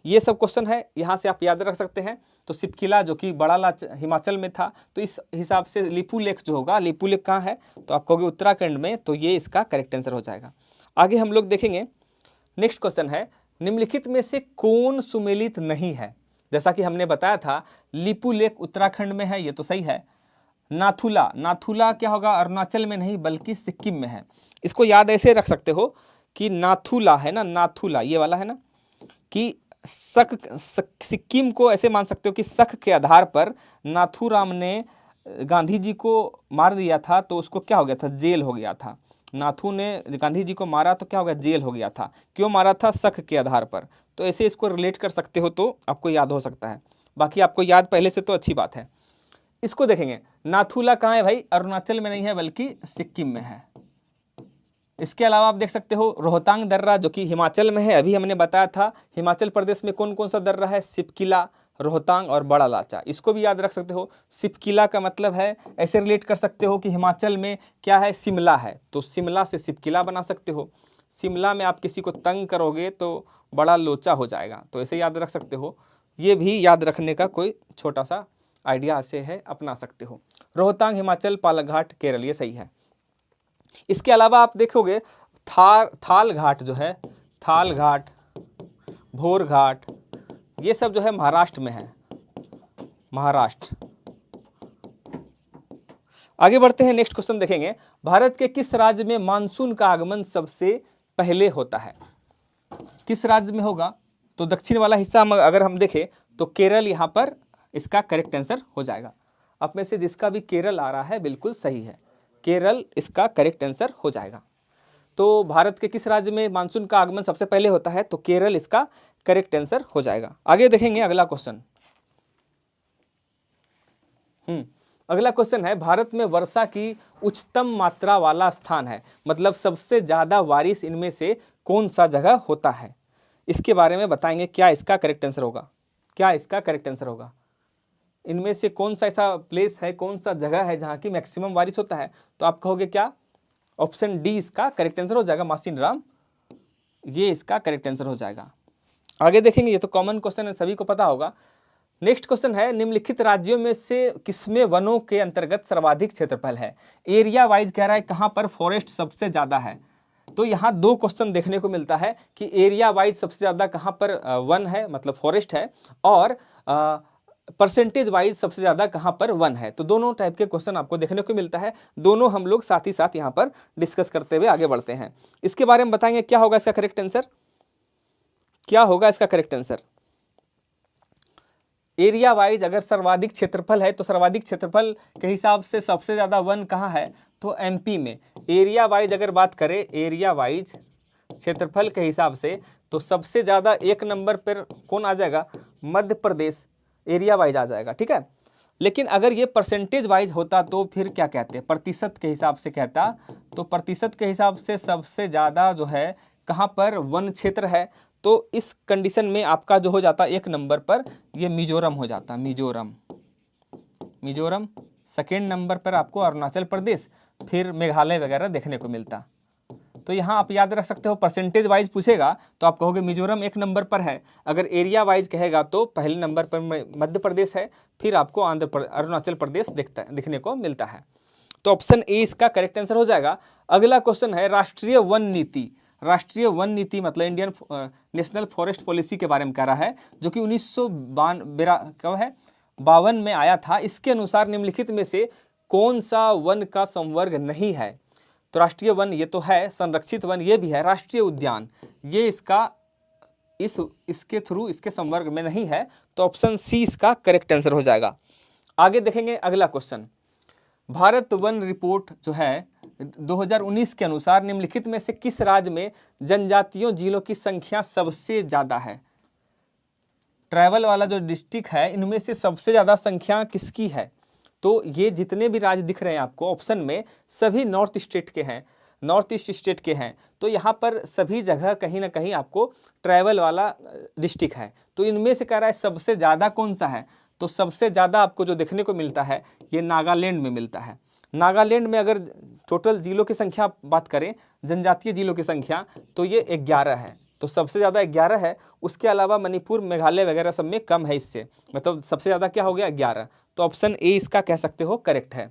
ये सब क्वेश्चन है, यहाँ से आप याद रख सकते हैं। तो सिपकिला जो कि बड़ा लाच हिमाचल में था, तो इस हिसाब से लिपू लेक जो होगा, लिपू लेक कहाँ है, तो आप कहोगे उत्तराखंड में, तो ये इसका करेक्ट आंसर हो जाएगा। आगे हम लोग देखेंगे, नेक्स्ट क्वेश्चन है, निम्नलिखित में से कौन सुमेलित नहीं है। जैसा कि हमने बताया था लिपू लेक उत्तराखंड में है, ये तो सही है। नाथुला, नाथुला क्या होगा, अरुणाचल में नहीं बल्कि सिक्किम में है। इसको याद ऐसे रख सकते हो कि नाथुला है ना, नाथुला ये वाला है ना, कि सिक्किम को ऐसे मान सकते हो कि शक के आधार पर नाथूराम ने गांधी जी को मार दिया था, तो उसको क्या हो गया था, जेल हो गया था। नाथू ने गांधी जी को मारा तो क्या हो गया, जेल हो गया था। क्यों मारा था, शक के आधार पर। तो ऐसे इसको रिलेट कर सकते हो तो आपको याद हो सकता है। बाकी आपको याद पहले से तो अच्छी बात है। इसको देखेंगे, नाथुला कहाँ है भाई, अरुणाचल में नहीं है बल्कि सिक्किम में है। इसके अलावा आप देख सकते हो रोहतांग दर्रा जो कि हिमाचल में है। अभी हमने बताया था हिमाचल प्रदेश में कौन कौन सा दर्रा है, सिपकिला, रोहतांग और बड़ा लाचा। इसको भी याद रख सकते हो। सिपकिला का मतलब है, ऐसे रिलेट कर सकते हो कि हिमाचल में क्या है, शिमला है, तो शिमला से सिपकिला बना सकते हो। शिमला में आप किसी को तंग करोगे तो बड़ा लोचा हो जाएगा, तो ऐसे याद रख सकते हो। ये भी याद रखने का कोई छोटा सा आइडिया से है, अपना सकते हो। रोहतांग हिमाचल, पालघाट केरल, ये सही है। इसके अलावा आप देखोगे थाल घाट जो है, थाल घाट, भोर घाट, ये सब जो है महाराष्ट्र में है, महाराष्ट्र। आगे बढ़ते हैं, नेक्स्ट क्वेश्चन देखेंगे, भारत के किस राज्य में मानसून का आगमन सबसे पहले होता है? किस राज्य में होगा? तो दक्षिण वाला हिस्सा अगर हम देखें तो केरल यहाँ पर इसका करेक्ट आंसर हो जाएगा। आप में से जिसका भी केरल आ रहा है बिल्कुल सही है, केरल इसका करेक्ट आंसर हो जाएगा। तो भारत के किस राज्य में मानसून का आगमन सबसे पहले होता है? तो केरल इसका करेक्ट आंसर हो जाएगा। आगे देखेंगे अगला क्वेश्चन। अगला क्वेश्चन है, भारत में वर्षा की उच्चतम मात्रा वाला स्थान है, मतलब सबसे ज्यादा बारिश इनमें से कौन सा जगह होता है? इसके बारे में बताएंगे, क्या इसका करेक्ट आंसर होगा, क्या इसका करेक्ट आंसर होगा। इनमें से कौन सा ऐसा प्लेस है, कौन सा जगह है जहाँ की मैक्सिमम बारिश होता है? तो आप कहोगे क्या, ऑप्शन डी इसका करेक्ट आंसर हो जाएगा, मासिन राम, ये इसका करेक्ट आंसर हो जाएगा। आगे देखेंगे, ये तो कॉमन क्वेश्चन है, सभी को पता होगा। नेक्स्ट क्वेश्चन है, निम्नलिखित राज्यों में से किसमें वनों के अंतर्गत सर्वाधिक क्षेत्रफल है? एरिया वाइज कह रहा है कहाँ पर फॉरेस्ट सबसे ज्यादा है। तो यहाँ दो क्वेश्चन देखने को मिलता है कि एरिया वाइज सबसे ज्यादा कहाँ पर वन है, मतलब फॉरेस्ट है, और परसेंटेज वाइज सबसे ज्यादा कहां पर वन है। तो दोनों टाइप के क्वेश्चन आपको देखने को मिलता है, दोनों हम लोग साथ ही साथ यहां पर डिस्कस करते हुए आगे बढ़ते हैं। इसके बारे में बताएंगे क्या होगा इसका करेक्ट आंसर, क्या होगा इसका करेक्ट आंसर। एरिया वाइज अगर सर्वाधिक क्षेत्रफल है तो सर्वाधिक क्षेत्रफल के हिसाब से सबसे ज्यादा वन कहाँ है? तो एमपी में। एरिया वाइज अगर बात करें, एरिया वाइज क्षेत्रफल के हिसाब से तो सबसे ज्यादा एक नंबर पर कौन आ जाएगा? मध्य प्रदेश एरिया वाइज आ जाएगा, ठीक है। लेकिन अगर ये परसेंटेज वाइज होता तो फिर क्या कहते हैं, प्रतिशत के हिसाब से कहता, तो प्रतिशत के हिसाब से सबसे ज़्यादा जो है कहाँ पर वन क्षेत्र है। तो इस कंडीशन में आपका जो हो जाता एक नंबर पर ये मिजोरम हो जाता, मिजोरम, मिजोरम। सेकेंड नंबर पर आपको अरुणाचल प्रदेश, फिर मेघालय वगैरह देखने को मिलता। तो यहाँ आप याद रख सकते हो, परसेंटेज वाइज पूछेगा तो आप कहोगे मिजोरम एक नंबर पर है, अगर एरिया वाइज कहेगा तो पहले नंबर पर मध्य प्रदेश है, फिर आपको अरुणाचल प्रदेश दिखने को मिलता है। तो ऑप्शन ए इसका करेक्ट आंसर हो जाएगा। अगला क्वेश्चन है, राष्ट्रीय वन नीति। राष्ट्रीय वन नीति मतलब इंडियन नेशनल फॉरेस्ट पॉलिसी के बारे में कह रहा है, जो कि 1952 में आया था। इसके अनुसार निम्नलिखित में से कौन सा वन का संवर्ग नहीं है? तो राष्ट्रीय वन ये तो है, संरक्षित वन ये भी है, राष्ट्रीय उद्यान ये इसका इसके थ्रू इसके संवर्ग में नहीं है। तो ऑप्शन सी इसका करेक्ट आंसर हो जाएगा। आगे देखेंगे अगला क्वेश्चन, भारत वन रिपोर्ट जो है 2019 के अनुसार निम्नलिखित में से किस राज्य में जनजातीय जिलों की संख्या सबसे ज्यादा है? ट्राइबल वाला जो डिस्ट्रिक्ट है इनमें से सबसे ज्यादा संख्या किसकी है? तो ये जितने भी राज्य दिख रहे हैं आपको ऑप्शन में, सभी नॉर्थ स्टेट के हैं, नॉर्थ ईस्ट स्टेट के हैं। तो यहाँ पर सभी जगह कहीं ना कहीं आपको ट्राइबल वाला डिस्ट्रिक्ट है। तो इनमें से कह रहा है सबसे ज़्यादा कौन सा है? तो सबसे ज़्यादा आपको जो देखने को मिलता है ये नागालैंड में मिलता है। नागालैंड में अगर टोटल जिलों की संख्या बात करें, जनजातीय जिलों की संख्या, तो ये 11 है। तो सबसे ज़्यादा 11 है। उसके अलावा मणिपुर, मेघालय वगैरह सब में कम है इससे, मतलब सबसे ज़्यादा क्या हो गया 11। तो ऑप्शन ए इसका कह सकते हो करेक्ट है।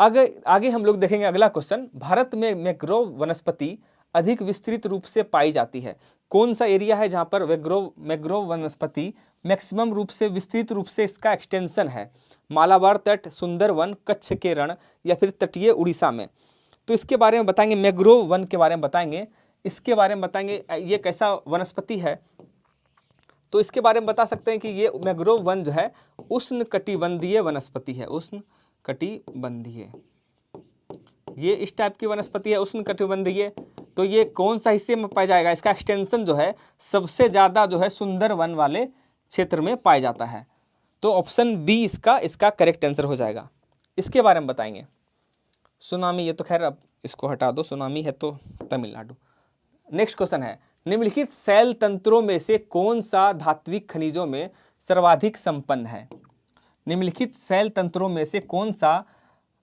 आगे हम लोग देखेंगे अगला क्वेश्चन, भारत में मैंग्रोव वनस्पति अधिक विस्तृत रूप से पाई जाती है। कौन सा एरिया है जहां पर मैंग्रोव वनस्पति मैक्सिमम रूप से विस्तृत रूप से इसका एक्सटेंशन है? मालाबार तट, सुंदरवन, कच्छ के रण या फिर तटीय उड़ीसा में। तो इसके बारे में बताएंगे, मैंग्रोव वन के बारे में बताएंगे, इसके बारे में बताएंगे ये कैसा वनस्पति है। तो इसके बारे में बता सकते हैं कि ये मैंग्रोव वन जो है उष्णकटिबंधीय वनस्पति है, उष्णकटिबंधीय, ये इस टाइप की वनस्पति है उष्णकटिबंधीय। तो ये कौन सा हिस्से में पाया जाएगा, इसका एक्सटेंशन जो है सबसे ज़्यादा जो है सुंदरवन वाले क्षेत्र में पाया जाता है। तो ऑप्शन बी इसका करेक्ट आंसर हो जाएगा। इसके बारे में बताएंगे सुनामी, ये तो खैर अब इसको हटा दो, सुनामी है तो तमिलनाडु। नेक्स्ट क्वेश्चन है, निम्नलिखित शैल तंत्रों में से कौन सा धात्विक खनिजों में सर्वाधिक संपन्न है। निम्नलिखित शैल तंत्रों में से कौन सा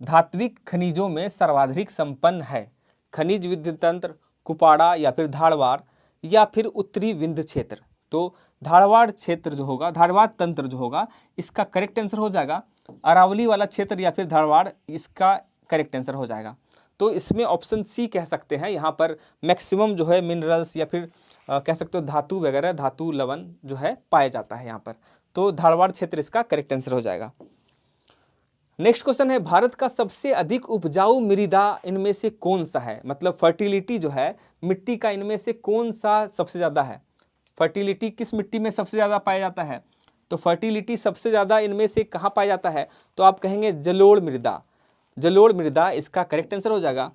धात्विक खनिजों में सर्वाधिक संपन्न है। खनिज विद्युत तंत्र, कुपाड़ा या फिर धारवाड़ या फिर उत्तरी विंध्य क्षेत्र। तो धारवाड़ क्षेत्र जो होगा, धारवाड़ तंत्र जो होगा, इसका करेक्ट आंसर हो जाएगा अरावली वाला क्षेत्र या फिर धारवाड़, इसका करेक्ट आंसर हो जाएगा। तो इसमें ऑप्शन सी कह सकते हैं, यहाँ पर मैक्सिमम जो है मिनरल्स या फिर कह सकते हो धातु वगैरह, धातु लवण जो है पाया जाता है यहाँ पर। तो धारवाड़ क्षेत्र इसका करेक्ट आंसर हो जाएगा। नेक्स्ट क्वेश्चन है, भारत का सबसे अधिक उपजाऊ मृदा इनमें से कौन सा है। मतलब फर्टिलिटी जो है मिट्टी का इनमें से कौन सा सबसे ज़्यादा है, फर्टिलिटी किस मिट्टी में सबसे ज़्यादा पाया जाता है। तो फर्टिलिटी सबसे ज़्यादा इनमें से कहाँ पाया जाता है, तो आप कहेंगे जलोढ़ मृदा, जलोढ़ मृदा इसका करेक्ट आंसर हो जाएगा।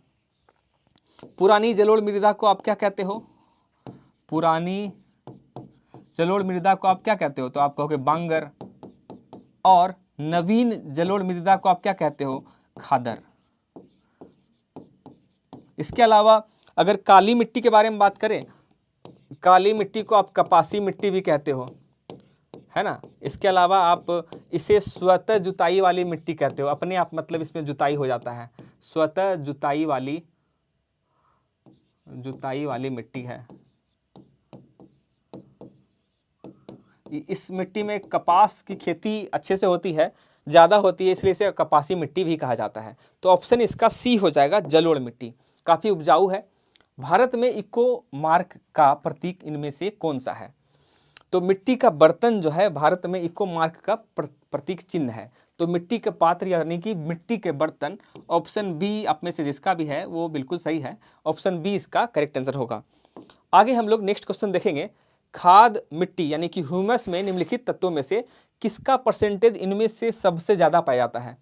पुरानी जलोढ़ मृदा को आप क्या कहते हो, पुरानी जलोढ़ मृदा को आप क्या कहते हो, तो आप कहोगे बांगर, और नवीन जलोढ़ मृदा को आप क्या कहते हो, खादर। इसके अलावा अगर काली मिट्टी के बारे में बात करें, काली मिट्टी को आप कपासी मिट्टी भी कहते हो, है ना। इसके अलावा आप इसे स्वतः जुताई वाली मिट्टी कहते हो, अपने आप मतलब इसमें जुताई हो जाता है, स्वतः जुताई वाली मिट्टी है। इस मिट्टी में कपास की खेती अच्छे से होती है, ज़्यादा होती है, इसलिए इसे कपासी मिट्टी भी कहा जाता है। तो ऑप्शन इसका सी हो जाएगा, जलोढ़ मिट्टी, काफ़ी उपजाऊ है। भारत में इको मार्क का प्रतीक इनमें से कौन सा है। तो मिट्टी का बर्तन जो है भारत में इको मार्क का प्रतीक चिन्ह है। तो मिट्टी के पात्र यानी कि मिट्टी के बर्तन, ऑप्शन बी आप में से जिसका भी है वो बिल्कुल सही है, ऑप्शन बी इसका करेक्ट आंसर होगा। आगे हम लोग नेक्स्ट क्वेश्चन देखेंगे, खाद मिट्टी यानी कि ह्यूमस में निम्नलिखित तत्वों में से किसका परसेंटेज इनमें से सबसे ज़्यादा पाया जाता है।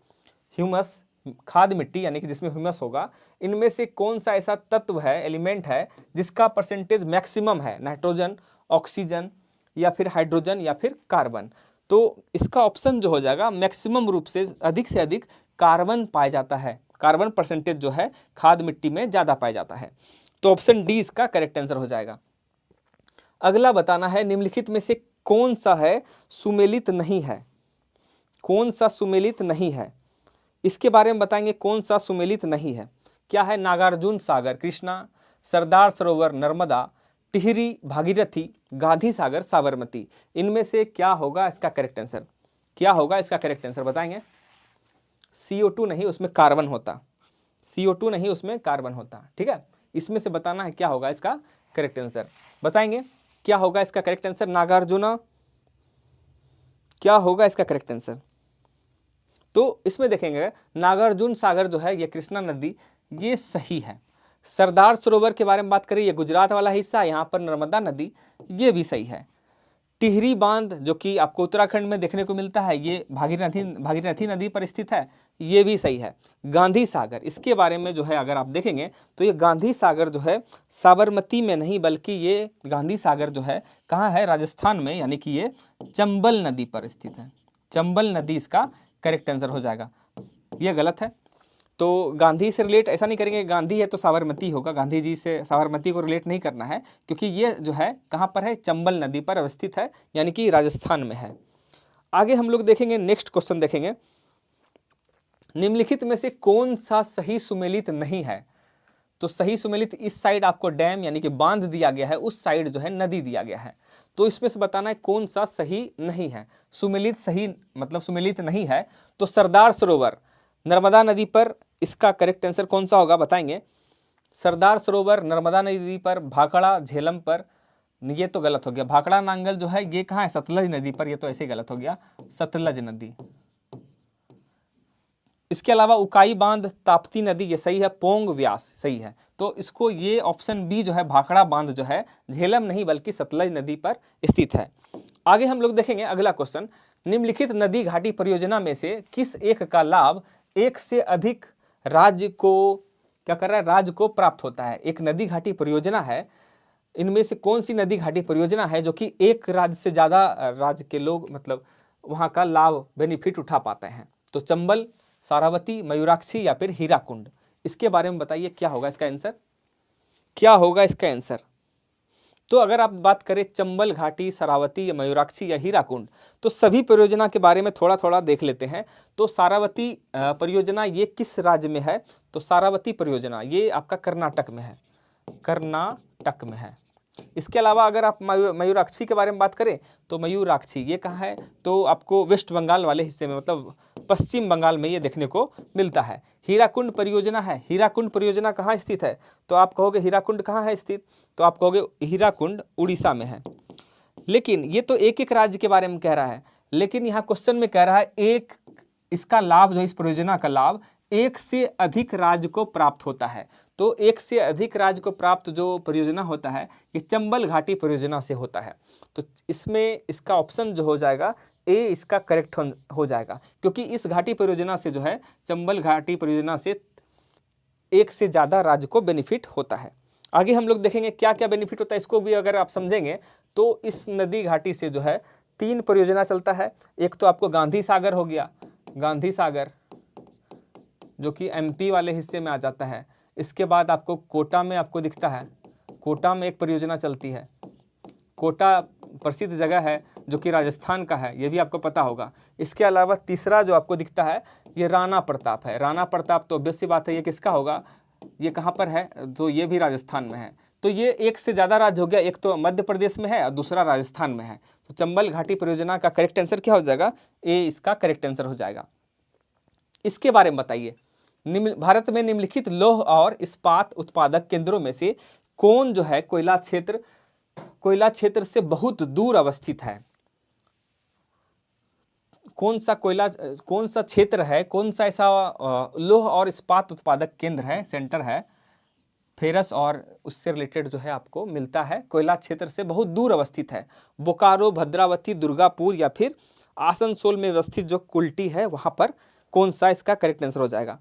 ह्यूमस, खाद मिट्टी यानी कि जिसमें ह्यूमस होगा, इनमें से कौन सा ऐसा तत्व है, एलिमेंट है, जिसका परसेंटेज मैक्सिमम है, नाइट्रोजन, ऑक्सीजन या फिर हाइड्रोजन या फिर कार्बन। तो इसका ऑप्शन जो हो जाएगा, मैक्सिमम रूप से अधिक कार्बन पाया जाता है, कार्बन परसेंटेज जो है खाद मिट्टी में ज़्यादा पाया जाता है। तो ऑप्शन डी इसका करेक्ट आंसर हो जाएगा। अगला बताना है, निम्नलिखित में से कौन सा है सुमेलित नहीं है, कौन सा सुमेलित नहीं है, इसके बारे में बताएंगे कौन सा सुमेलित नहीं है। क्या है, नागार्जुन सागर कृष्णा, सरदार सरोवर नर्मदा, टिहरी भागीरथी, गांधी सागर साबरमती। इनमें से क्या होगा इसका करेक्ट आंसर, क्या होगा इसका करेक्ट आंसर बताएंगे। CO2 नहीं, उसमें कार्बन होता, CO2 नहीं, उसमें कार्बन होता, ठीक है। इसमें से बताना है क्या होगा इसका करेक्ट आंसर, बताएंगे क्या होगा इसका करेक्ट आंसर। नागार्जुना, क्या होगा इसका करेक्ट आंसर। तो इसमें देखेंगे नागार्जुन सागर जो है ये कृष्णा नदी, ये सही है। सरदार सरोवर के बारे में बात करें, ये गुजरात वाला हिस्सा, यहाँ पर नर्मदा नदी, ये भी सही है। टिहरी बांध जो कि आपको उत्तराखंड में देखने को मिलता है, ये भागीरथी नदी पर स्थित है, ये भी सही है। गांधी सागर, इसके बारे में जो है अगर आप देखेंगे तो ये गांधी सागर जो है साबरमती में नहीं, बल्कि ये गांधी सागर जो है कहाँ है, राजस्थान में, यानी कि ये चंबल नदी पर स्थित है। चंबल नदी इसका करेक्ट आंसर हो जाएगा, ये गलत है। तो गांधी से रिलेट ऐसा नहीं करेंगे, गांधी है तो साबरमती होगा, गांधी जी से साबरमती को रिलेट नहीं करना है, क्योंकि ये जो है कहाँ पर है, चंबल नदी पर अवस्थित है, यानी कि राजस्थान में है। आगे हम लोग देखेंगे, नेक्स्ट क्वेश्चन देखेंगे, निम्नलिखित में से कौन सा सही सुमेलित नहीं है। तो सही सुमेलित, इस साइड आपको डैम यानी कि बांध दिया गया है, उस साइड जो है नदी दिया गया है। तो इसमें से बताना है कौन सा सही नहीं है, सुमेलित सही मतलब सुमेलित नहीं है। तो सरदार सरोवर नर्मदा नदी पर, इसका करेक्ट आंसर कौन सा होगा बताएंगे। सरदार सरोवर नर्मदा नदी पर, भाखड़ा झेलम पर, ये तो गलत हो गया। भाखड़ा नांगल जो है ये कहाँ है, सतलज नदी पर, ये तो ऐसे ही गलत हो गया, सतलज नदी, इसके अलावा उकाई बांध, ताप्ती नदी, ये सही है। पोंग व्यास सही है। तो इसको ये ऑप्शन बी जो है भाखड़ा बांध जो है झेलम नहीं बल्कि सतलज नदी पर स्थित है। आगे हम लोग देखेंगे अगला क्वेश्चन, निम्नलिखित नदी घाटी परियोजना में से किस एक का लाभ एक से अधिक राज्य को क्या कर रहा है, राज्य को प्राप्त होता है। एक नदी घाटी परियोजना है, इनमें से कौन सी नदी घाटी परियोजना है जो कि एक राज्य से ज्यादा राज्य के लोग मतलब वहां का लाभ बेनिफिट उठा पाते हैं। तो चंबल, सारावती, मयूराक्षी या फिर हीराकुंड, इसके बारे में बताइए क्या होगा इसका आंसर, क्या होगा इसका आंसर। तो अगर आप बात करें चंबल घाटी, सरावती या मयूराक्षी या हीराकुंड, तो सभी परियोजना के बारे में थोड़ा थोड़ा देख लेते हैं। तो सारावती परियोजना ये किस राज्य में है, तो सारावती परियोजना ये आपका कर्नाटक में है, कर्नाटक में है। इसके अलावा अगर आप मयूराक्षी के बारे में बात करें तो मयूराक्षी ये कहाँ है, तो आपको वेस्ट बंगाल वाले हिस्से में मतलब पश्चिम बंगाल में ये देखने को मिलता है। हीराकुंड परियोजना है, हीराकुंड परियोजना कहाँ स्थित है, तो आप कहोगे हीराकुंड कहाँ है स्थित, तो आप कहोगे हीराकुंड उड़ीसा में है। लेकिन ये तो एक एक राज्य के बारे में कह रहा है, लेकिन यहाँ क्वेश्चन में कह रहा है एक इसका लाभ जो इस परियोजना का लाभ एक से अधिक राज्य को प्राप्त होता है। तो एक से अधिक राज्य को प्राप्त जो परियोजना होता है ये चंबल घाटी परियोजना से होता है। तो इसमें इसका ऑप्शन जो हो जाएगा ए इसका करेक्ट हो जाएगा, क्योंकि इस घाटी परियोजना से जो है चंबल घाटी परियोजना से एक से ज़्यादा राज्य को बेनिफिट होता है। आगे हम लोग देखेंगे क्या क्या बेनिफिट होता है, इसको भी अगर आप समझेंगे तो इस नदी घाटी से जो है 3 परियोजना चलता है। एक तो आपको गांधी सागर हो गया, गांधी सागर जो कि एमपी वाले हिस्से में आ जाता है। इसके बाद आपको कोटा में आपको दिखता है, कोटा में एक परियोजना चलती है। कोटा प्रसिद्ध जगह है जो कि राजस्थान का है, ये भी आपको पता होगा। इसके अलावा तीसरा जो आपको दिखता है ये राणा प्रताप है। राणा प्रताप तो ऑब्वियस सी बात है ये किसका होगा, ये कहाँ पर है, तो ये भी राजस्थान में है। तो ये एक से ज़्यादा राज्य हो गया, एक तो मध्य प्रदेश में है और दूसरा राजस्थान में है। तो चंबल घाटी परियोजना का करेक्ट आंसर क्या हो जाएगा, ए इसका करेक्ट आंसर हो जाएगा। इसके बारे में बताइए, भारत में निम्नलिखित लौह और इस्पात उत्पादक केंद्रों में से कौन जो है कोयला क्षेत्र से बहुत दूर अवस्थित है। कौन सा क्षेत्र है, कौन सा ऐसा लौह और इस्पात उत्पादक केंद्र है, सेंटर है, फेरस और उससे रिलेटेड जो है आपको मिलता है, कोयला क्षेत्र से बहुत दूर अवस्थित है। बोकारो, भद्रावती, दुर्गापुर या फिर आसनसोल में अवस्थित जो कुल्टी है वहां पर कौन सा इसका करेक्ट आंसर हो जाएगा,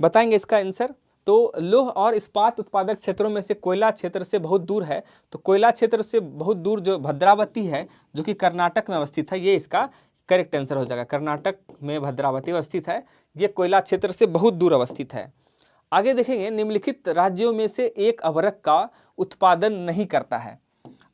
बताएंगे इसका आंसर। तो लौह और इस्पात उत्पादक क्षेत्रों में से कोयला क्षेत्र से बहुत दूर है, तो कोयला क्षेत्र से बहुत दूर जो भद्रावती है जो कि कर्नाटक में अवस्थित है, ये इसका करेक्ट आंसर हो जाएगा। कर्नाटक में भद्रावती अवस्थित है, ये कोयला क्षेत्र से बहुत दूर अवस्थित है। आगे देखेंगे, निम्नलिखित राज्यों में से एक अभ्रक का उत्पादन नहीं करता है।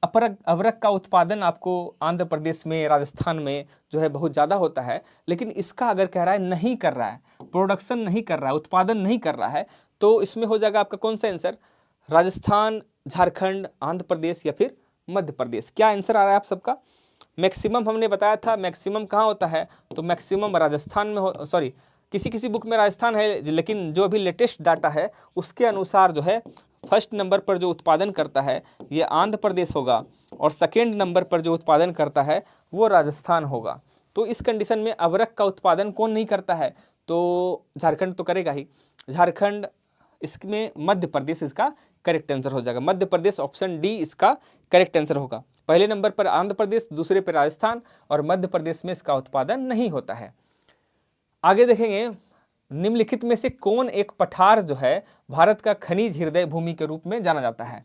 अभ्रक का उत्पादन आपको आंध्र प्रदेश में, राजस्थान में जो है बहुत ज़्यादा होता है, लेकिन इसका अगर कह रहा है नहीं कर रहा है, प्रोडक्शन नहीं कर रहा है, उत्पादन नहीं कर रहा है, तो इसमें हो जाएगा आपका कौन सा आंसर, राजस्थान, झारखंड, आंध्र प्रदेश या फिर मध्य प्रदेश। क्या आंसर आ रहा है आप सबका। मैक्सिमम हमने बताया था, मैक्सिमम कहाँ होता है, तो मैक्सिमम राजस्थान में हो, सॉरी किसी किसी बुक में राजस्थान है, लेकिन जो अभी लेटेस्ट डाटा है उसके अनुसार जो है फर्स्ट नंबर पर जो उत्पादन करता है ये आंध्र प्रदेश होगा और सेकेंड नंबर पर जो उत्पादन करता है वो राजस्थान होगा। तो इस कंडीशन में अभ्रक का उत्पादन कौन नहीं करता है, तो झारखंड तो करेगा ही, झारखंड, इसमें मध्य प्रदेश इसका करेक्ट आंसर हो जाएगा। मध्य प्रदेश ऑप्शन डी इसका करेक्ट आंसर होगा। पहले नंबर पर आंध्र प्रदेश, दूसरे पर राजस्थान और मध्य प्रदेश में इसका उत्पादन नहीं होता है। आगे देखेंगे, निम्नलिखित में से कौन एक पठार जो है भारत का खनिज हृदय भूमि के रूप में जाना जाता है।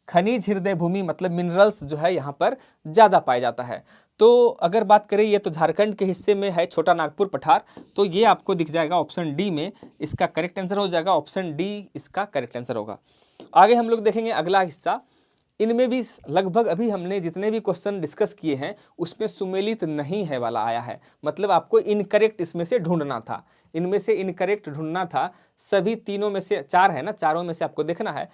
खनिज हृदय भूमि मतलब मिनरल्स जो है यहाँ पर ज़्यादा पाया जाता है। तो अगर बात करें ये तो झारखंड के हिस्से में है छोटा नागपुर पठार, तो ये आपको दिख जाएगा ऑप्शन डी में, इसका करेक्ट आंसर हो जाएगा, ऑप्शन डी इसका करेक्ट आंसर होगा। आगे हम लोग देखेंगे अगला हिस्सा, इनमें भी लगभग अभी हमने जितने भी क्वेश्चन डिस्कस किए हैं उसमें सुमेलित नहीं है वाला आया है, मतलब आपको इनकरेक्ट इसमें से ढूंढना था, इनमें से इनकरेक्ट ढूंढना था। सभी तीनों में से 4 है ना, चारों में से आपको देखना है।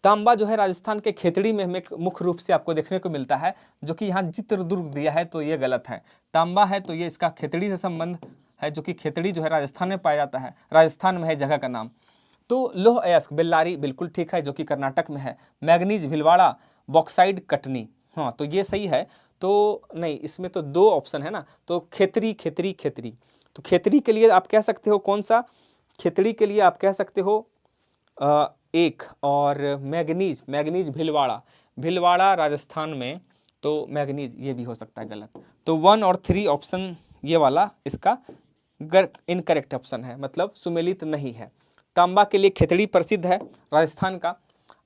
तांबा जो है राजस्थान के खेतड़ी में हमें मुख्य रूप से आपको देखने को मिलता है, जो कि यहाँ चित्रदुर्ग दिया है तो ये गलत है। तांबा है तो ये इसका खेतड़ी से संबंध है, जो कि खेतड़ी जो है राजस्थान में पाया जाता है, राजस्थान में है जगह का नाम। तो लोह अयस्क बेल्लारी बिल्कुल ठीक है, जो कि कर्नाटक में है। मैग्नीज भिलवाड़ा, बॉक्साइड कटनी, हाँ तो ये सही है। तो नहीं, इसमें तो 2 ऑप्शन है ना, तो खेतरी, तो खेतड़ी के लिए आप कह सकते हो कौन सा, खेतड़ी के लिए आप कह सकते हो एक, और मैग्नीज, मैग्नीज भिलवाड़ा राजस्थान में, तो मैग्नीज ये भी हो सकता है गलत। तो 1 और 3 ऑप्शन ये वाला इसका इनकरेक्ट ऑप्शन है, मतलब सुमेलित नहीं है। तांबा के लिए खेतड़ी प्रसिद्ध है राजस्थान का।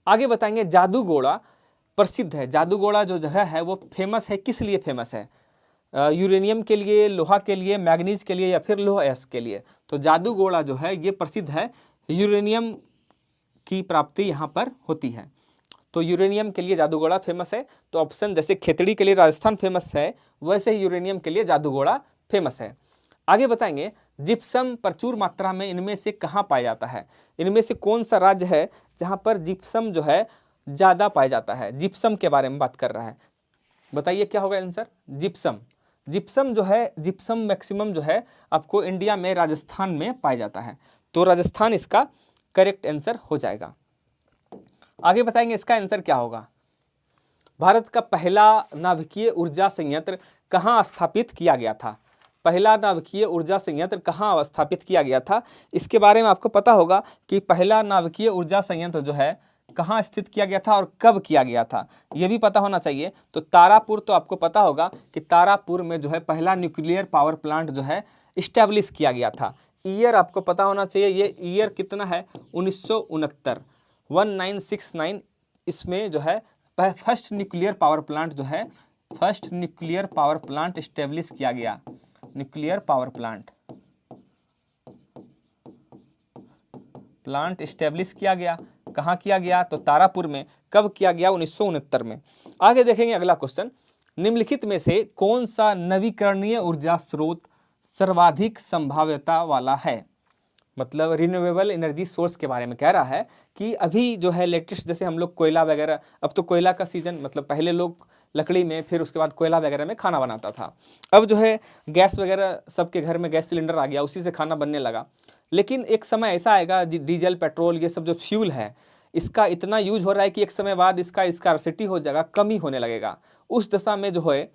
आगे बताएंगे जादूगोड़ा प्रसिद्ध है, जादूगोड़ा जो जगह है वो फेमस है, किस लिए फेमस है, यूरेनियम के लिए, लोहा के लिए, मैग्नीज के लिए, या फिर लोह अयस्क के लिए। तो जादूगोड़ा जो है ये प्रसिद्ध है, यूरेनियम की प्राप्ति यहाँ पर होती है, तो यूरेनियम के लिए जादूगोड़ा फेमस है। तो ऑप्शन जैसे खेतड़ी के लिए राजस्थान फेमस है, वैसे ही यूरेनियम के लिए जादूगोड़ा फेमस है। आगे बताएंगे जिप्सम प्रचुर मात्रा में इनमें से कहाँ पाया जाता है, इनमें से कौन सा राज्य है जहाँ पर जिप्सम जो है ज़्यादा पाया जाता है। जिप्सम के बारे में बात कर रहा है, बताइए क्या होगा आंसर। जिप्सम, जिप्सम जो है, जिप्सम मैक्सिमम जो है आपको इंडिया में राजस्थान में पाया जाता है, तो राजस्थान इसका करेक्ट आंसर हो जाएगा। आगे बताएंगे इसका आंसर क्या होगा। भारत का पहला नाभिकीय ऊर्जा संयंत्र कहाँ स्थापित किया गया था, पहला नाभिकीय ऊर्जा संयंत्र कहाँ स्थापित किया गया था, इसके बारे में आपको पता होगा कि पहला नाभिकीय ऊर्जा संयंत्र जो है कहाँ स्थित किया गया था और कब किया गया था, यह भी पता होना चाहिए। तो तारापुर, तो आपको पता होगा कि तारापुर में जो है पहला न्यूक्लियर पावर प्लांट जो है इस्टेब्लिश किया गया था। ईयर आपको पता होना चाहिए, ये ईयर कितना है 1969, 1969 इसमें जो है फर्स्ट न्यूक्लियर पावर प्लांट जो है, first nuclear power plant establish किया गया। न्यूक्लियर पावर प्लांट इस्टेब्लिश किया गया, कहाँ किया गया, तो तारापुर में। कब किया गया, 1969 में। आगे देखेंगे अगला क्वेश्चन, निम्नलिखित में से कौन सा नवीकरणीय ऊर्जा स्रोत सर्वाधिक संभाव्यता वाला है, मतलब रिन्यूएबल एनर्जी सोर्स के बारे में कह रहा है कि अभी जो है लेटेस्ट, जैसे हम लोग कोयला वगैरह, अब तो कोयला का सीजन, मतलब पहले लोग लकड़ी में, फिर उसके बाद कोयला वगैरह में खाना बनाता था, अब जो है गैस वगैरह सबके घर में गैस सिलेंडर आ गया, उसी से खाना बनने लगा। लेकिन एक समय ऐसा आएगा डीजल पेट्रोल ये सब जो फ्यूल है इसका इतना यूज हो रहा है कि एक समय बाद इसका स्कार्सिटी हो जाएगा, कमी होने लगेगा। उस दशा में जो है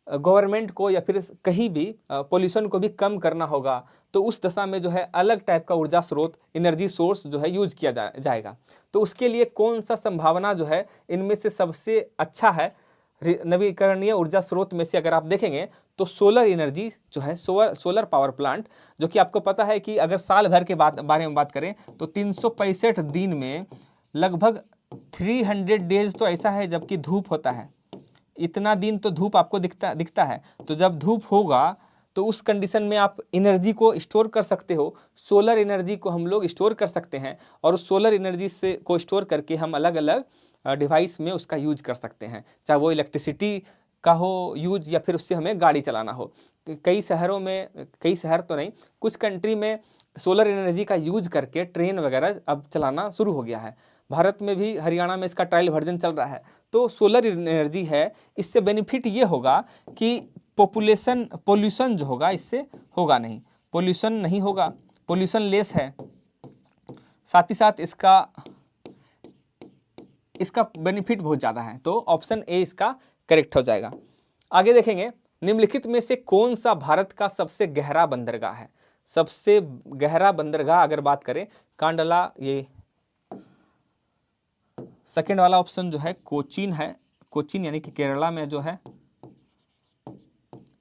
गवर्नमेंट को या फिर कहीं भी पोल्यूशन को भी कम करना होगा, तो उस दशा में जो है अलग टाइप का ऊर्जा स्रोत, एनर्जी सोर्स जो है यूज किया जाएगा। तो उसके लिए कौन सा संभावना जो है इनमें से सबसे अच्छा है नवीकरणीय ऊर्जा स्रोत में से, अगर आप देखेंगे तो सोलर एनर्जी जो है, सोलर पावर प्लांट, जो कि आपको पता है कि अगर साल भर के बारे में बात करें तो 365 दिन में लगभग 300 डेज तो ऐसा है जबकि धूप होता है, इतना दिन तो धूप आपको दिखता है। तो जब धूप होगा तो उस कंडीशन में आप एनर्जी को स्टोर कर सकते हो, सोलर एनर्जी को हम लोग स्टोर कर सकते हैं, और उस सोलर एनर्जी से को स्टोर करके हम अलग अलग डिवाइस में उसका यूज कर सकते हैं, चाहे वो इलेक्ट्रिसिटी का हो यूज या फिर उससे हमें गाड़ी चलाना हो। कई शहरों में, कई शहर तो नहीं, कुछ कंट्री में सोलर एनर्जी का यूज करके ट्रेन वगैरह अब चलाना शुरू हो गया है। भारत में भी, हरियाणा में इसका ट्रायल वर्जन चल रहा है। तो सोलर एनर्जी है, इससे बेनिफिट ये होगा कि पोल्यूशन जो होगा इससे होगा नहीं, पोल्यूशन नहीं होगा, पोल्यूशन लेस है, साथ ही साथ इसका बेनिफिट बहुत ज़्यादा है। तो ऑप्शन ए इसका करेक्ट हो जाएगा। आगे देखेंगे निम्नलिखित में से कौन सा भारत का सबसे गहरा बंदरगाह है, सबसे गहरा बंदरगाह अगर बात करें, कांडला, ये सेकेंड वाला ऑप्शन जो है कोचीन है, कोचीन यानी कि केरला में जो है,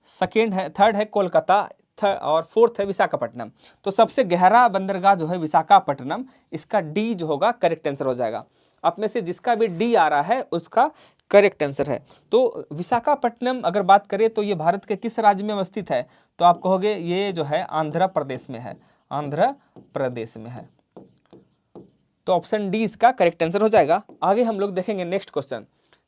सेकेंड है, थर्ड है कोलकाता, और फोर्थ है विशाखापट्टनम। तो सबसे गहरा बंदरगाह जो है विशाखापट्टनम, इसका डी जो होगा करेक्ट आंसर हो जाएगा। आप में से जिसका भी डी आ रहा है उसका करेक्ट आंसर है। तो विशाखापट्टनम अगर बात करें तो ये भारत के किस राज्य में अवस्थित है, तो आप कहोगे ये जो है आंध्र प्रदेश में है, आंध्र प्रदेश में है। तो ऑप्शन डी इसका करेक्ट आंसर हो जाएगा। आगे हम लोग देखेंगे नेक्स्ट क्वेश्चन,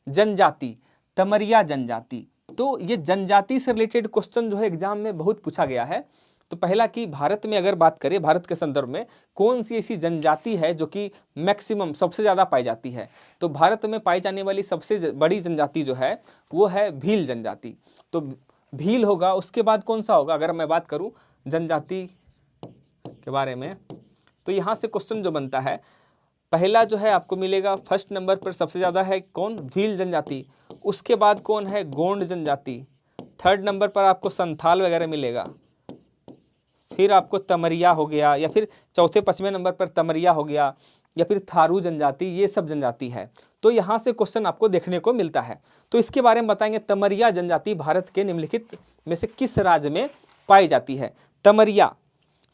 जनजाति, तमरिया जनजाति। तो ये जनजाति से रिलेटेड क्वेश्चन जो है एग्जाम में बहुत पूछा गया है। तो पहला कि भारत में अगर बात करें, भारत के संदर्भ में कौन सी ऐसी जनजाति है जो कि मैक्सिमम सबसे ज़्यादा पाई जाती है, तो भारत में पाई जाने वाली सबसे बड़ी जनजाति जो है वो है भील जनजाति। तो भील होगा, उसके बाद कौन सा होगा, अगर मैं बात करूं जनजाति के बारे में, तो यहाँ से क्वेश्चन जो बनता है, पहला जो है आपको मिलेगा फर्स्ट नंबर पर सबसे ज़्यादा है कौन, भील जनजाति, उसके बाद कौन है, गोंड जनजाति, थर्ड नंबर पर आपको संथाल वगैरह मिलेगा, फिर आपको तमरिया हो गया, या फिर चौथे 5वें नंबर पर तमरिया हो गया, या फिर थारू जनजाति, ये सब जनजाति है। तो यहाँ से क्वेश्चन आपको देखने को मिलता है। तो इसके बारे में बताएंगे, तमरिया जनजाति भारत के निम्नलिखित में से किस राज्य में पाई जाती है? तमरिया,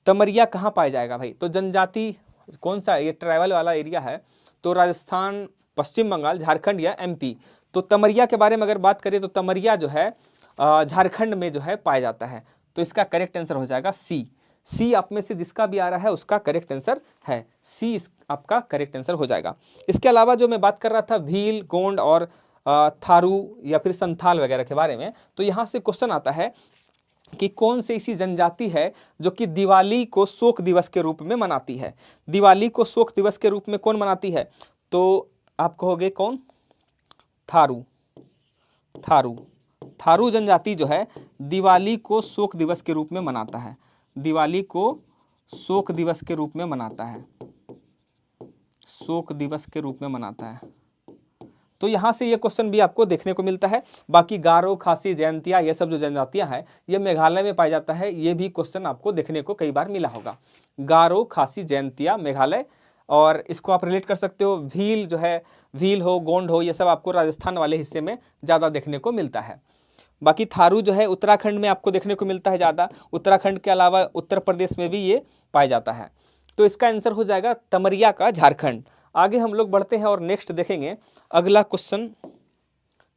तमरिया कहाँ पाया जाएगा भाई? तो जनजाति कौन सा, ये ट्राइबल वाला एरिया है, तो राजस्थान, पश्चिम बंगाल, झारखंड या एमपी। तो तमरिया के बारे में अगर बात करें तो तमरिया जो है झारखंड में जो है पाया जाता है। तो इसका करेक्ट आंसर हो जाएगा सी। सी आप में से जिसका भी आ रहा है उसका करेक्ट आंसर है सी, आपका करेक्ट आंसर हो जाएगा। इसके अलावा जो मैं बात कर रहा था भील, गोंड और थारू या फिर संथाल वगैरह के बारे में, तो यहाँ से क्वेश्चन आता है कि कौन सी ऐसी जनजाति है जो कि दिवाली को शोक दिवस के रूप में मनाती है? दिवाली को शोक दिवस के रूप में कौन मनाती है? तो आप कहोगे कौन? थारू। थारू, थारू जनजाति जो है दिवाली को शोक दिवस के रूप में मनाता है। दिवाली को शोक दिवस के रूप में मनाता है, शोक दिवस के रूप में मनाता है। तो यहाँ से ये क्वेश्चन भी आपको देखने को मिलता है। बाकी गारो, खासी, जयंतिया, ये सब जो जनजातियां हैं ये मेघालय में पाया जाता है। ये भी क्वेश्चन आपको देखने को कई बार मिला होगा। गारो, खासी, जयंतिया, मेघालय, और इसको आप रिलेट कर सकते हो भील जो है, भील हो, गोंड हो, ये सब आपको राजस्थान वाले हिस्से में ज़्यादा देखने को मिलता है। बाकी थारू जो है उत्तराखंड में आपको देखने को मिलता है ज़्यादा। उत्तराखंड के अलावा उत्तर प्रदेश में भी ये पाया जाता है। तो इसका आंसर हो जाएगा तमरिया का झारखंड। आगे हम लोग बढ़ते हैं और नेक्स्ट देखेंगे। अगला क्वेश्चन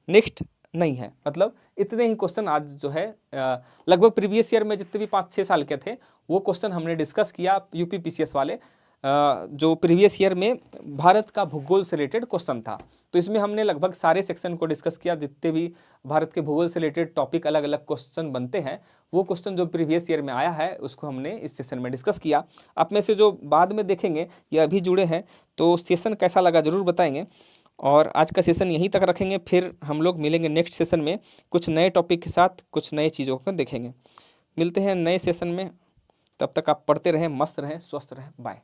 नेक्स्ट नहीं है, मतलब इतने ही क्वेश्चन आज जो है लगभग प्रीवियस ईयर में जितने भी 5-6 साल के थे वो क्वेश्चन हमने डिस्कस किया। यूपी पीसीएस वाले जो प्रीवियस ईयर में भारत का भूगोल से रिलेटेड क्वेश्चन था, तो इसमें हमने लगभग सारे सेक्शन को डिस्कस किया। जितने भी भारत के भूगोल से रिलेटेड टॉपिक अलग अलग क्वेश्चन बनते हैं वो क्वेश्चन जो प्रीवियस ईयर में आया है उसको हमने इस सेशन में डिस्कस किया। आप में से जो बाद में देखेंगे या अभी जुड़े हैं तो सेशन कैसा लगा ज़रूर बताएंगे। और आज का सेशन यहीं तक रखेंगे, फिर हम लोग मिलेंगे नेक्स्ट सेशन में कुछ नए टॉपिक के साथ, कुछ नए चीज़ों को देखेंगे। मिलते हैं नए सेशन में, तब तक आप पढ़ते रहें, मस्त रहें, स्वस्थ रहें। बाय।